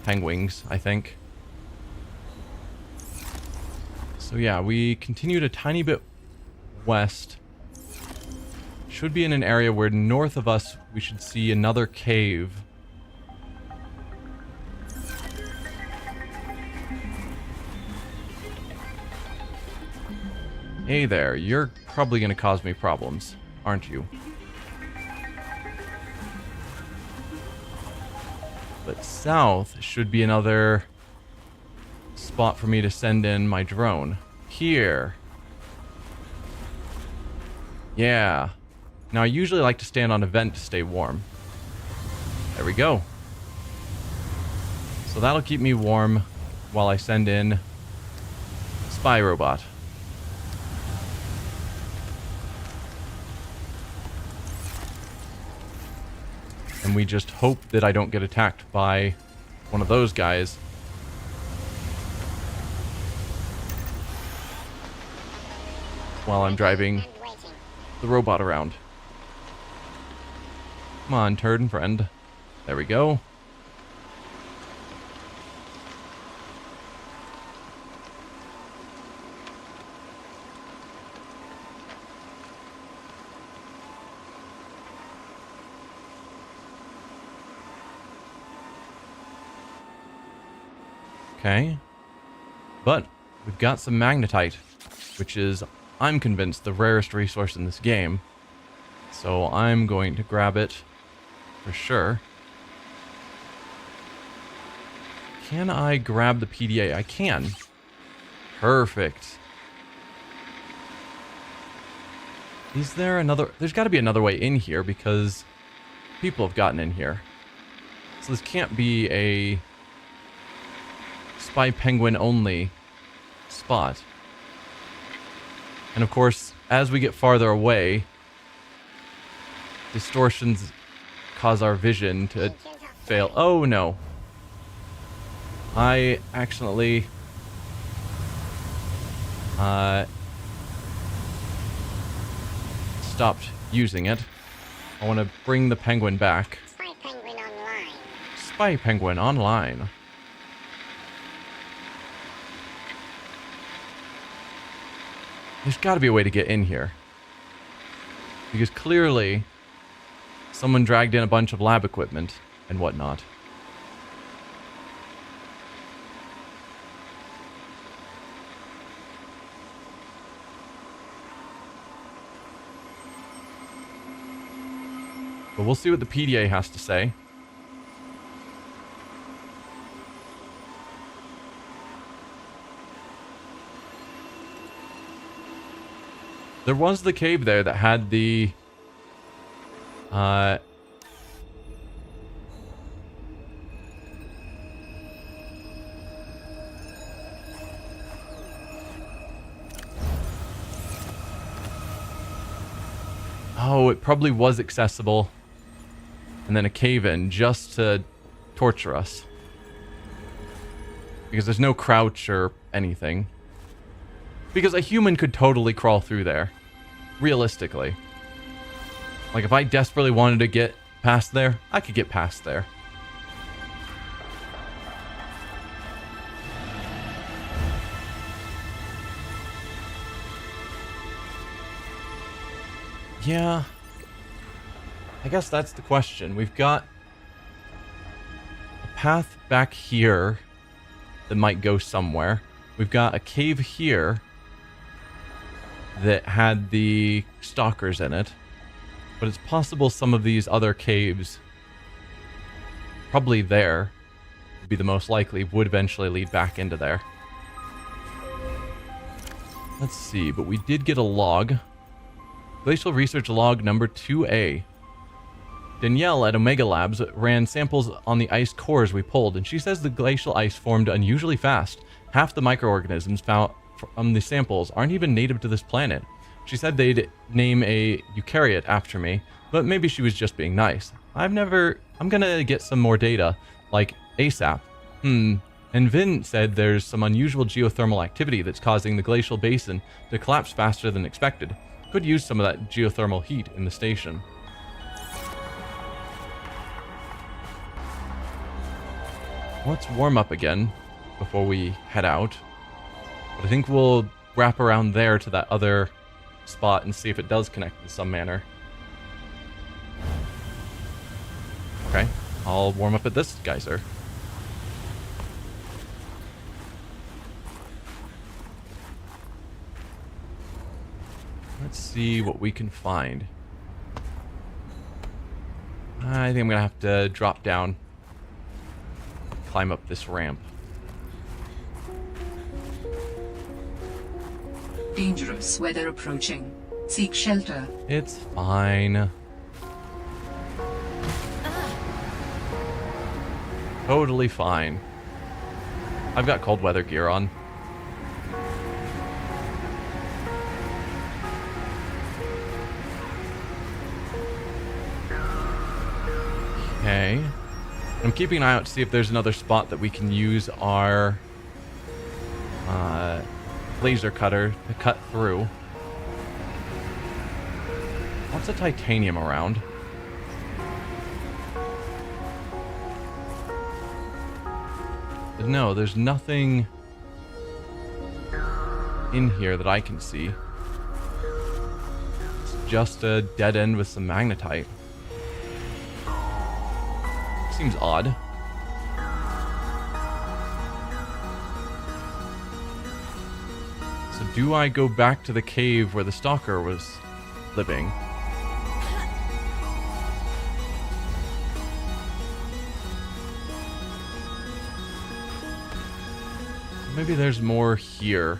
Penguins, I think. So yeah, we continued a tiny bit west. Should be in an area where north of us we should see another cave. Hey there, you're probably going to cause me problems, aren't you? But south should be another spot for me to send in my drone. Here. Yeah. Now I usually like to stand on a vent to stay warm. There we go. So that'll keep me warm while I send in spy robot. And we just hope that I don't get attacked by one of those guys. While I'm driving the robot around. Come on, turd and friend. There we go. Okay. But we've got some magnetite, which is, I'm convinced, the rarest resource in this game. So I'm going to grab it for sure. Can I grab the PDA? I can. Perfect. Is there another... There's got to be another way in here because people have gotten in here. So this can't be a spy penguin only spot. And of course, as we get farther away, distortions cause our vision to fail. Oh no. I accidentally stopped using it. I want to bring the penguin back. Spy Penguin Online. Spy Penguin Online. There's got to be a way to get in here. Because clearly, someone dragged in a bunch of lab equipment and whatnot. But we'll see what the PDA has to say. There was the cave there that had the... Oh, it probably was accessible. And then a cave-in just to torture us. Because there's no crouch or anything. Because a human could totally crawl through there. Realistically. Like, if I desperately wanted to get past there, I could get past there. Yeah. I guess that's the question. We've got a path back here that might go somewhere. We've got a cave here that had the stalkers in it. But it's possible some of these other caves, probably there, would be the most likely, would eventually lead back into there. Let's see, but we did get a log. Glacial Research Log number 2A. Danielle at Omega Labs ran samples on the ice cores we pulled, and she says the glacial ice formed unusually fast. Half the microorganisms found from the samples aren't even native to this planet. She said they'd name a eukaryote after me, but maybe she was just being nice. I'm gonna get some more data, like ASAP. And Vin said there's some unusual geothermal activity that's causing the glacial basin to collapse faster than expected. Could use some of that geothermal heat in the station. Let's warm up again before we head out. But I think we'll wrap around there to that other spot and see if it does connect in some manner. Okay, I'll warm up at this geyser. Let's see what we can find. I think I'm gonna have to drop down, climb up this ramp. Dangerous weather approaching. Seek shelter. It's fine. Totally fine. I've got cold weather gear on. Okay. I'm keeping an eye out to see if there's another spot that we can use our laser cutter to cut through. Lots of titanium around. But no, there's nothing in here that I can see. It's just a dead end with some magnetite. Seems odd. So do I go back to the cave where the stalker was living? Maybe there's more here.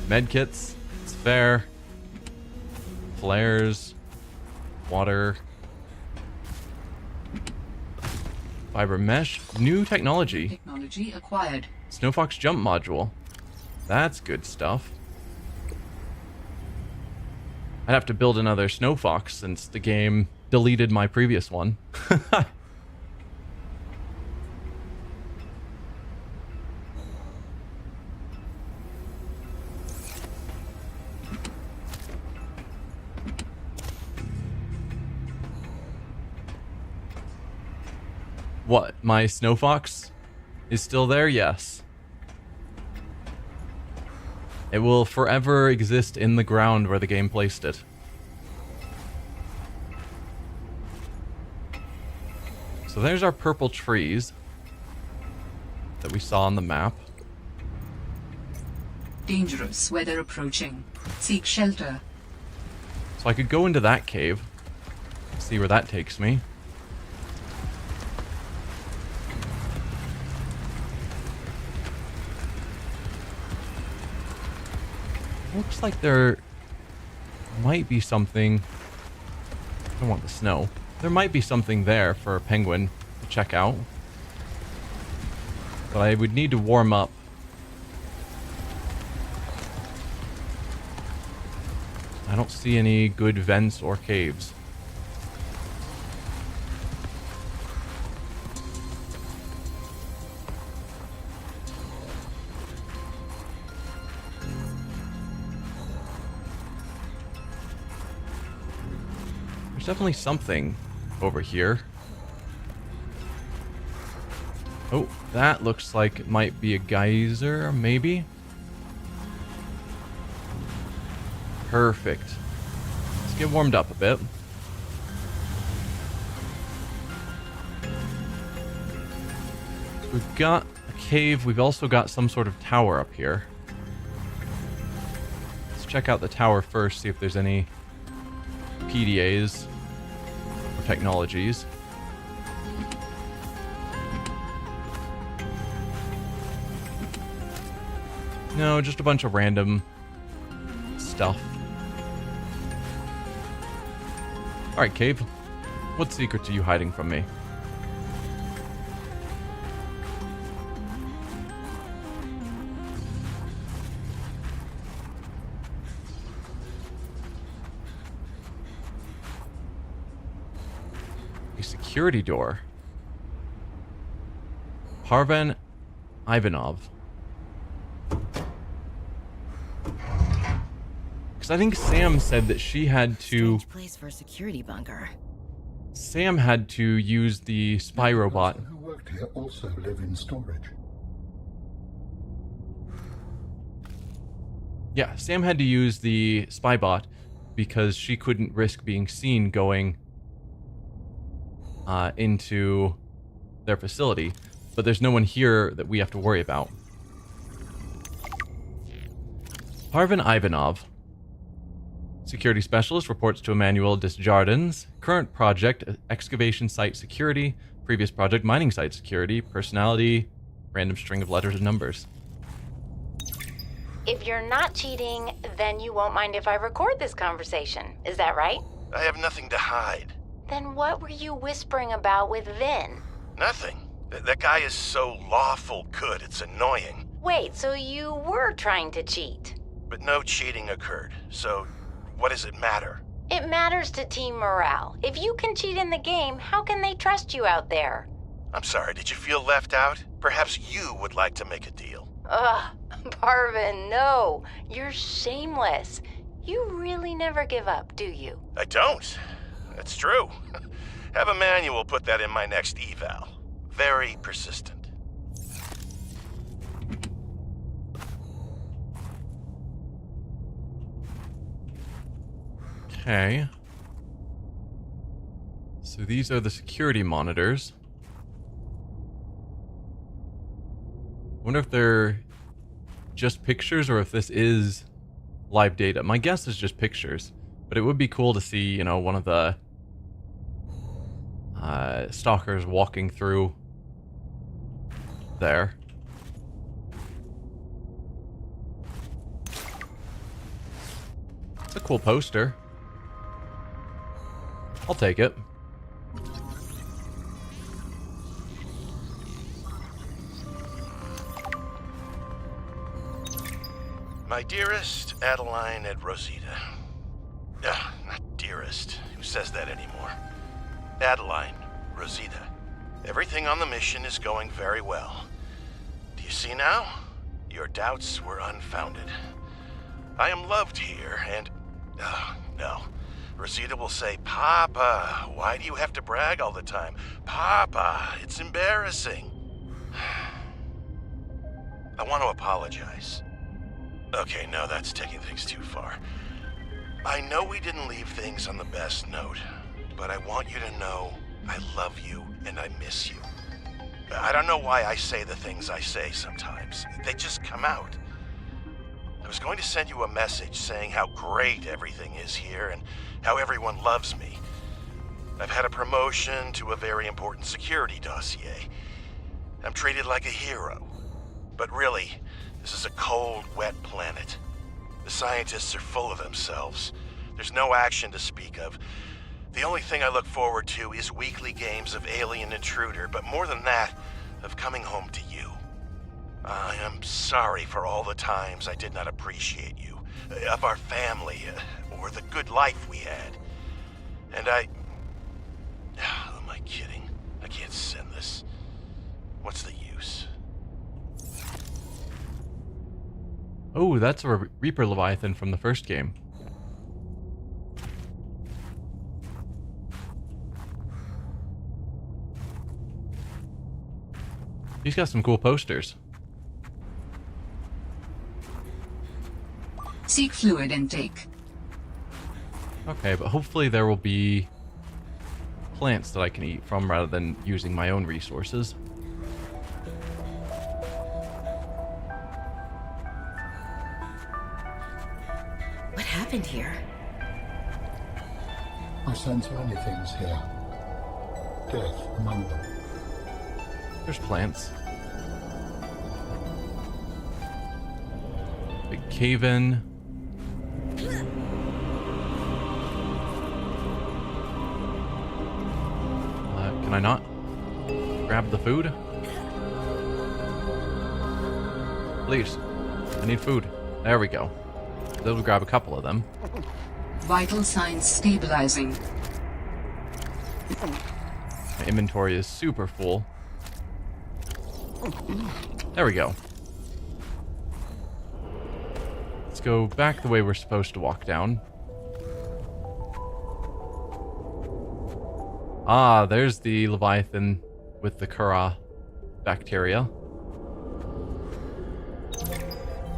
Medkits, it's fair. Flares, water. Fiber mesh, new technology. Technology acquired. Snowfox jump module. That's good stuff. I'd have to build another Snowfox since the game deleted my previous one. What, my Snowfox is still there? Yes. It will forever exist in the ground where the game placed it. So there's our purple trees that we saw on the map. Dangerous weather approaching. Seek shelter. So I could go into that cave, see where that takes me. Looks like there might be something. I don't want the snow. There might be something there for a penguin to check out. But I would need to warm up. I don't see any good vents or caves. There's definitely something over here. Oh, that looks like it might be a geyser, maybe? Perfect. Let's get warmed up a bit. So we've got a cave. We've also got some sort of tower up here. Let's check out the tower first, see if there's any PDAs or technologies. No, just a bunch of random stuff. Alright, cave. What secrets are you hiding from me? A security door. Parvan Ivanov. I think Sam said that she had to... Strange place for a security bunker. Sam had to use the spy robot. The person who worked here also live in storage. Yeah, Sam had to use the spy bot because she couldn't risk being seen going into their facility. But there's no one here that we have to worry about. Parvin Ivanov. Security Specialist reports to Emmanuel Desjardins. Current project, excavation site security. Previous project, mining site security. Personality, random string of letters and numbers. If you're not cheating, then you won't mind if I record this conversation. Is that right? I have nothing to hide. Then what were you whispering about with Vin? Nothing. That guy is so lawful good, it's annoying. Wait, so you were trying to cheat? But no cheating occurred, so what does it matter? It matters to team morale. If you can cheat in the game, how can they trust you out there? I'm sorry, did you feel left out? Perhaps you would like to make a deal. Ugh, Parvin, no. You're shameless. You really never give up, do you? I don't. That's true. Have Emmanuel put that in my next eval. Very persistent. Okay. So these are the security monitors. Wonder if they're just pictures or if this is live data. My guess is just pictures, but it would be cool to see, you know, one of the stalkers walking through there. It's a cool poster. I'll take it. My dearest Adeline and Rosita. Not dearest. Who says that anymore? Adeline, Rosita. Everything on the mission is going very well. Do you see now? Your doubts were unfounded. I am loved here, and... no. Rosita will say, Papa, why do you have to brag all the time? Papa, it's embarrassing. I want to apologize. Okay, no, that's taking things too far. I know we didn't leave things on the best note, but I want you to know I love you and I miss you. I don't know why I say the things I say sometimes. They just come out. I was going to send you a message saying how great everything is here and how everyone loves me. I've had a promotion to a very important security dossier. I'm treated like a hero. But really, this is a cold, wet planet. The scientists are full of themselves. There's no action to speak of. The only thing I look forward to is weekly games of Alien Intruder, but more than that, of coming home to you. I am sorry for all the times I did not appreciate you, of our family, or the good life we had. And who am I kidding? I can't send this. What's the use? Oh, that's a Reaper Leviathan from the first game. He's got some cool posters. Seek fluid intake. Okay, but hopefully there will be plants that I can eat from rather than using my own resources. What happened here? I sense many things here. Death among them. There's plants. Big cave-in. Can I not grab the food? Please. I need food. There we go. They'll grab a couple of them. Vital signs stabilizing. My inventory is super full. There we go. Let's go back the way we're supposed to walk down. Ah, there's the Leviathan with the Kura bacteria.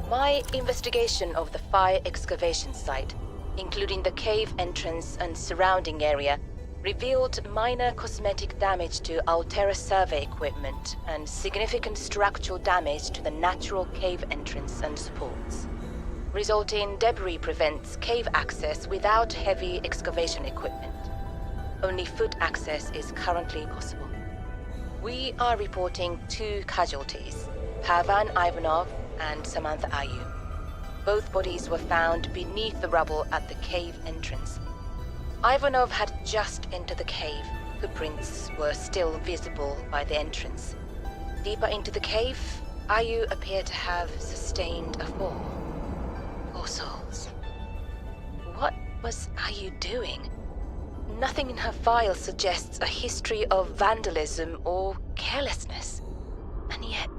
My investigation of the fire excavation site, including the cave entrance and surrounding area, revealed minor cosmetic damage to Altera survey equipment and significant structural damage to the natural cave entrance and supports. Resulting debris prevents cave access without heavy excavation equipment. Only foot access is currently possible. We are reporting 2 casualties, Pavan Ivanov and Samantha Ayu. Both bodies were found beneath the rubble at the cave entrance. Ivanov had just entered the cave. Footprints were still visible by the entrance. Deeper into the cave, Ayu appeared to have sustained a fall. Poor souls. What was Ayu doing? Nothing in her file suggests a history of vandalism or carelessness. And yet,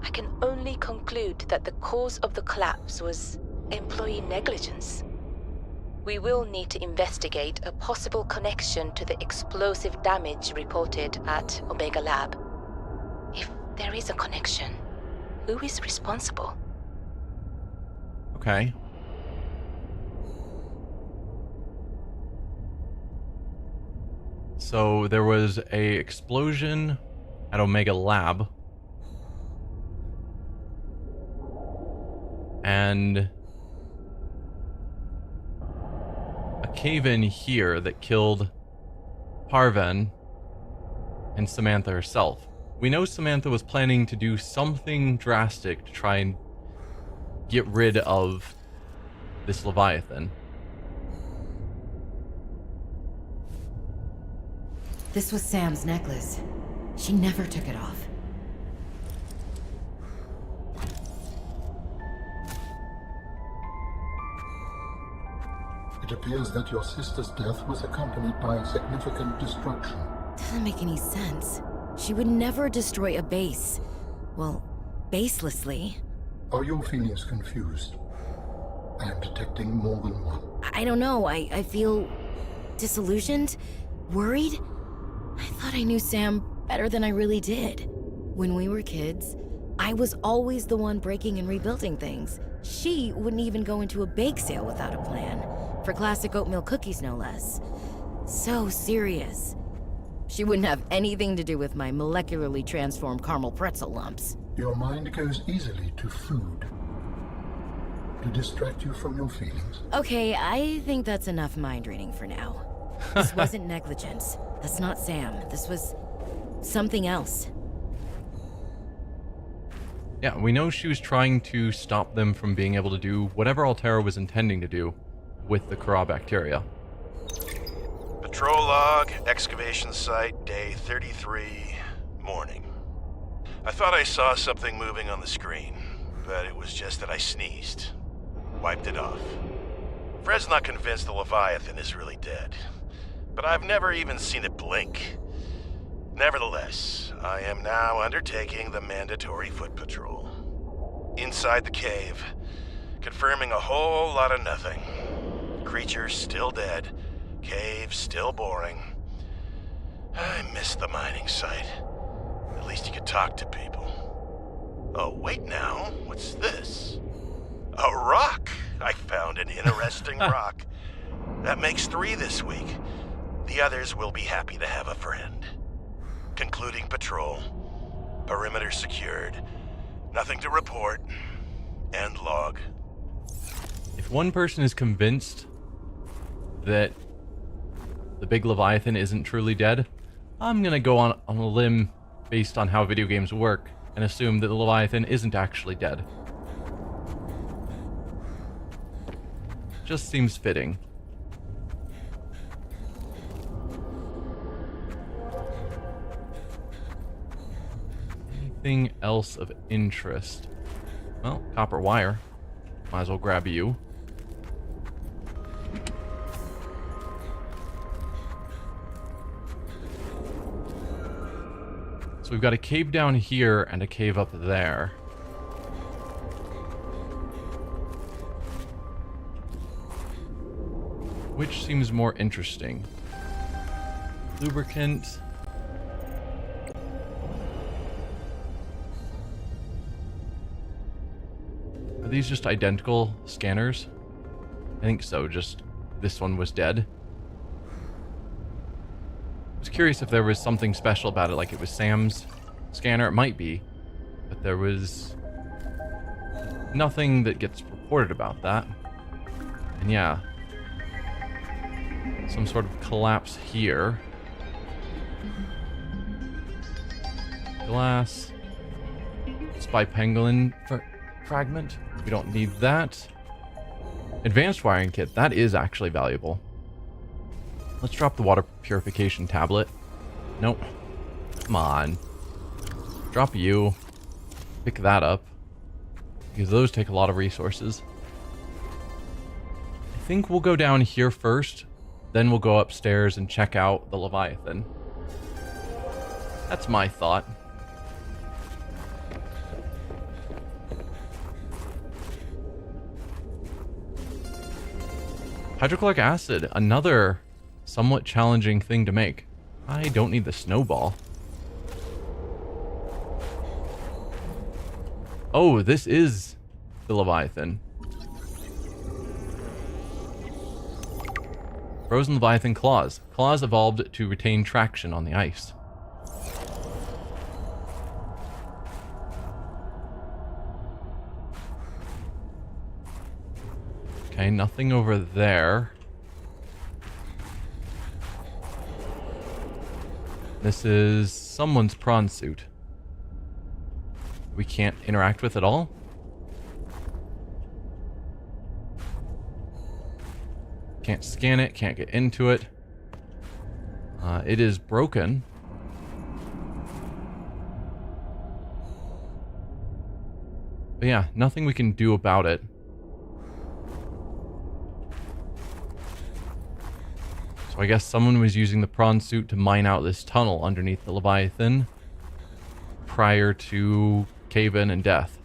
I can only conclude that the cause of the collapse was employee negligence. We will need to investigate a possible connection to the explosive damage reported at Omega Lab. If there is a connection, who is responsible? Okay. So there was a explosion at Omega Lab. And a cave-in here that killed Parvan and Samantha herself. We know Samantha was planning to do something drastic to try and get rid of this Leviathan. This was Sam's necklace. She never took it off. It appears that your sister's death was accompanied by significant destruction. Doesn't make any sense. She would never destroy a base. Well, baselessly. Are your feelings confused? I am detecting more than one. I don't know. I feel disillusioned, worried. I thought I knew Sam better than I really did. When we were kids, I was always the one breaking and rebuilding things. She wouldn't even go into a bake sale without a plan. For classic oatmeal cookies, no less. So serious. She wouldn't have anything to do with my molecularly transformed caramel pretzel lumps. Your mind goes easily to food. To distract you from your feelings. Okay, I think that's enough mind reading for now. This wasn't negligence. That's not Sam. This was something else. Yeah, we know she was trying to stop them from being able to do whatever Altera was intending to do with the Kara bacteria. Patrol log, excavation site, day 33, morning. I thought I saw something moving on the screen, but it was just that I sneezed. Wiped it off. Fred's not convinced the Leviathan is really dead, but I've never even seen it blink. Nevertheless, I am now undertaking the mandatory foot patrol. Inside the cave, confirming a whole lot of nothing. Creatures still dead, cave still boring. I miss the mining site. At least you could talk to people. Oh, wait now, what's this? A rock! I found an interesting rock. That makes 3 this week. The others will be happy to have a friend. Concluding patrol. Perimeter secured. Nothing to report. End log. If one person is convinced that the big Leviathan isn't truly dead, I'm gonna go on a limb based on how video games work and assume that the Leviathan isn't actually dead. Just seems fitting. Anything else of interest? Well, copper wire. Might as well grab you. So we've got a cave down here and a cave up there. Which seems more interesting? Lubricant. Are these just identical scanners? I think so, just this one was dead. I was curious if there was something special about it, like it was Sam's scanner. It might be, but there was nothing that gets reported about that. And yeah, some sort of collapse here. Glass. Spy pangolin fragment. We don't need that. Advanced wiring kit. That is actually valuable. Let's drop the water purification tablet. Nope. Come on. Drop you. Pick that up. Because those take a lot of resources. I think we'll go down here first. Then we'll go upstairs and check out the Leviathan. That's my thought. Hydrochloric acid, another somewhat challenging thing to make. I don't need the snowball. Oh, this is the Leviathan. Frozen Leviathan claws. Claws evolved to retain traction on the ice. Okay, nothing over there. This is someone's prawn suit. We can't interact with at all? Can't scan it, can't get into it. It is broken. But yeah, nothing we can do about it. So I guess someone was using the prawn suit to mine out this tunnel underneath the Leviathan prior to cave-in and death.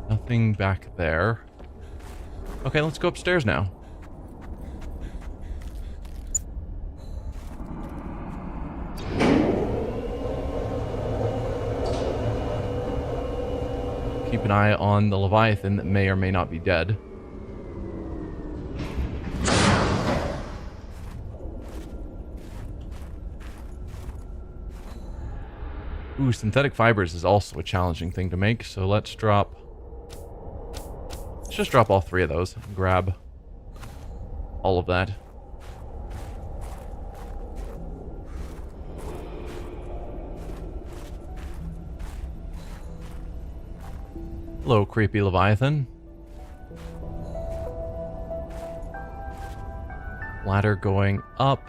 Nothing back there. Okay, let's go upstairs now. Keep an eye on the Leviathan that may or may not be dead. Ooh, synthetic fibers is also a challenging thing to make, so let's just drop all three of those and grab all of that. Hello, creepy Leviathan. Ladder going up.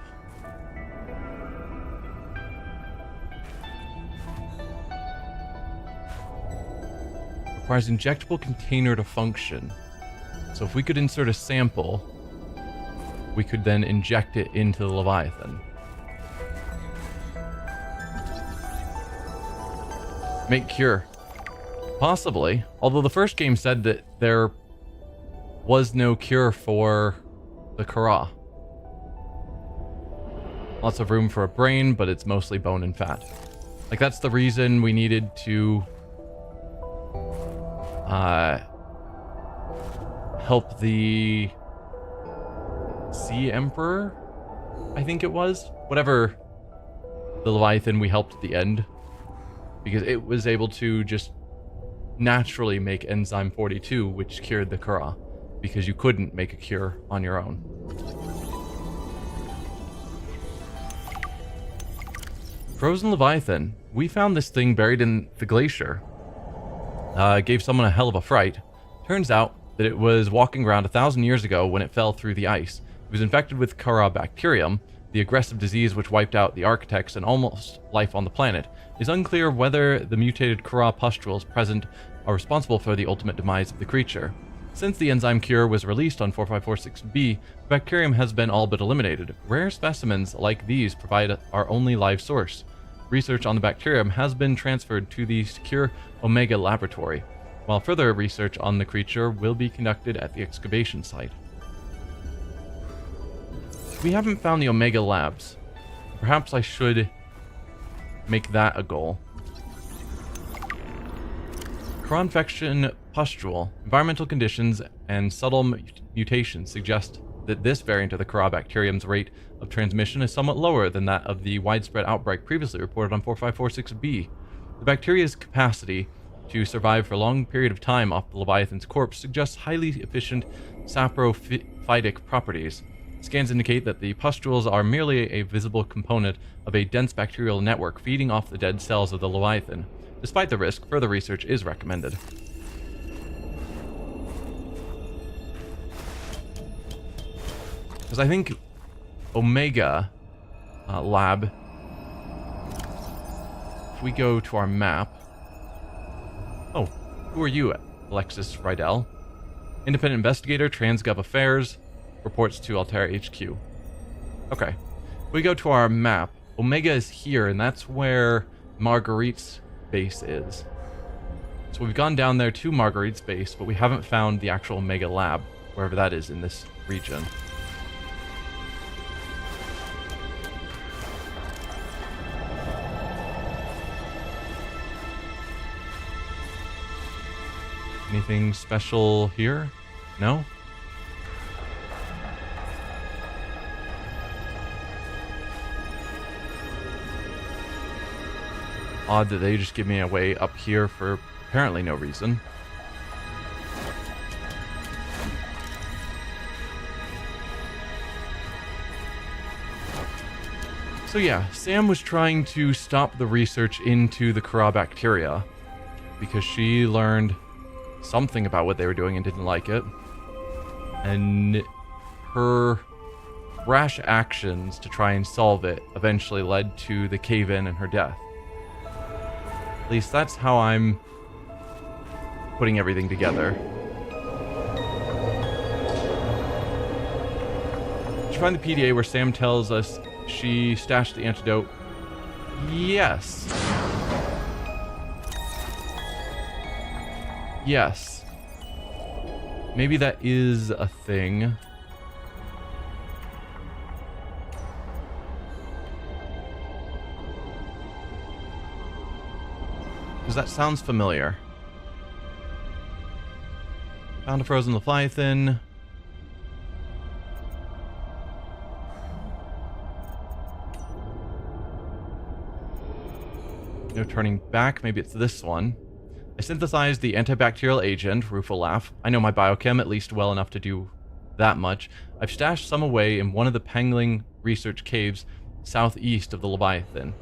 Requires injectable container to function. So if we could insert a sample, we could then inject it into the Leviathan. Make cure. Possibly. Although the first game said that there was no cure for the Kara. Lots of room for a brain, but it's mostly bone and fat. Like, that's the reason we needed to help the Sea Emperor, I think it was. Whatever the Leviathan we helped at the end. Because it was able to just naturally make enzyme 42, which cured the Kara. Because you couldn't make a cure on your own. Frozen Leviathan. We found this thing buried in the glacier. Gave someone a hell of a fright. Turns out that it was walking around 1,000 years ago when it fell through the ice. It was infected with Kara bacterium, the aggressive disease which wiped out the architects and almost life on the planet. It is unclear whether the mutated Kara pustules present are responsible for the ultimate demise of the creature. Since the enzyme cure was released on 4546b, the bacterium has been all but eliminated. Rare specimens like these provide our only live source. Research on the bacterium has been transferred to the secure Omega laboratory, while further research on the creature will be conducted at the excavation site. We haven't found the Omega labs. Perhaps I should make that a goal. Cro-infection pustule. Environmental conditions and subtle mutations suggest that this variant of the Kara bacterium's rate of transmission is somewhat lower than that of the widespread outbreak previously reported on 4546b. The bacteria's capacity to survive for a long period of time off the Leviathan's corpse suggests highly efficient saprophytic properties. Scans indicate that the pustules are merely a visible component of a dense bacterial network feeding off the dead cells of the Leviathan. Despite the risk, further research is recommended. Because I think Omega Lab, if we go to our map... Oh, who are you, Alexis Rydell? Independent investigator, Transgov Affairs, reports to Altera HQ. Okay. If we go to our map, Omega is here, and that's where Marguerite's base is. So we've gone down there to Marguerite's base, but we haven't found the actual Omega Lab, wherever that is in this region. Anything special here? No? Odd that they just give me a way up here for apparently no reason. So yeah, Sam was trying to stop the research into the Kara bacteria because she learned something about what they were doing and didn't like it. And her rash actions to try and solve it eventually led to the cave-in and her death. At least that's how I'm putting everything together. Did you find the PDA where Sam tells us she stashed the antidote? Yes. Yes. Maybe that is a thing. Because that sounds familiar. Found a frozen Leviathan. No turning back. Maybe it's this one. I synthesized the antibacterial agent, Rufalaf. I know my biochem at least well enough to do that much. I've stashed some away in one of the Pangling research caves southeast of the Leviathan.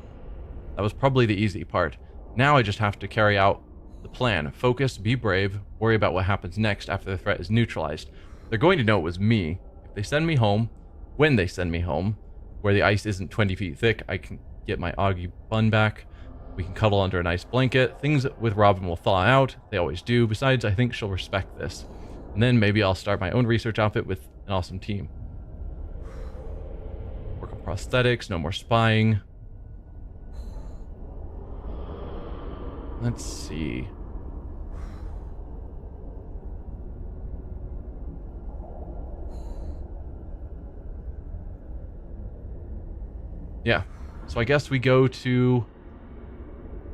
That was probably the easy part. Now I just have to carry out the plan. Focus, be brave, worry about what happens next after the threat is neutralized. They're going to know it was me. If they send me home, when they send me home, where the ice isn't 20 feet thick, I can get my Augie bun back. We can cuddle under a nice blanket. Things with Robin will thaw out. They always do. Besides, I think she'll respect this. And then maybe I'll start my own research outfit with an awesome team. Work on prosthetics, no more spying. Let's see. Yeah. So I guess we go to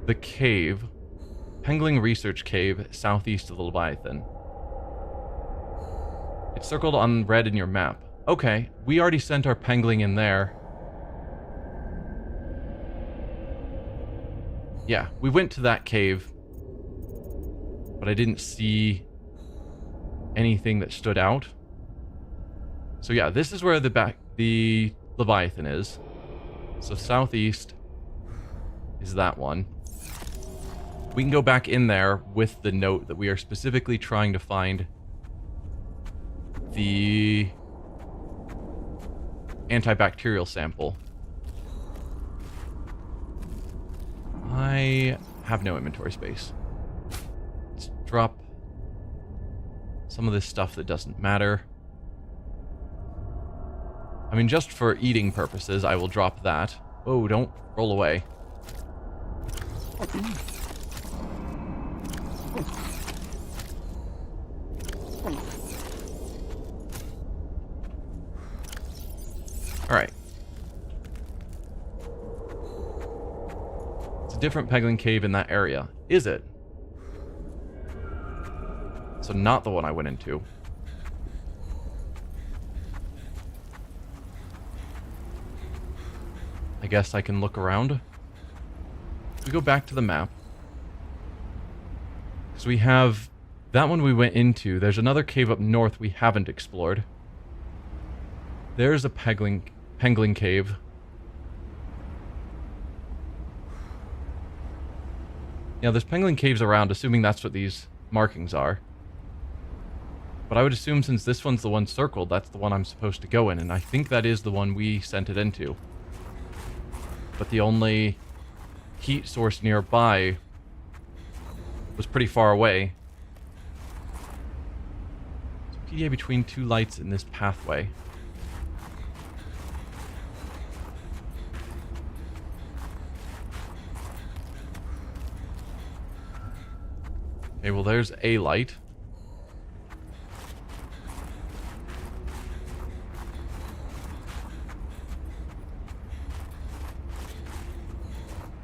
the cave. Pangling Research Cave, southeast of the Leviathan. It's circled on red in your map. Okay, we already sent our Pangling in there. Yeah, we went to that cave, but I didn't see anything that stood out. So yeah, this is where the Leviathan is. So southeast is that one. We can go back in there with the note that we are specifically trying to find the antibacterial sample. I have no inventory space. Let's drop some of this stuff that doesn't matter. I mean, just for eating purposes, I will drop that. Oh, don't roll away. Alright. It's a different Pangling cave in that area. Is it? So not the one I went into. I guess I can look around. We go back to the map. So we have that one we went into. There's another cave up north we haven't explored. There's a Pengling cave. Yeah, there's Pengling caves around, assuming that's what these markings are. But I would assume since this one's the one circled, that's the one I'm supposed to go in, and I think that is the one we sent it into. But the only heat source nearby was pretty far away. So PDA between two lights in this pathway. Okay, well there's a light.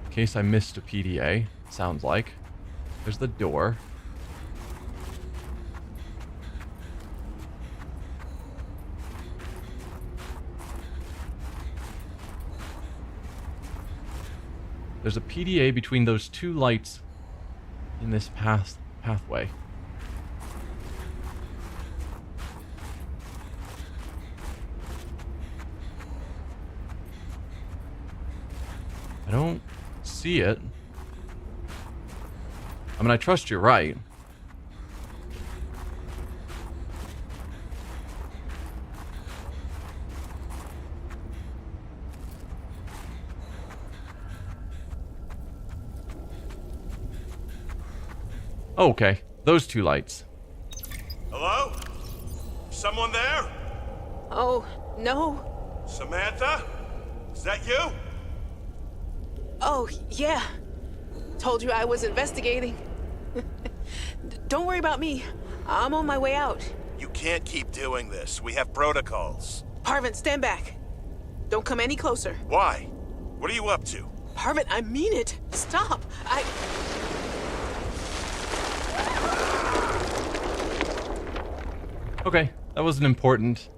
In case I missed a PDA, sounds like. There's the door. There's a PDA between those two lights in this pathway. I don't see it. I mean, I trust you're right. Oh, okay. Those two lights. Hello? Someone there? Oh, no. Samantha? Is that you? Oh, yeah. Told you I was investigating. Don't worry about me. I'm on my way out. You can't keep doing this. We have protocols. Parvin, stand back. Don't come any closer. Why? What are you up to? Parvin, I mean it. Stop. Okay, that was an important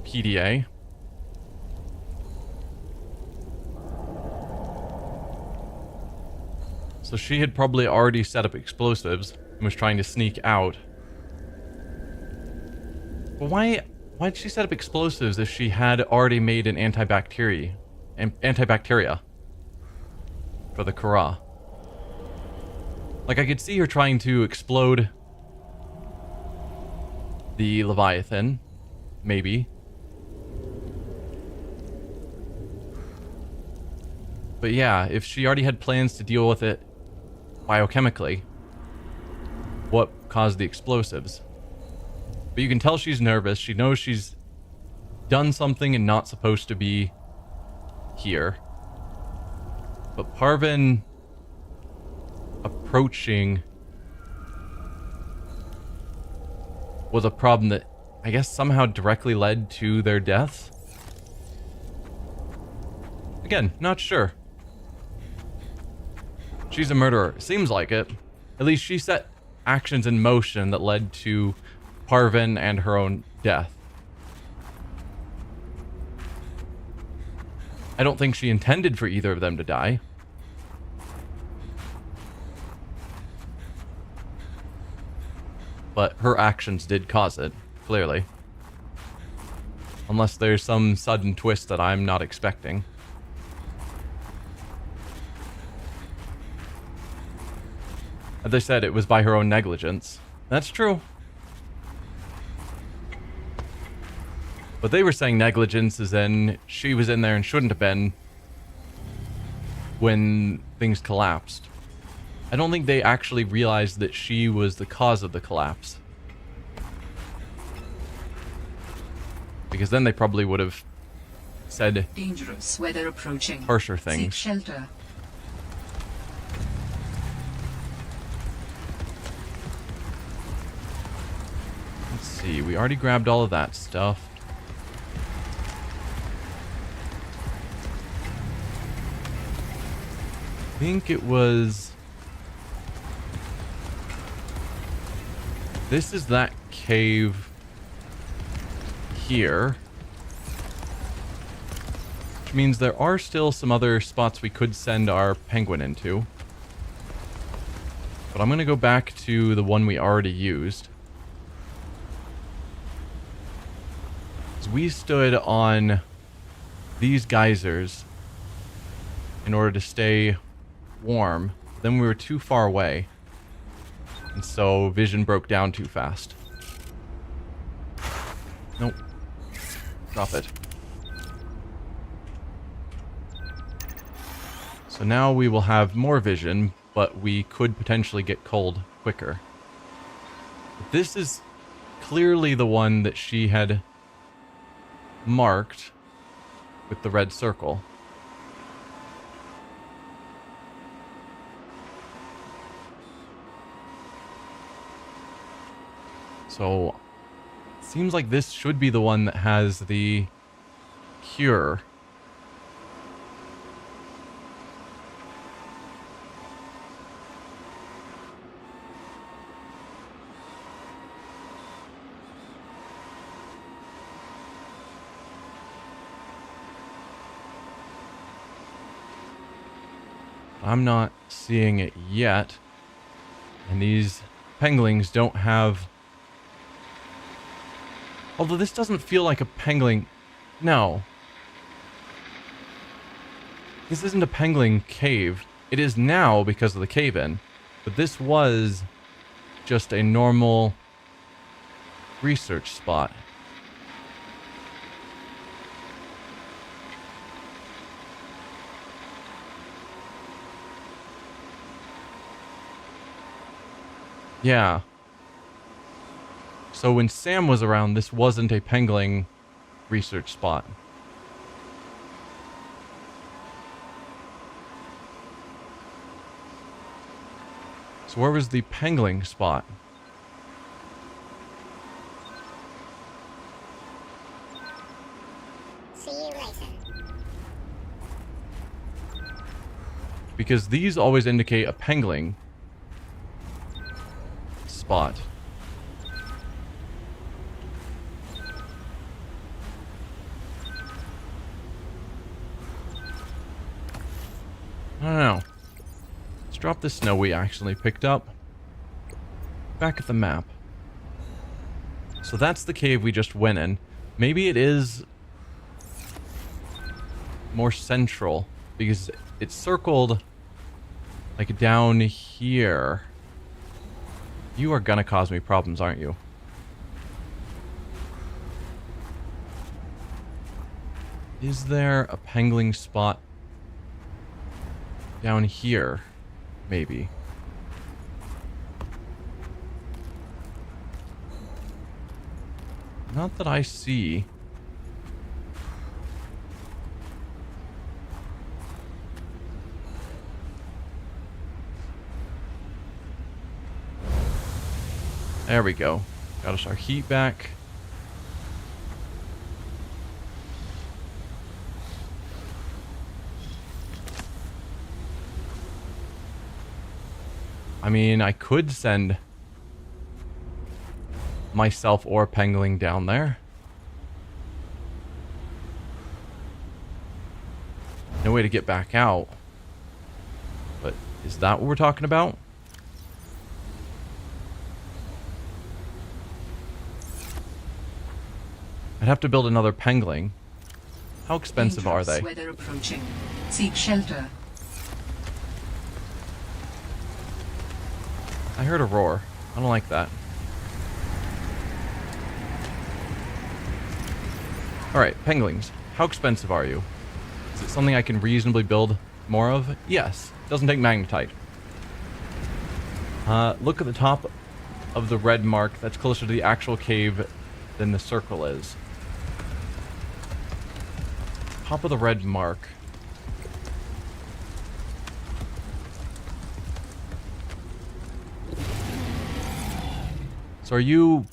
PDA. So she had probably already set up explosives and was trying to sneak out. But why'd she set up explosives if she had already made an antibacteria for the Kara? Like, I could see her trying to explode the Leviathan, maybe. But yeah, if she already had plans to deal with it biochemically, what caused the explosives? But you can tell she's nervous. She knows she's done something and not supposed to be here. But Parvin approaching was a problem that I guess somehow directly led to their deaths. Again, not sure. She's a murderer. Seems like it. At least she set actions in motion that led to Parvin and her own death. I don't think she intended for either of them to die. But her actions did cause it, clearly. Unless there's some sudden twist that I'm not expecting. As I said, it was by her own negligence. That's true. But they were saying negligence as in she was in there and shouldn't have been when things collapsed. I don't think they actually realized that she was the cause of the collapse. Because then they probably would have said Dangerous weather approaching. harsher Seek things. shelter. Let's see, we already grabbed all of that stuff. I think it was... This is that cave here. Which means there are still some other spots we could send our penguin into. But I'm going to go back to the one we already used. So we stood on these geysers in order to stay warm. Then we were too far away. And so vision broke down too fast. Nope. Drop it. So now we will have more vision, but we could potentially get cold quicker. But this is clearly the one that she had marked with the red circle. So, it seems like this should be the one that has the cure. I'm not seeing it yet. And these penglings don't have... Although this doesn't feel like a pengling... No. This isn't a pengling cave. It is now because of the cave-in. But this was just a normal research spot. Yeah. So when Sam was around, this wasn't a pengling research spot. So where was the pengling spot? See you later. Because these always indicate a pengling spot. I don't know. Let's drop the snow we actually picked up. Back at the map. So that's the cave we just went in. Maybe it is more central because it's circled like down here. You are gonna cause me problems, aren't you? Is there a pengling spot down here? Maybe. Not that I see. There we go. Got us our heat back. I mean, I could send myself or Pengling down there. No way to get back out. But is that what we're talking about? I'd have to build another Pengling. How expensive are they? Weather approaching. Seek shelter. I heard a roar. I don't like that. Alright, Penglings. How expensive are you? Is it something I can reasonably build more of? Yes. Doesn't take magnetite. Look at the top of the red mark. That's closer to the actual cave than the circle is. Top of the red mark. So are you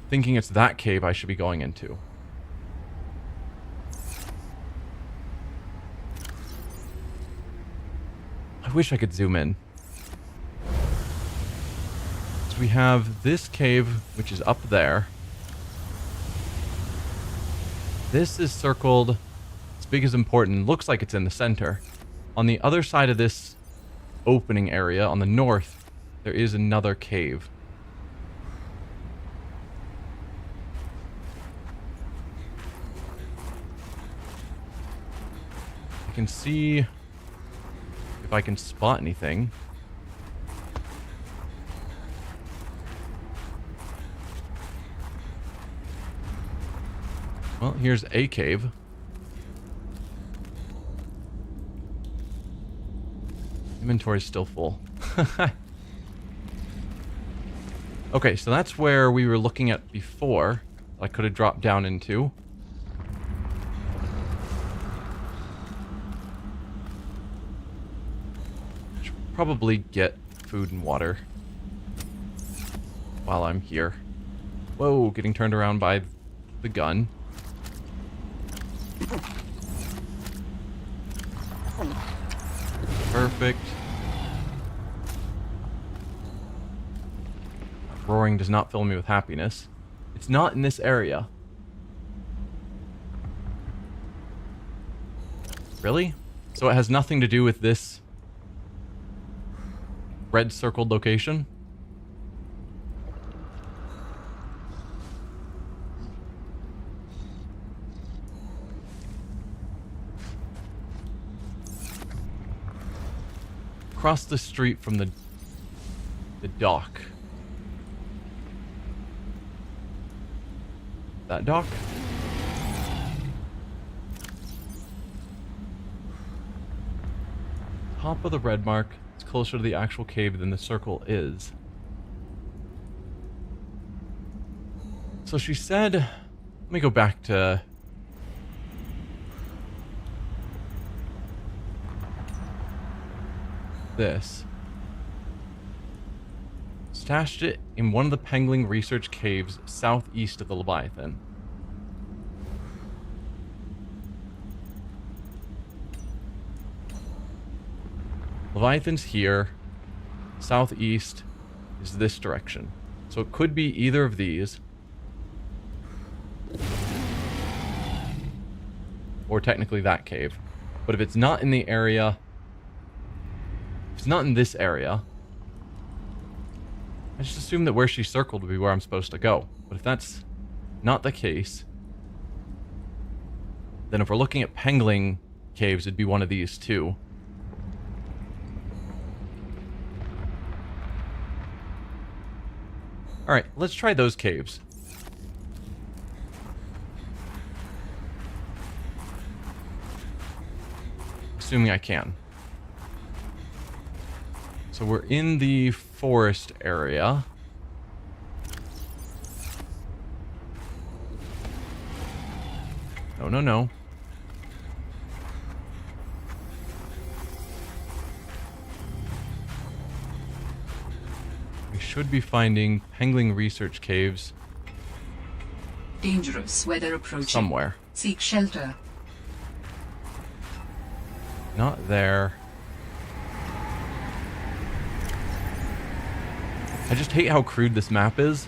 thinking it's that cave I should be going into? I wish I could zoom in. So we have this cave, which is up there. This is circled. It's big as important. Looks like it's in the center. On the other side of this opening area, on the north, there is another cave. I can see if I can spot anything. Well, here's a cave. Inventory's still full. Okay, so that's where we were looking at before. I could have dropped down into. Should probably get food and water while I'm here. Whoa, getting turned around by the gun. Perfect. Roaring does not fill me with happiness. It's not in this area. Really? So it has nothing to do with this red circled location? Across the street from the dock. That dock? Top of the red mark. It's closer to the actual cave than the circle is. So she said, let me go back to this. Stashed it in one of the Pengling research caves southeast of the Leviathan. Leviathan's here. Southeast is this direction. So it could be either of these. Or technically that cave. But if it's not in the area... If it's not in this area... I just assumed that where she circled would be where I'm supposed to go. But if that's not the case... Then if we're looking at Pengling caves, it'd be one of these two. Alright, let's try those caves. Assuming I can. So we're in the forest area. No, no, no. We should be finding Pengling research caves Dangerous weather approaching. somewhere. Seek shelter. Not there. I just hate how crude this map is.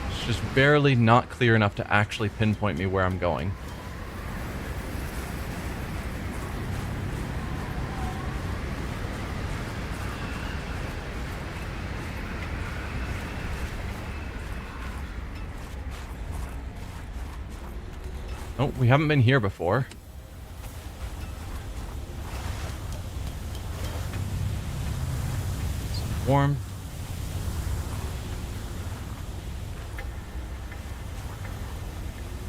It's just barely not clear enough to actually pinpoint me where I'm going. Oh, we haven't been here before. Some warmth.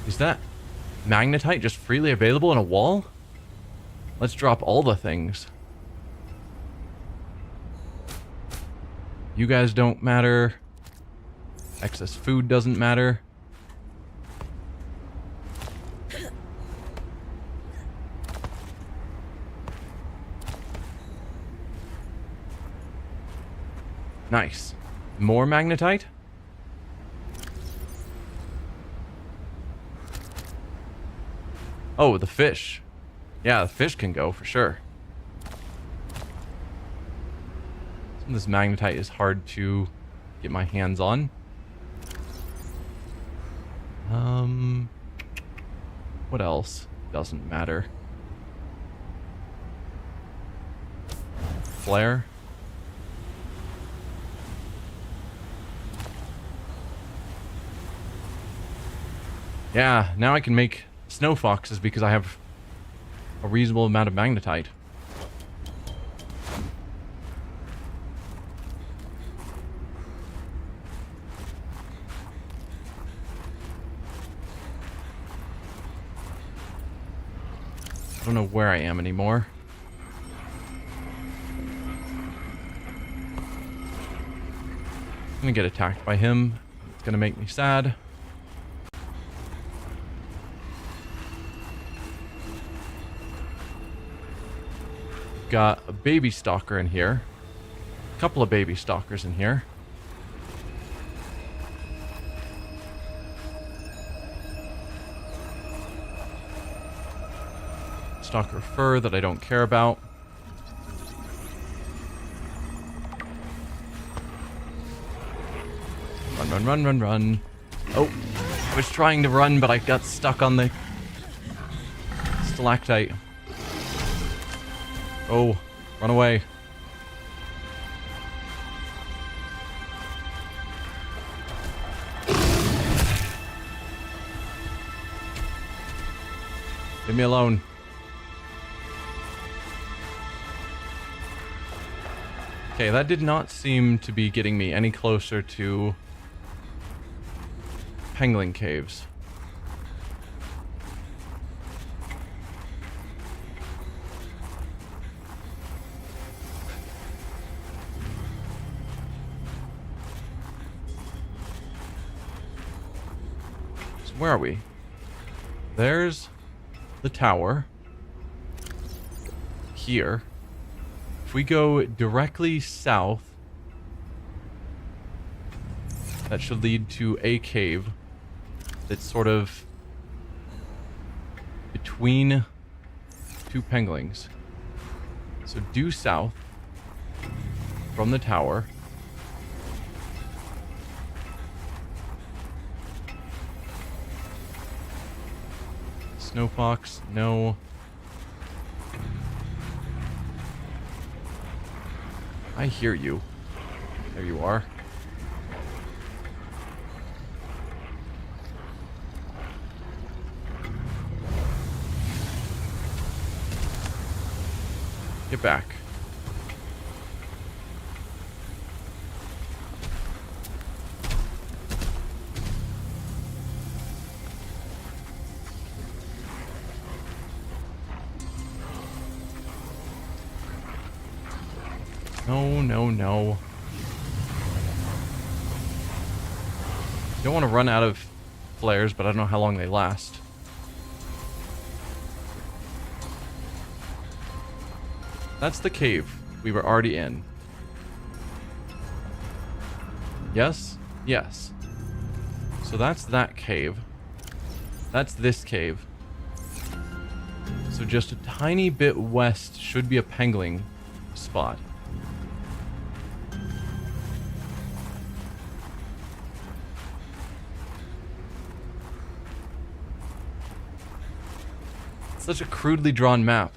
Is that magnetite just freely available in a wall? Let's drop all the things. You guys don't matter. Excess food doesn't matter. Nice. More magnetite? Oh, the fish. Yeah, the fish can go for sure. Some of this magnetite is hard to get my hands on. What else? Doesn't matter. Flare. Yeah, now I can make snow foxes because I have a reasonable amount of magnetite. I don't know where I am anymore. I'm gonna get attacked by him. It's gonna make me sad. Got a baby stalker in here. A couple of baby stalkers in here. Stalker fur that I don't care about. Run, run, run, run, run. Oh, I was trying to run, but I got stuck on the stalactite. Oh, run away. Leave me alone. Okay, that did not seem to be getting me any closer to Pangolin Caves. So where are we? There's the tower. Here. If we go directly south, that should lead to a cave that's sort of between two penguins. So due south from the tower. Snow fox, no. I hear you. There you are. Get back. No, no, no. Don't want to run out of flares, but I don't know how long they last. That's the cave we were already in. Yes? Yes. So that's that cave. That's this cave. So just a tiny bit west should be a pangolin spot. Such a crudely drawn map.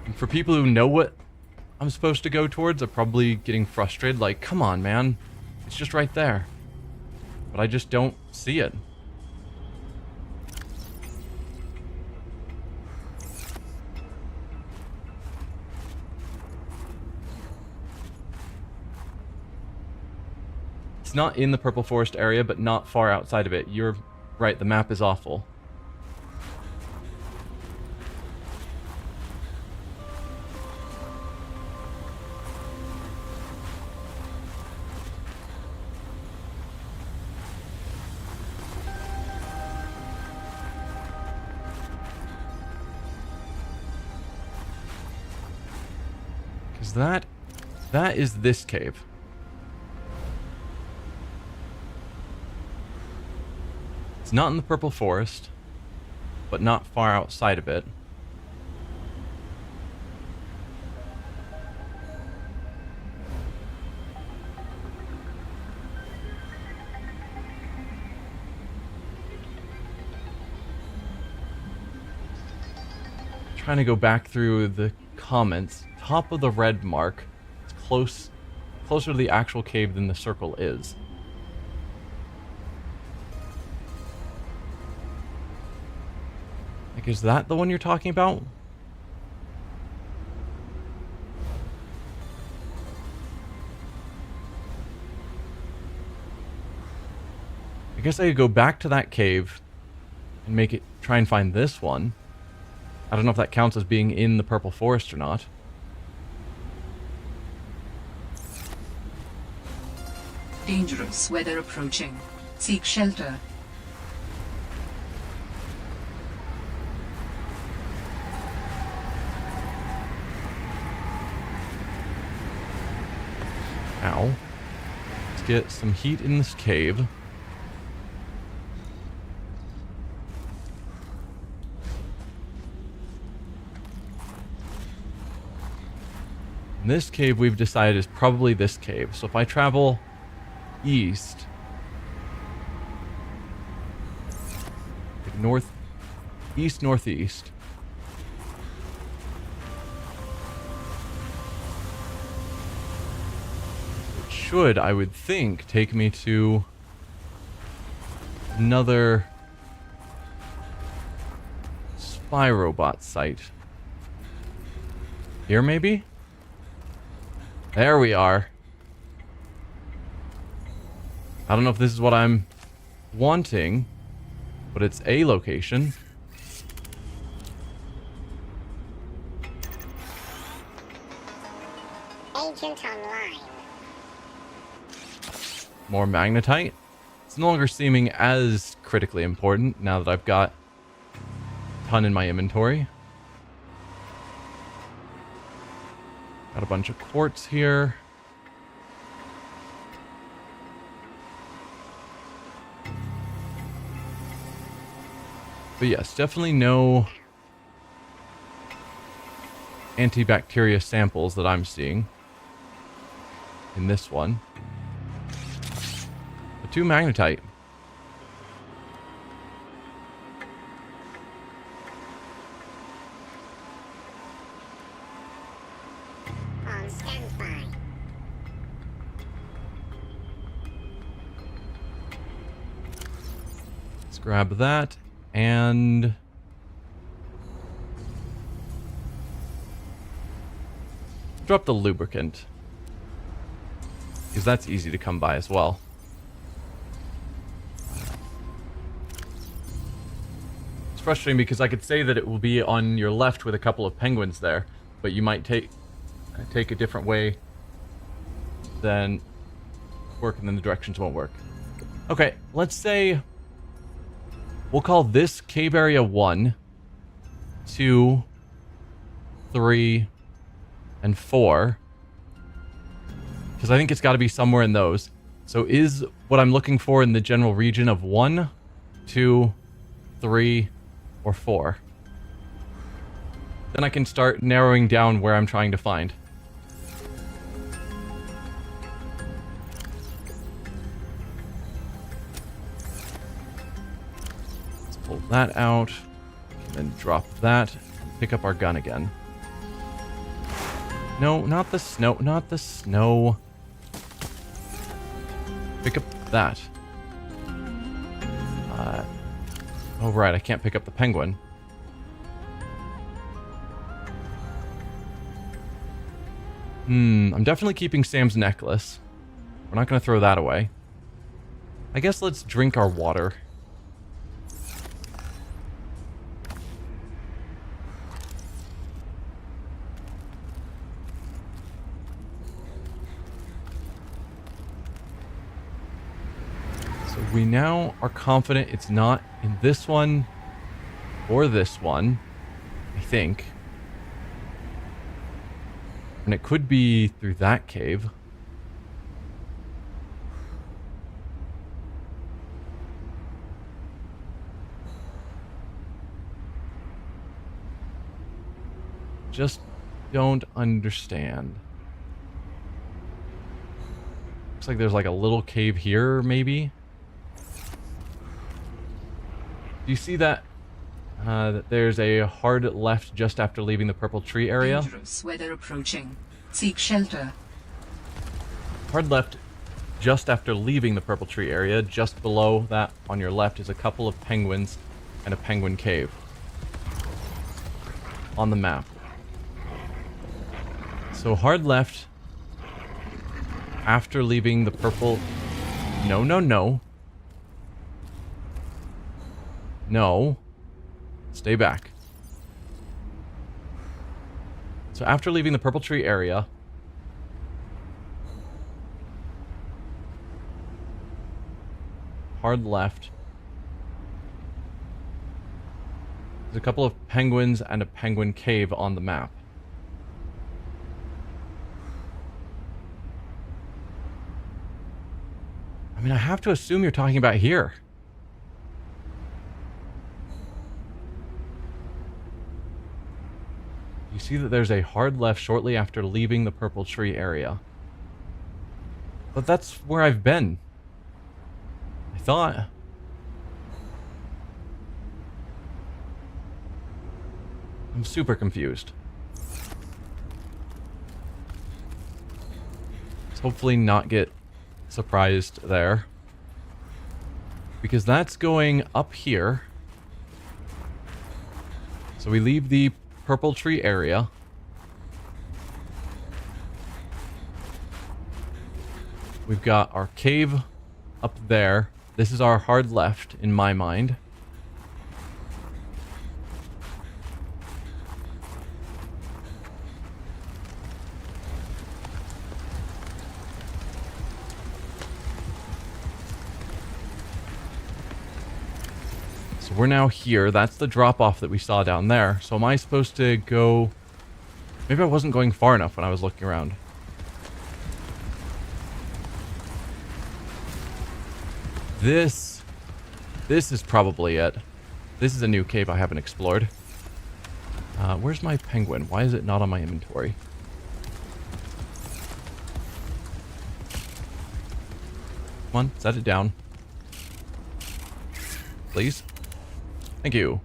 And for people who know what I'm supposed to go towards, are probably getting frustrated, like, come on, man. It's just right there. But I just don't see it. It's not in the Purple Forest area, but not far outside of it. You're right, the map is awful. Because that is this cave. It's not in the Purple Forest, but not far outside of it. Trying to go back through the comments, top of the red mark. It's closer to the actual cave than the circle is. Like, is that the one you're talking about? I guess I could go back to that cave and try and find this one. I don't know if that counts as being in the purple forest or not. Dangerous weather approaching. Seek shelter. Ow. Let's get some heat in this cave. And this cave we've decided is probably this cave. So if I travel east, like northeast, it should, I would think, take me to another spy robot site. Here, maybe? There we are. I don't know if this is what I'm wanting, but it's a location. Agent online. More magnetite. It's no longer seeming as critically important now that I've got a ton in my inventory. Got a bunch of quartz here. But yes, definitely no antibacteria samples that I'm seeing in this one. But 2 magnetite. On standby. Let's grab that and drop the lubricant, because that's easy to come by as well. It's frustrating because I could say that it will be on your left with a couple of penguins there, but you might take a different way than work, and then the directions won't work. Okay, let's say we'll call this cave area 1, 2, 3, and 4. Because I think it's got to be somewhere in those. So is what I'm looking for in the general region of 1, 2, 3, or 4. Then I can start narrowing down where I'm trying to find. Let's pull that out, and then drop that, and pick up our gun again. No, not the snow, not the snow. Pick up that. Oh right, I can't pick up the penguin. I'm definitely keeping Sam's necklace. We're not going to throw that away. I guess let's drink our water. So we now are confident it's not in this one or this one, I think. And it could be through that cave. Just don't understand. Looks like there's like a little cave here, maybe. Do you see that There's a hard left just after leaving the purple tree area. Dangerous weather approaching. Seek shelter. Hard left just after leaving the purple tree area. Just below that on your left is a couple of penguins and a penguin cave on the map. So hard left after leaving the purple... No, no, no. No. Stay back. So after leaving the purple tree area, hard left, there's a couple of penguins and a penguin cave on the map. I mean, I have to assume you're talking about here. You see that there's a hard left shortly after leaving the purple tree area. But that's where I've been. I thought. I'm super confused. Let's hopefully not get surprised there. Because that's going up here. So we leave the purple tree area. We've got our cave up there. This is our hard left in my mind. So we're now here. That's the drop-off that we saw down there. So am I supposed to go... Maybe I wasn't going far enough when I was looking around. This is probably it. This is a new cave I haven't explored. Where's my penguin? Why is it not on my inventory? Come on, set it down. Please. Thank you.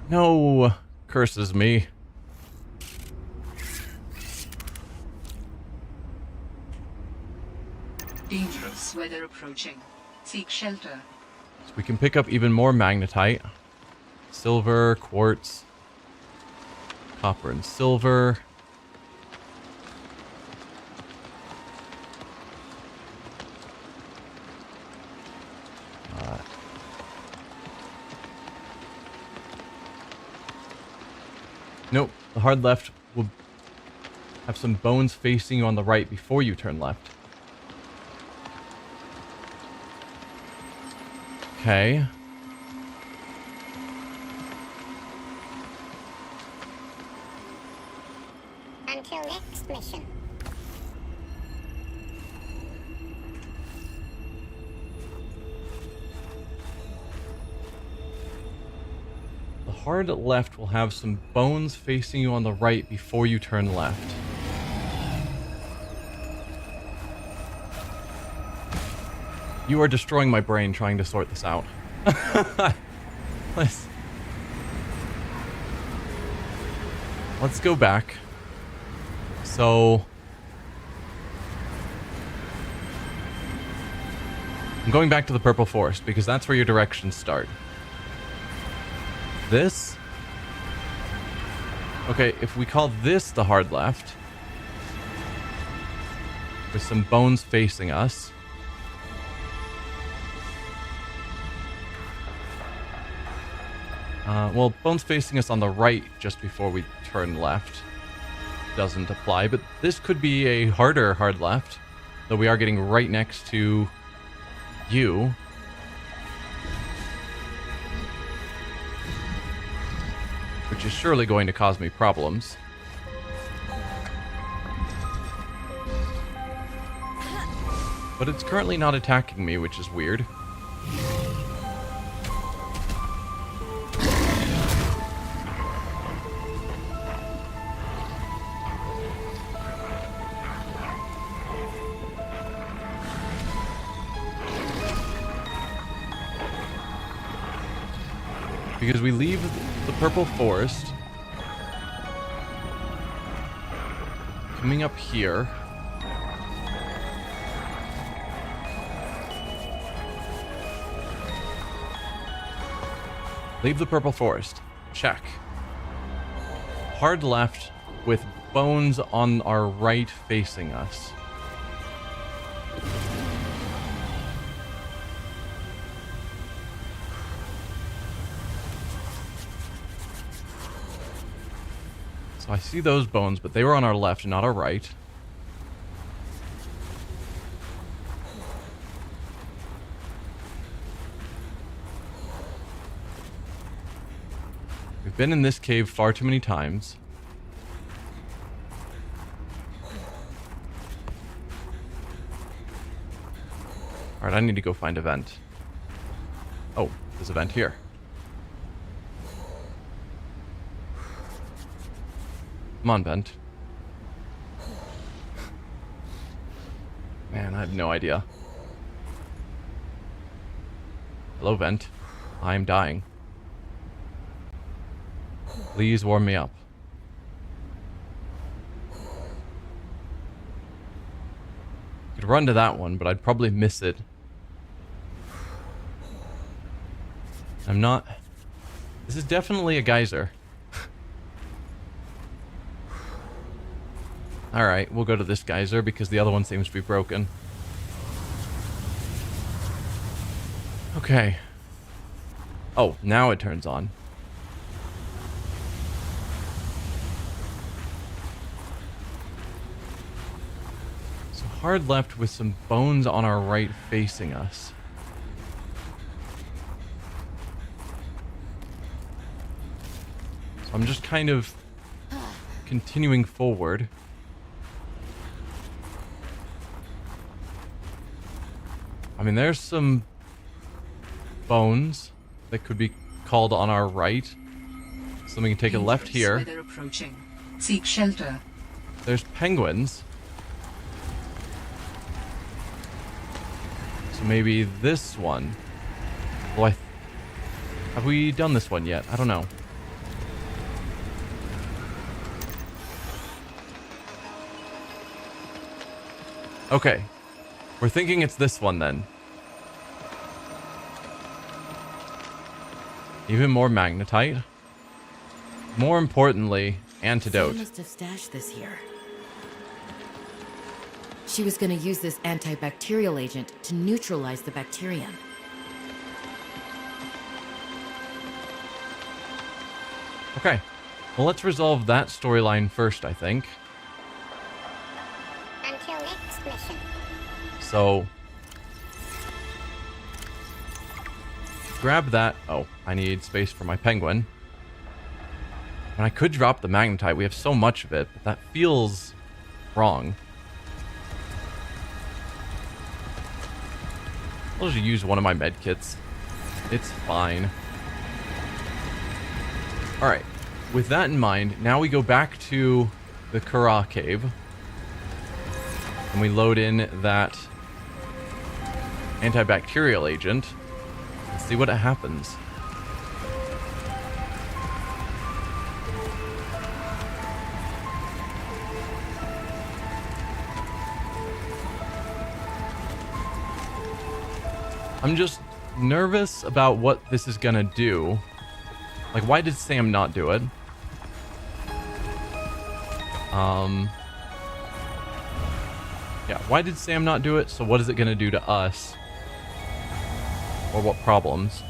No, curses me. Dangerous weather approaching. Seek shelter. So we can pick up even more magnetite. Silver, quartz, copper and silver. Nope, the hard left will have some bones facing you on the right before you turn left. Okay. Until next mission. The hard left will have some bones facing you on the right before you turn left. You are destroying my brain trying to sort this out. Let's go back. So... I'm going back to the purple forest because that's where your directions start. This? Okay, if we call this the hard left, with some bones facing us. Well, bones facing us on the right just before we turn left doesn't apply, but this could be a harder hard left, though we are getting right next to you. Which is surely going to cause me problems. But it's currently not attacking me, which is weird. Because we leave the purple forest. Coming up here. Leave the purple forest. Check. Hard left with bones on our right facing us. So I see those bones, but they were on our left and not our right. We've been in this cave far too many times. Alright, I need to go find a vent. Oh, there's a vent here. Come on, vent. Man, I have no idea. Hello, vent. I am dying. Please warm me up. Could run to that one, but I'd probably miss it. I'm not... This is definitely a geyser. Alright, we'll go to this geyser because the other one seems to be broken. Okay. Oh, now it turns on. So hard left with some bones on our right facing us. So I'm just kind of continuing forward. I mean, there's some bones that could be called on our right. So we can take a left here. Weather approaching. Seek shelter. There's penguins. So maybe this one. Well, have we done this one yet? I don't know. Okay. We're thinking it's this one then. Even more magnetite. More importantly, antidote. She must have stashed this here. She was going to use this antibacterial agent to neutralize the bacterium. Okay. Well, let's resolve that storyline first, I think. Until next mission. So, grab that. Oh, I need space for my penguin. And I could drop the magnetite. We have so much of it, but that feels wrong. I'll just use one of my med kits. It's fine. Alright, with that in mind, now we go back to the Kara cave. And we load in that antibacterial agent. Let's see what happens. I'm just nervous about what this is gonna do. Like, why did Sam not do it? Yeah, why did Sam not do it? So what is it gonna do to us? Or what problems?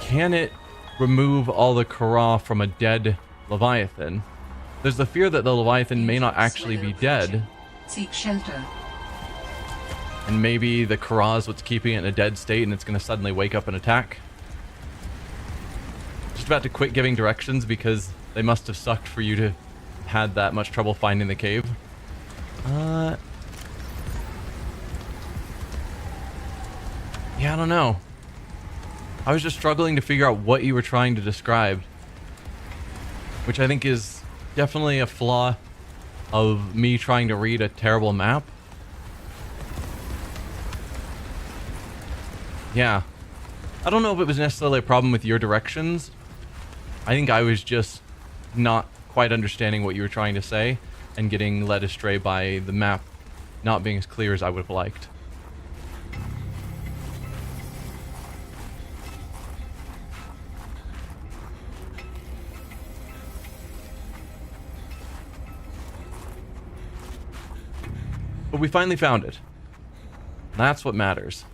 Can it remove all the Kara from a dead Leviathan? There's the fear that the Leviathan may not actually be dead. Seek shelter. And maybe the Kara is what's keeping it in a dead state and it's going to suddenly wake up and attack. Just about to quit giving directions because they must have sucked for you to have had that much trouble finding the cave. Yeah, I don't know. I was just struggling to figure out what you were trying to describe. Which I think is definitely a flaw of me trying to read a terrible map. Yeah. I don't know if it was necessarily a problem with your directions. I think I was just not quite understanding what you were trying to say and getting led astray by the map not being as clear as I would have liked. But we finally found it. That's what matters.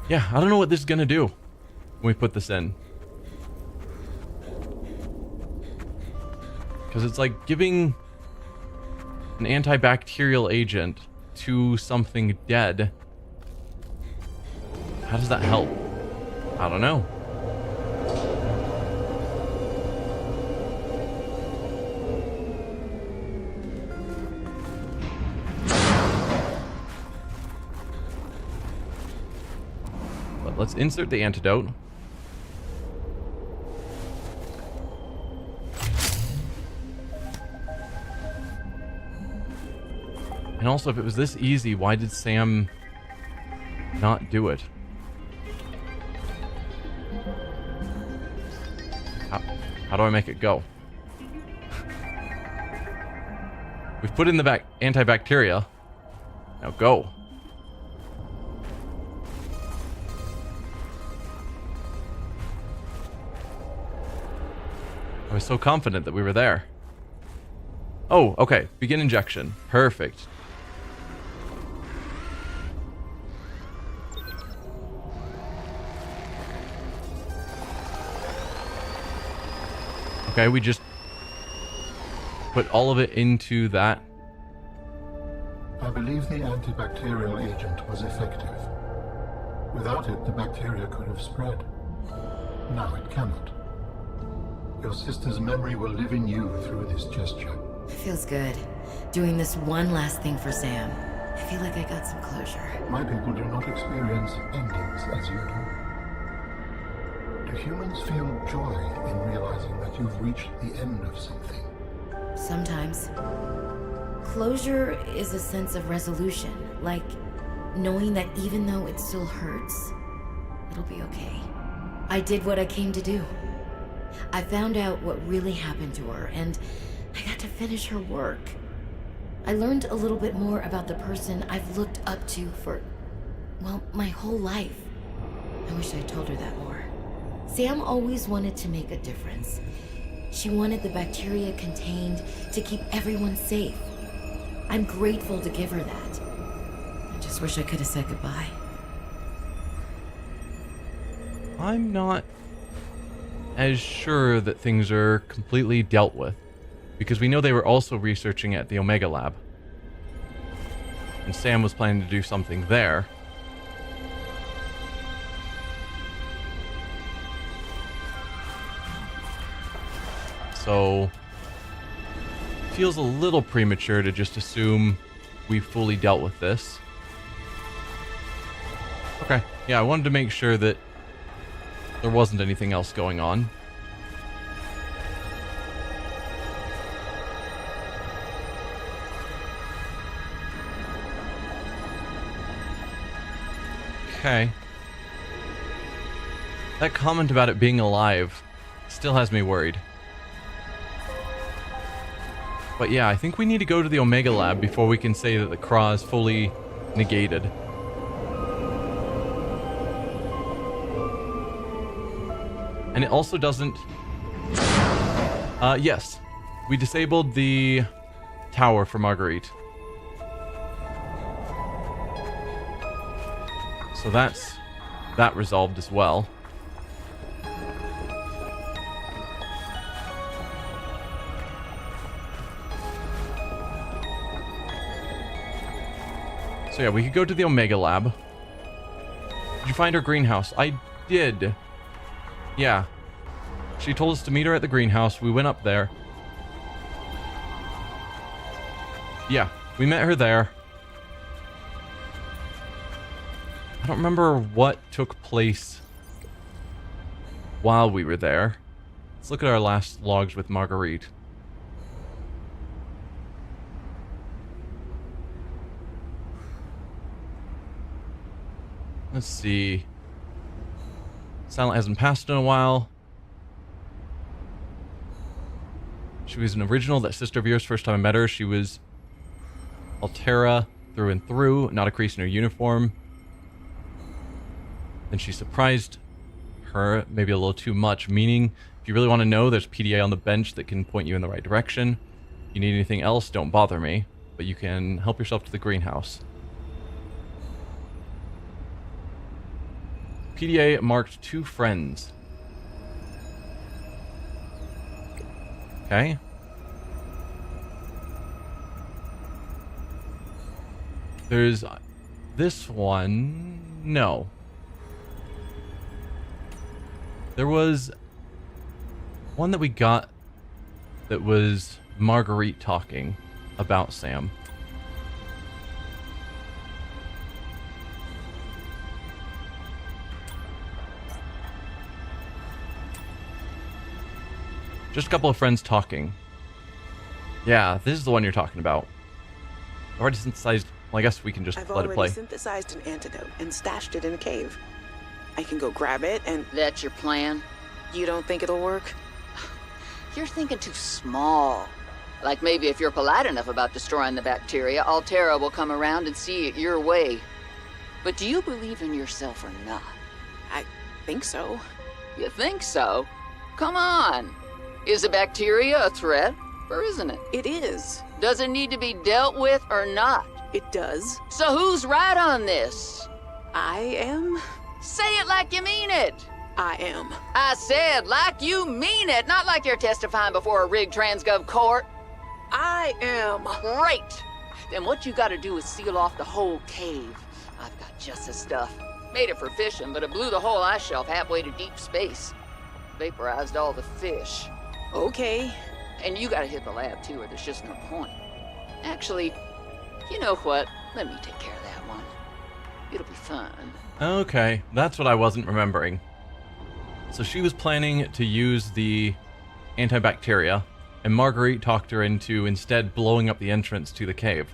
Yeah, I don't know what this is gonna do when we put this in. Because it's like giving an antibacterial agent to something dead. How does that help? I don't know. But let's insert the antidote. And also, if it was this easy, why did Sam not do it? How do I make it go? We've put in the antibacteria. Now go. I was so confident that we were there. Oh, okay. Begin injection. Perfect. Okay, we just put all of it into that. I believe the antibacterial agent was effective. Without it, the bacteria could have spread. Now it cannot. Your sister's memory will live in you through this gesture. It feels good. Doing this one last thing for Sam. I feel like I got some closure. My people do not experience endings as you do. Do humans feel joy in realizing that you've reached the end of something? Sometimes. Closure is a sense of resolution, like knowing that even though it still hurts, it'll be okay. I did what I came to do. I found out what really happened to her, and I got to finish her work. I learned a little bit more about the person I've looked up to for, well, my whole life. I wish I told her that more. Sam always wanted to make a difference. She wanted the bacteria contained to keep everyone safe. I'm grateful to give her that. I just wish I could have said goodbye. I'm not as sure that things are completely dealt with, because we know they were also researching at the Omega Lab. And Sam was planning to do something there. So, feels a little premature to just assume we fully dealt with this. Okay, yeah, I wanted to make sure that there wasn't anything else going on. Okay. That comment about it being alive still has me worried. But yeah, I think we need to go to the Omega Lab before we can say that the Craw is fully negated. And it also doesn't... yes. We disabled the tower for Marguerite. So that's that resolved as well. So yeah, we could go to the Omega Lab. Did you find her greenhouse? I did. Yeah. She told us to meet her at the greenhouse. We went up there. Yeah, we met her there. I don't remember what took place while we were there. Let's look at our last logs with Marguerite. Let's see. Silent hasn't passed in a while. She was an original, that sister of yours. First time I met her, she was Altera through and through, not a crease in her uniform. Then she surprised her, maybe a little too much, meaning if you really want to know, there's PDA on the bench that can point you in the right direction. If you need anything else, don't bother me, but you can help yourself to the greenhouse. PDA marked 2 friends. Okay. There's this one. No. There was one that we got that was Marguerite talking about Sam. Just a couple of friends talking. Yeah, this is the one you're talking about. I've already synthesized. Well, I guess we can just I've let it already play. synthesized an antidote and stashed it in a cave. I can go grab it and... That's your plan? You don't think it'll work? You're thinking too small. Like maybe if you're polite enough about destroying the bacteria, Altera will come around and see it your way. But do you believe in yourself or not? I think so. You think so? Come on. Is the bacteria a threat, or isn't it? It is. Does it need to be dealt with or not? It does. So who's right on this? I am. Say it like you mean it. I am. I said like you mean it, not like you're testifying before a rigged transgov court. I am. Great. Then what you gotta do is seal off the whole cave. I've got just the stuff. Made it for fishing, but it blew the whole ice shelf halfway to deep space. Vaporized all the fish. Okay. And you gotta hit the lab too, or there's just no point. Actually, you know what? Let me take care of that one. It'll be fun. Okay, that's what I wasn't remembering. So she was planning to use the antibacteria, and Marguerite talked her into instead blowing up the entrance to the cave.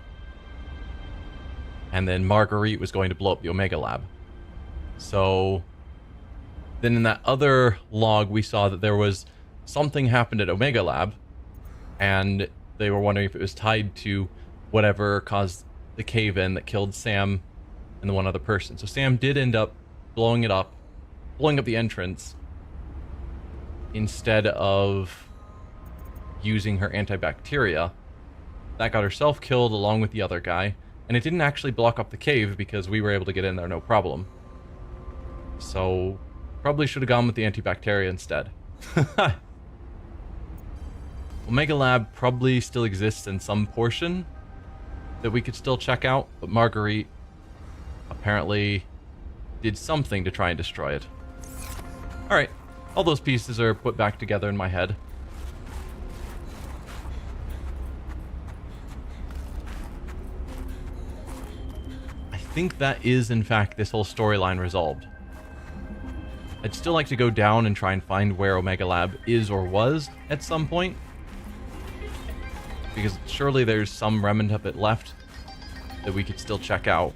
And then Marguerite was going to blow up the Omega Lab. So then in that other log, we saw that there was something happened at Omega Lab, and they were wondering if it was tied to whatever caused the cave-in that killed Sam and the one other person. So Sam did end up blowing up the entrance instead of using her antibacteria. That got herself killed along with the other guy, and it didn't actually block up the cave because we were able to get in there no problem. So probably should have gone with the antibacteria instead. Omega Lab probably still exists in some portion that we could still check out, but Marguerite apparently did something to try and destroy it. Alright, all those pieces are put back together in my head. I think that is, in fact, this whole storyline resolved. I'd still like to go down and try and find where Omega Lab is or was at some point, because surely there's some remnant of it left that we could still check out.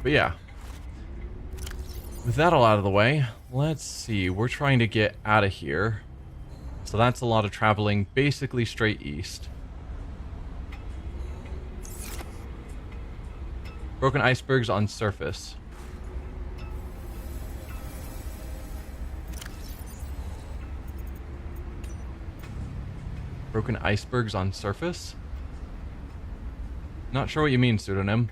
But yeah, with that all out of the way, let's see, we're trying to get out of here. So that's a lot of traveling basically straight east. Broken icebergs on surface. Broken icebergs on surface? Not sure what you mean, pseudonym.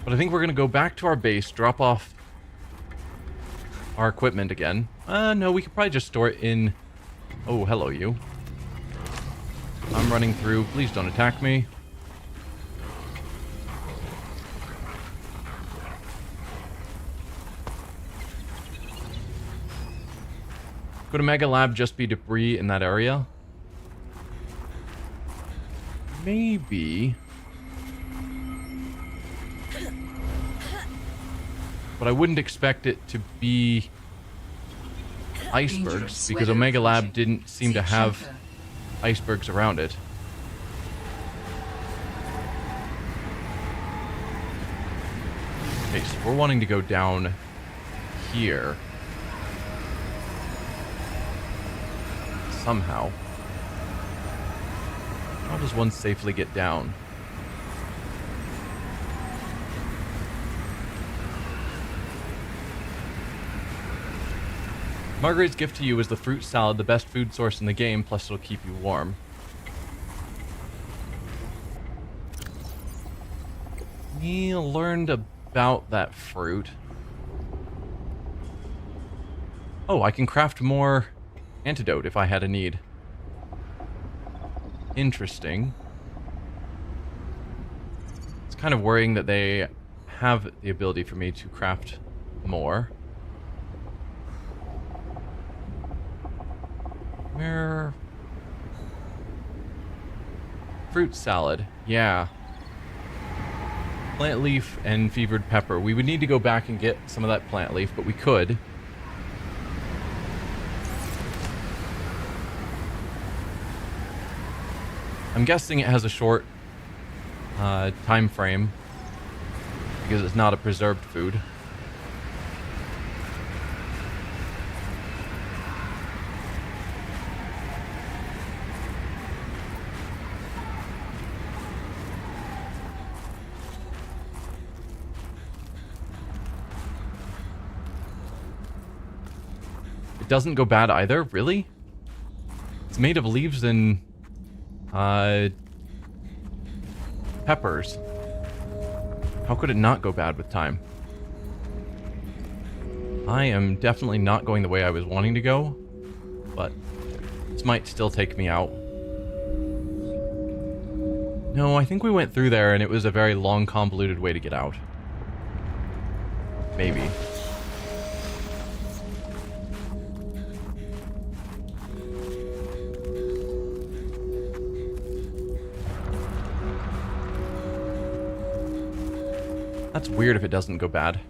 But I think we're going to go back to our base, drop off our equipment again. No, we could probably just store it in... Oh, hello, you. I'm running through. Please don't attack me. Could a mega lab just be debris in that area? Maybe. But I wouldn't expect it to be icebergs, because Omega Lab didn't seem to have icebergs around it. Okay, so we're wanting to go down here. Somehow. How does one safely get down? Margaret's gift to you is the fruit salad, the best food source in the game, plus it'll keep you warm. We learned about that fruit. Oh, I can craft more antidote if I had a need. Interesting. It's kind of worrying that they have the ability for me to craft more. Where? Fruit salad. Yeah. Plant leaf and fevered pepper. We would need to go back and get some of that plant leaf, but we could. I'm guessing it has a short time frame because it's not a preserved food. It doesn't go bad either, really? It's made of leaves and peppers. How could it not go bad with time? I am definitely not going the way I was wanting to go, but this might still take me out. No, I think we went through there and it was a very long, convoluted way to get out. Maybe. That's weird if it doesn't go bad.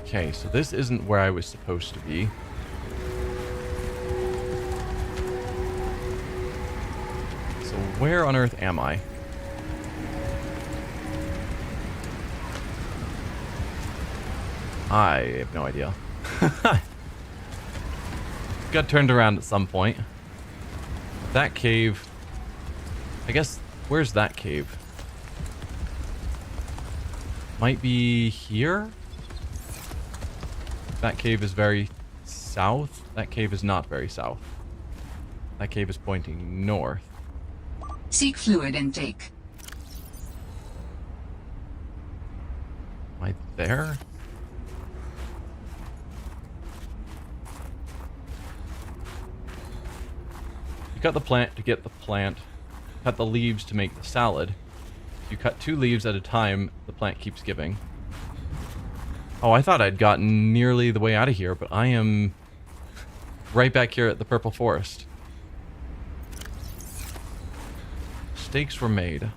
Okay, so this isn't where I was supposed to be. So where on earth am I? I have no idea. Got turned around at some point. That cave... I guess, where's that cave? Might be here? That cave is very south. That cave is not very south. That cave is pointing north. Seek fluid intake. Am I there? You cut the plant to get the plant. Cut the leaves to make the salad. If you cut 2 leaves at a time, the plant keeps giving. Oh, I thought I'd gotten nearly the way out of here, but I am right back here at the purple forest. Mistakes were made.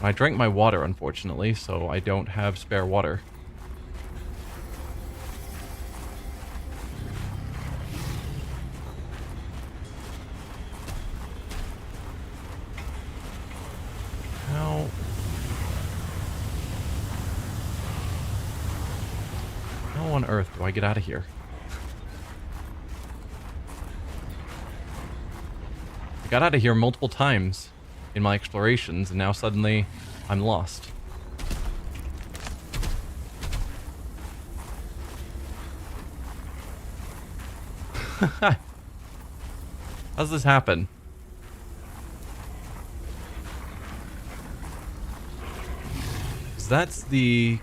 I drank my water, unfortunately, so I don't have spare water. How on earth do I get out of here? I got out of here multiple times in my explorations, and now suddenly I'm lost. How does this happen? So that's the...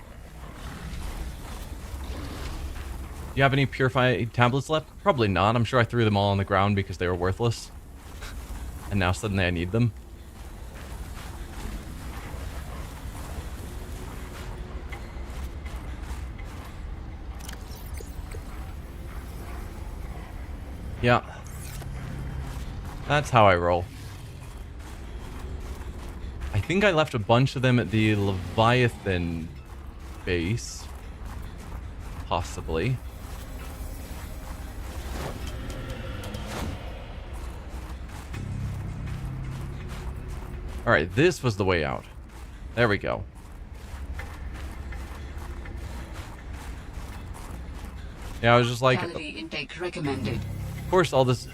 Do you have any purified tablets left? Probably not. I'm sure I threw them all on the ground because they were worthless. And now suddenly I need them. Yeah. That's how I roll. I think I left a bunch of them at the Leviathan base. Possibly. Alright, this was the way out. There we go. Yeah, I was just like... Calorie intake recommended. Of course, all this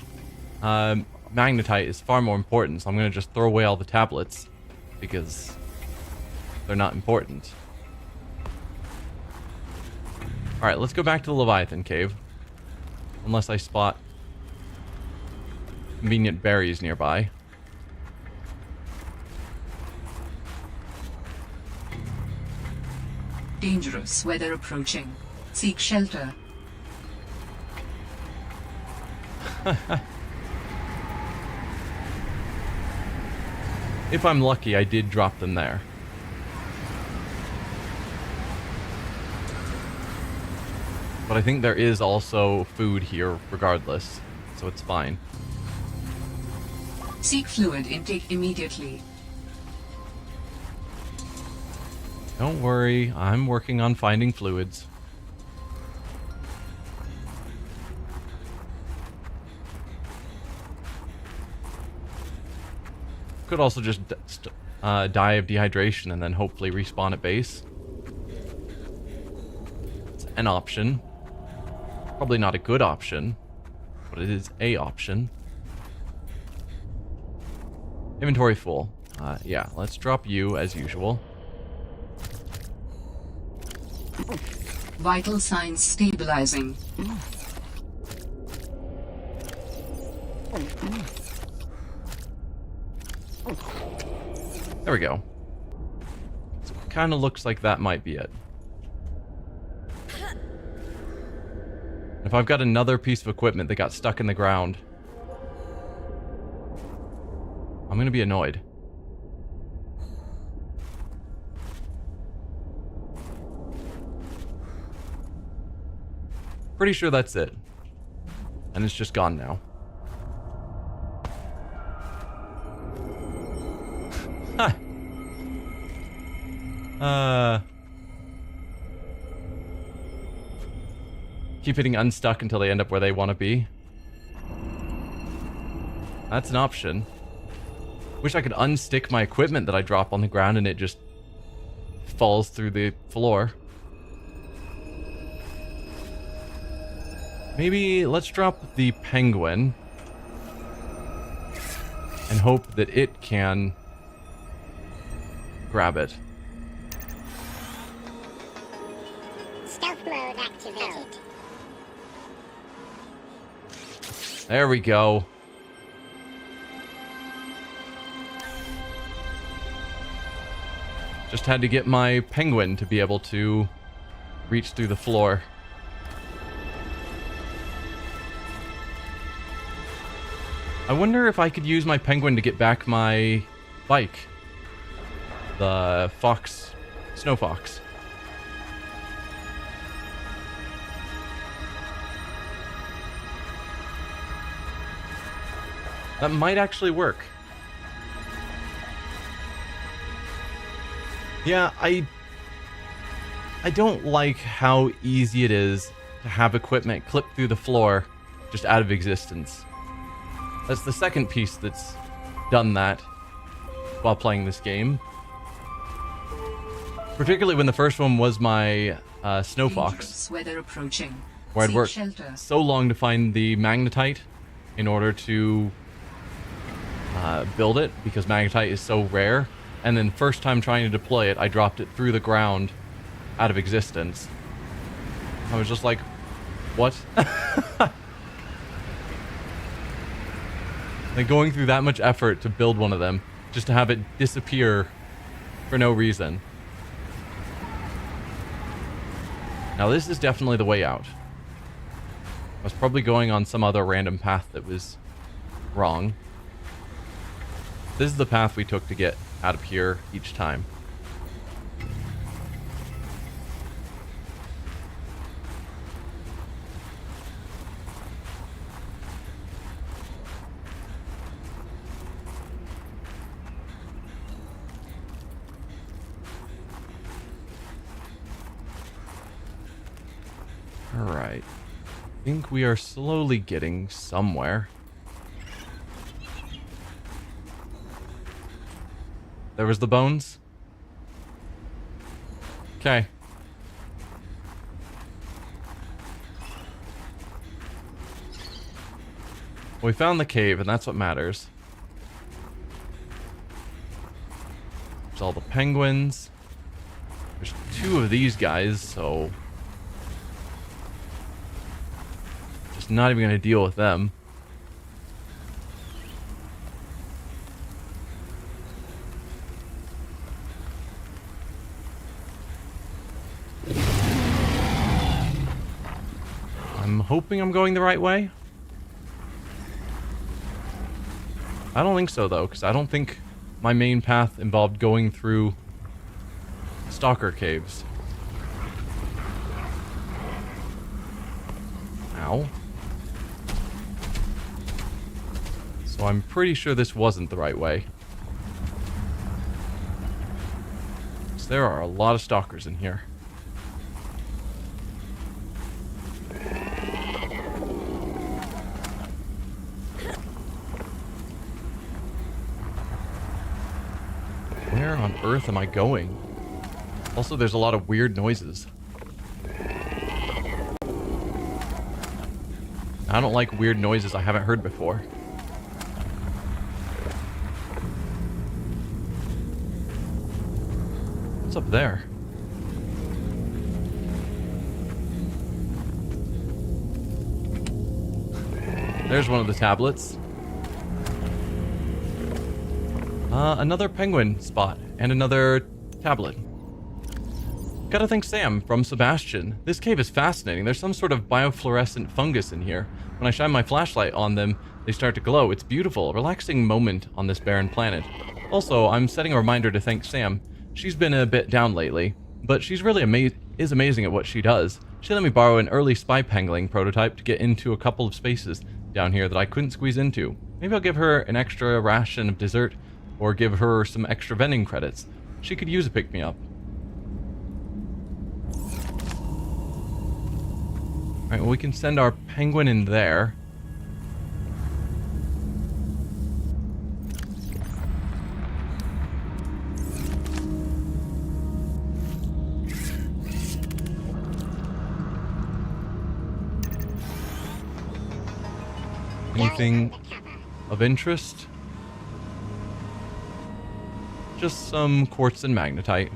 magnetite is far more important, so I'm going to just throw away all the tablets. Because they're not important. Alright, let's go back to the Leviathan cave. Unless I spot convenient berries nearby. Dangerous weather approaching. Seek shelter. If I'm lucky, I did drop them there. But I think there is also food here regardless, so it's fine. Seek fluid intake immediately. Don't worry, I'm working on finding fluids. Could also just die of dehydration and then hopefully respawn at base. It's an option. Probably not a good option, but it is a option. Inventory full. Yeah, let's drop you as usual. Vital signs stabilizing. There we go. Kind of looks like that might be it. If I've got another piece of equipment that got stuck in the ground, I'm gonna be annoyed. Pretty sure that's it. And it's just gone now. Keep hitting unstuck until they end up where they want to be. That's an option. Wish I could unstick my equipment that I drop on the ground and it just falls through the floor. Maybe let's drop the penguin and hope that it can grab it. Stealth mode activated. There we go. Just had to get my penguin to be able to reach through the floor. I wonder if I could use my penguin to get back my bike. The fox, snow fox. That might actually work. Yeah, I don't like how easy it is to have equipment clip through the floor just out of existence. That's the second piece that's done that while playing this game. Particularly when the first one was my snow fox, Weather approaching. where I'd Seek worked shelter. so long to find the magnetite in order to build it, because magnetite is so rare. And then first time trying to deploy it, I dropped it through the ground out of existence. I was just like, what? Like going through that much effort to build one of them, just to have it disappear for no reason. Now this is definitely the way out. I was probably going on some other random path that was wrong. This is the path we took to get out of here each time. Alright. I think we are slowly getting somewhere. There was the bones? Okay. We found the cave, and that's what matters. There's all the penguins. There's 2 of these guys, so... just not even going to deal with them. I'm hoping I'm going the right way. I don't think so, though, because I don't think my main path involved going through stalker caves. Ow. So I'm pretty sure this wasn't the right way. So there are a lot of stalkers in here. Where on earth am I going? Also, there's a lot of weird noises. I don't like weird noises I haven't heard before. What's up there? There's one of the tablets. Another penguin spot and another tablet. Gotta thank Sam from Sebastian. This cave is fascinating. There's some sort of biofluorescent fungus in here. When I shine my flashlight on them, they start to glow. It's beautiful, a relaxing moment on this barren planet. Also, I'm setting a reminder to thank Sam. She's been a bit down lately, but she's really amazing at what she does. She let me borrow an early spy pangling prototype to get into a couple of spaces down here that I couldn't squeeze into. Maybe I'll give her an extra ration of dessert, or give her some extra vending credits. She could use a pick-me-up. Alright, well, we can send our penguin in there. Anything of interest? Just some quartz and magnetite.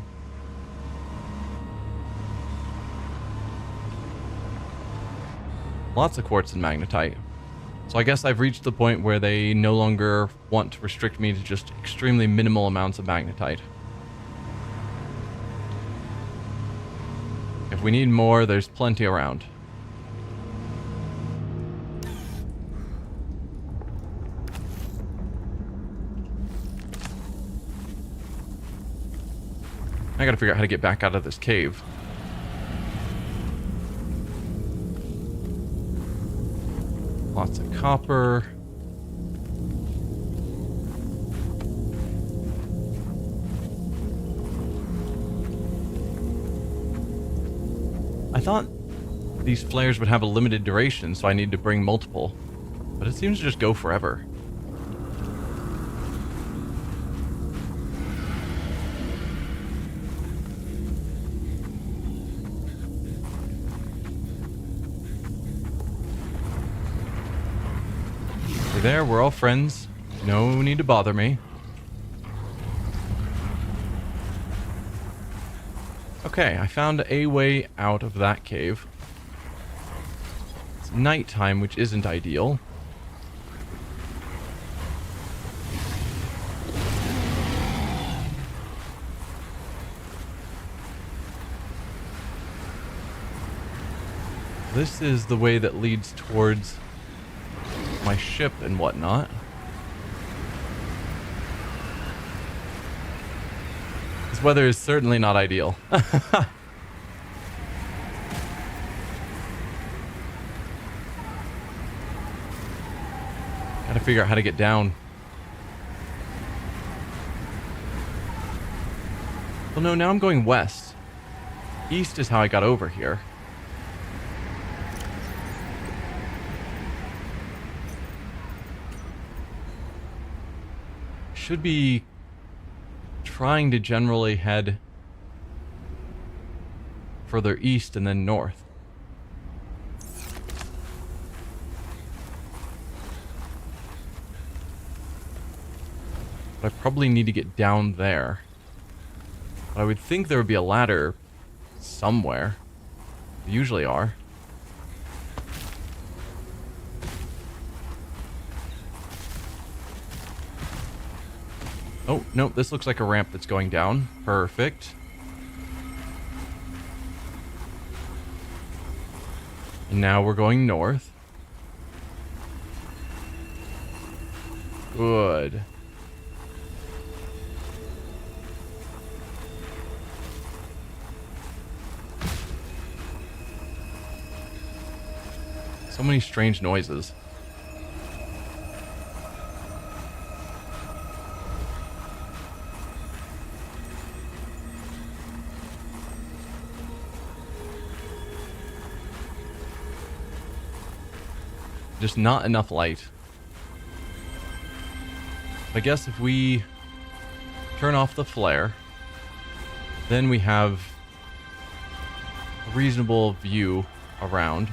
Lots of quartz and magnetite. So I guess I've reached the point where they no longer want to restrict me to just extremely minimal amounts of magnetite. If we need more, there's plenty around. I gotta figure out how to get back out of this cave. Lots of copper. I thought these flares would have a limited duration, so I need to bring multiple. But it seems to just go forever. There, we're all friends. No need to bother me. Okay, I found a way out of that cave. It's nighttime, which isn't ideal. This is the way that leads towards my ship and whatnot. This weather is certainly not ideal. Gotta figure out how to get down. Well, no, now I'm going west. East is how I got over here. should be trying to generally head further east and then north. But I probably need to get down there. But I would think there would be a ladder somewhere. There usually are. Oh, no, this looks like a ramp that's going down. Perfect. And now we're going north. Good. So many strange noises. Just not enough light. I guess if we turn off the flare, then we have a reasonable view around.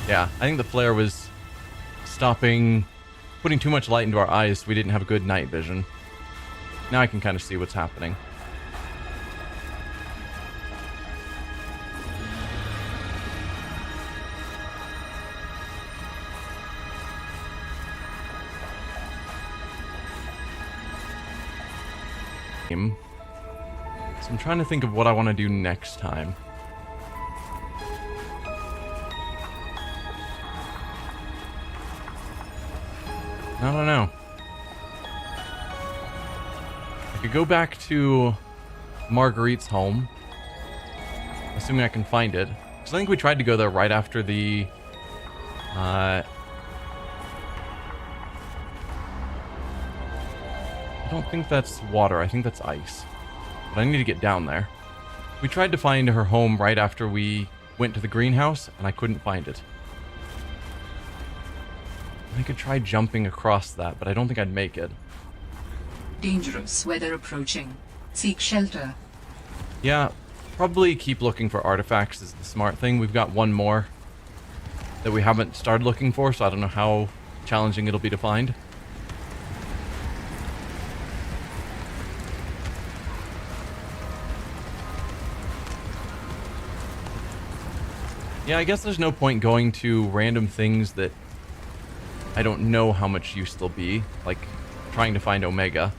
Yeah, I think the flare was stopping, putting too much light into our eyes so we didn't have good night vision. Now I can kind of see what's happening. So I'm trying to think of what I want to do next time. I don't know. I could go back to Marguerite's home, assuming I can find it. Because I think we tried to go there right after the... I don't think that's water. I think that's ice. But I need to get down there. We tried to find her home right after we went to the greenhouse, and I couldn't find it. I could try jumping across that, but I don't think I'd make it. Dangerous weather approaching. Seek shelter. Yeah, probably keep looking for artifacts is the smart thing. We've got one more that we haven't started looking for, so I don't know how challenging it'll be to find. Yeah, I guess there's no point going to random things that I don't know how much use they'll be, like trying to find Omega.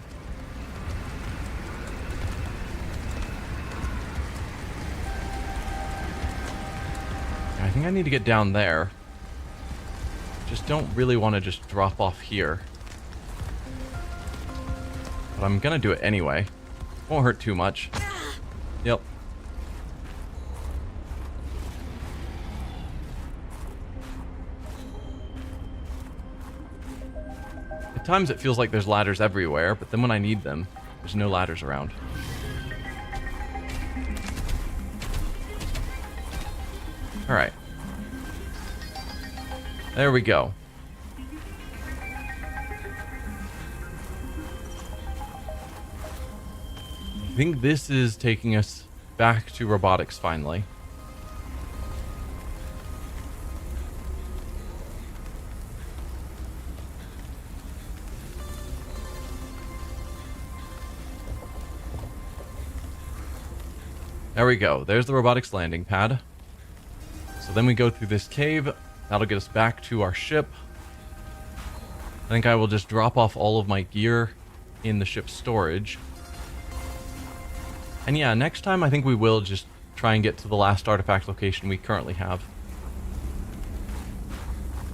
I think I need to get down there. Just don't really want to just drop off here. But I'm gonna do it anyway. Won't hurt too much. Yep. At times it feels like there's ladders everywhere, but then when I need them, there's no ladders around. Alright. There we go. I think this is taking us back to robotics finally. There we go. There's the robotics landing pad. So then we go through this cave. That'll get us back to our ship. I think I will just drop off all of my gear in the ship's storage. And yeah, next time I think we will just try and get to the last artifact location we currently have.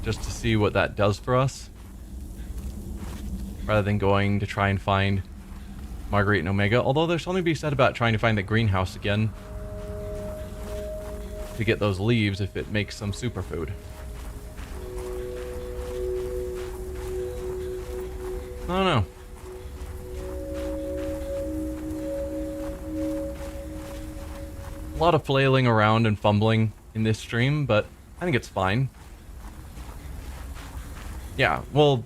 Just to see what that does for us. Rather than going to try and find Marguerite and Omega. Although there's something to be said about trying to find the greenhouse again. To get those leaves if it makes some superfood. I don't know. A lot of flailing around and fumbling in this stream, but I think it's fine. Yeah, well...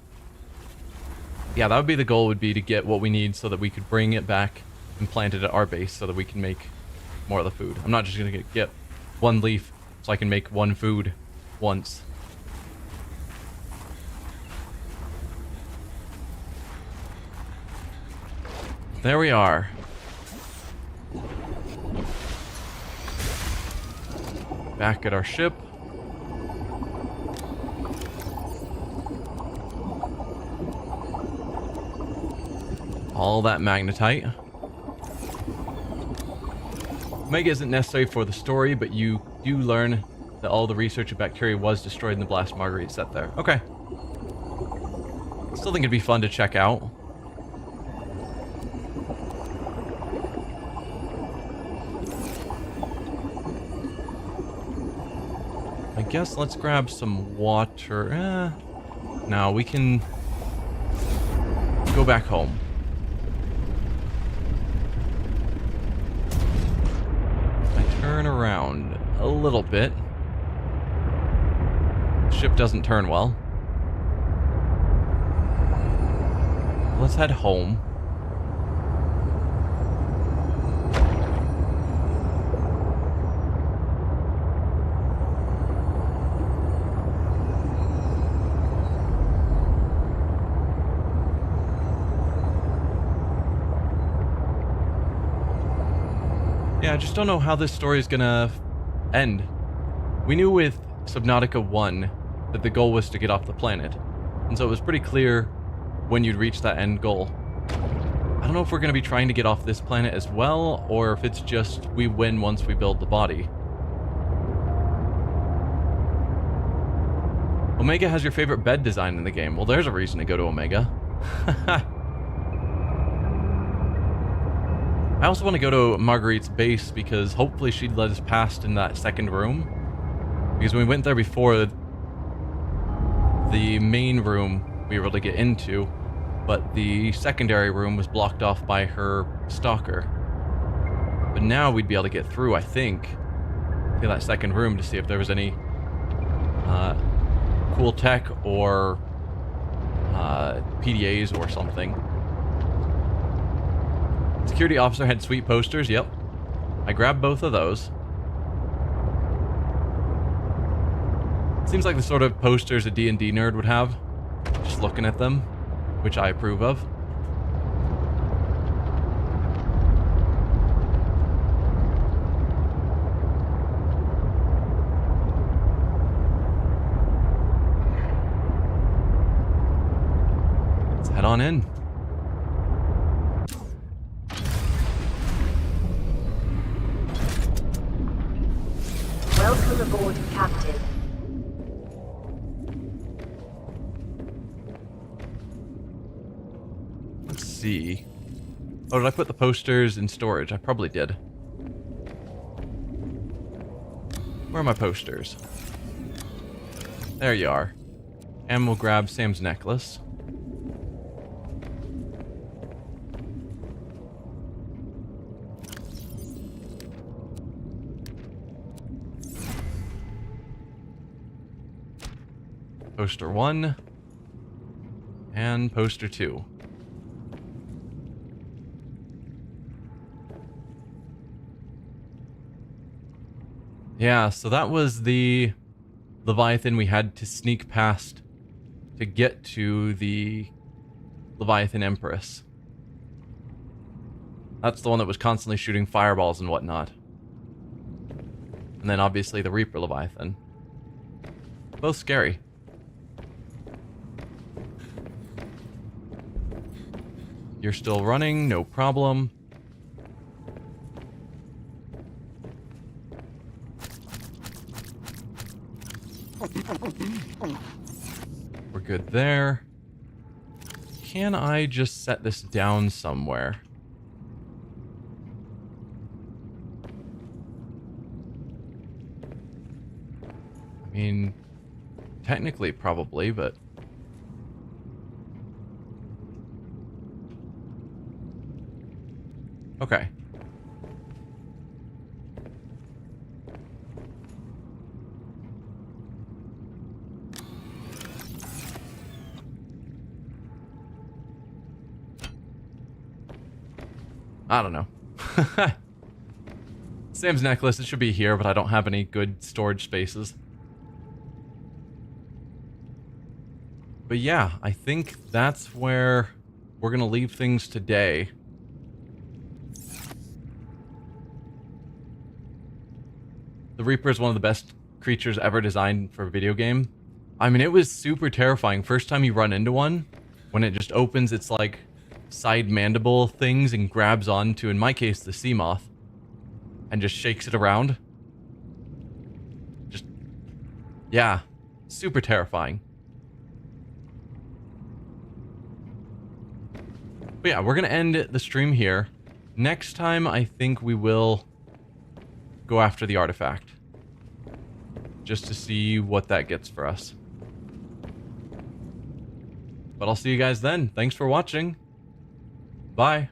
yeah, that would be the goal, would be to get what we need so that we could bring it back and plant it at our base so that we can make more of the food. I'm not just going to get one leaf so I can make one food once. There we are. Back at our ship. All that magnetite. Omega isn't necessary for the story, but you do learn that all the research of bacteria was destroyed in the blast Marguerite set there. Okay. Still think it'd be fun to check out. I guess let's grab some water. No, we can go back home. I turn around a little bit. The ship doesn't turn well. Let's head home. Yeah, I just don't know how this story is gonna end. We knew with Subnautica 1 that the goal was to get off the planet, and so it was pretty clear when you'd reach that end goal. I don't know if we're gonna be trying to get off this planet as well, or if it's just we win once we build the body. Omega has your favorite bed design in the game. Well, there's a reason to go to Omega. I also want to go to Marguerite's base because hopefully she'd let us past in that second room. Because when we went there before, the main room we were able to get into, but the secondary room was blocked off by her stalker. But now we'd be able to get through, I think, to that second room to see if there was any cool tech or PDAs or something. Security officer had sweet posters. Yep. I grabbed both of those. Seems like the sort of posters a D&D nerd would have. Just looking at them, which I approve of. Let's head on in. Welcome aboard, Captain. Let's see. Oh, did I put the posters in storage? I probably did. Where are my posters? There you are. And we'll grab Sam's necklace. Poster 1 and poster 2. Yeah, so that was the Leviathan we had to sneak past to get to the Leviathan Empress. That's the one that was constantly shooting fireballs and whatnot. And then obviously the Reaper Leviathan. Both scary. You're still running, no problem. We're good there. Can I just set this down somewhere? I mean, technically probably, but... Okay. I don't know. Sam's necklace, it should be here, but I don't have any good storage spaces. But yeah, I think that's where we're gonna leave things today. The Reaper is one of the best creatures ever designed for a video game. I mean, it was super terrifying. First time you run into one, when it just opens its like side mandible things and grabs onto, in my case, the sea moth, and just shakes it around. Just, yeah, super terrifying. But yeah, we're gonna end the stream here. Next time, I think we will go after the artifact, just to see what that gets for us. But I'll see you guys then. Thanks for watching. Bye.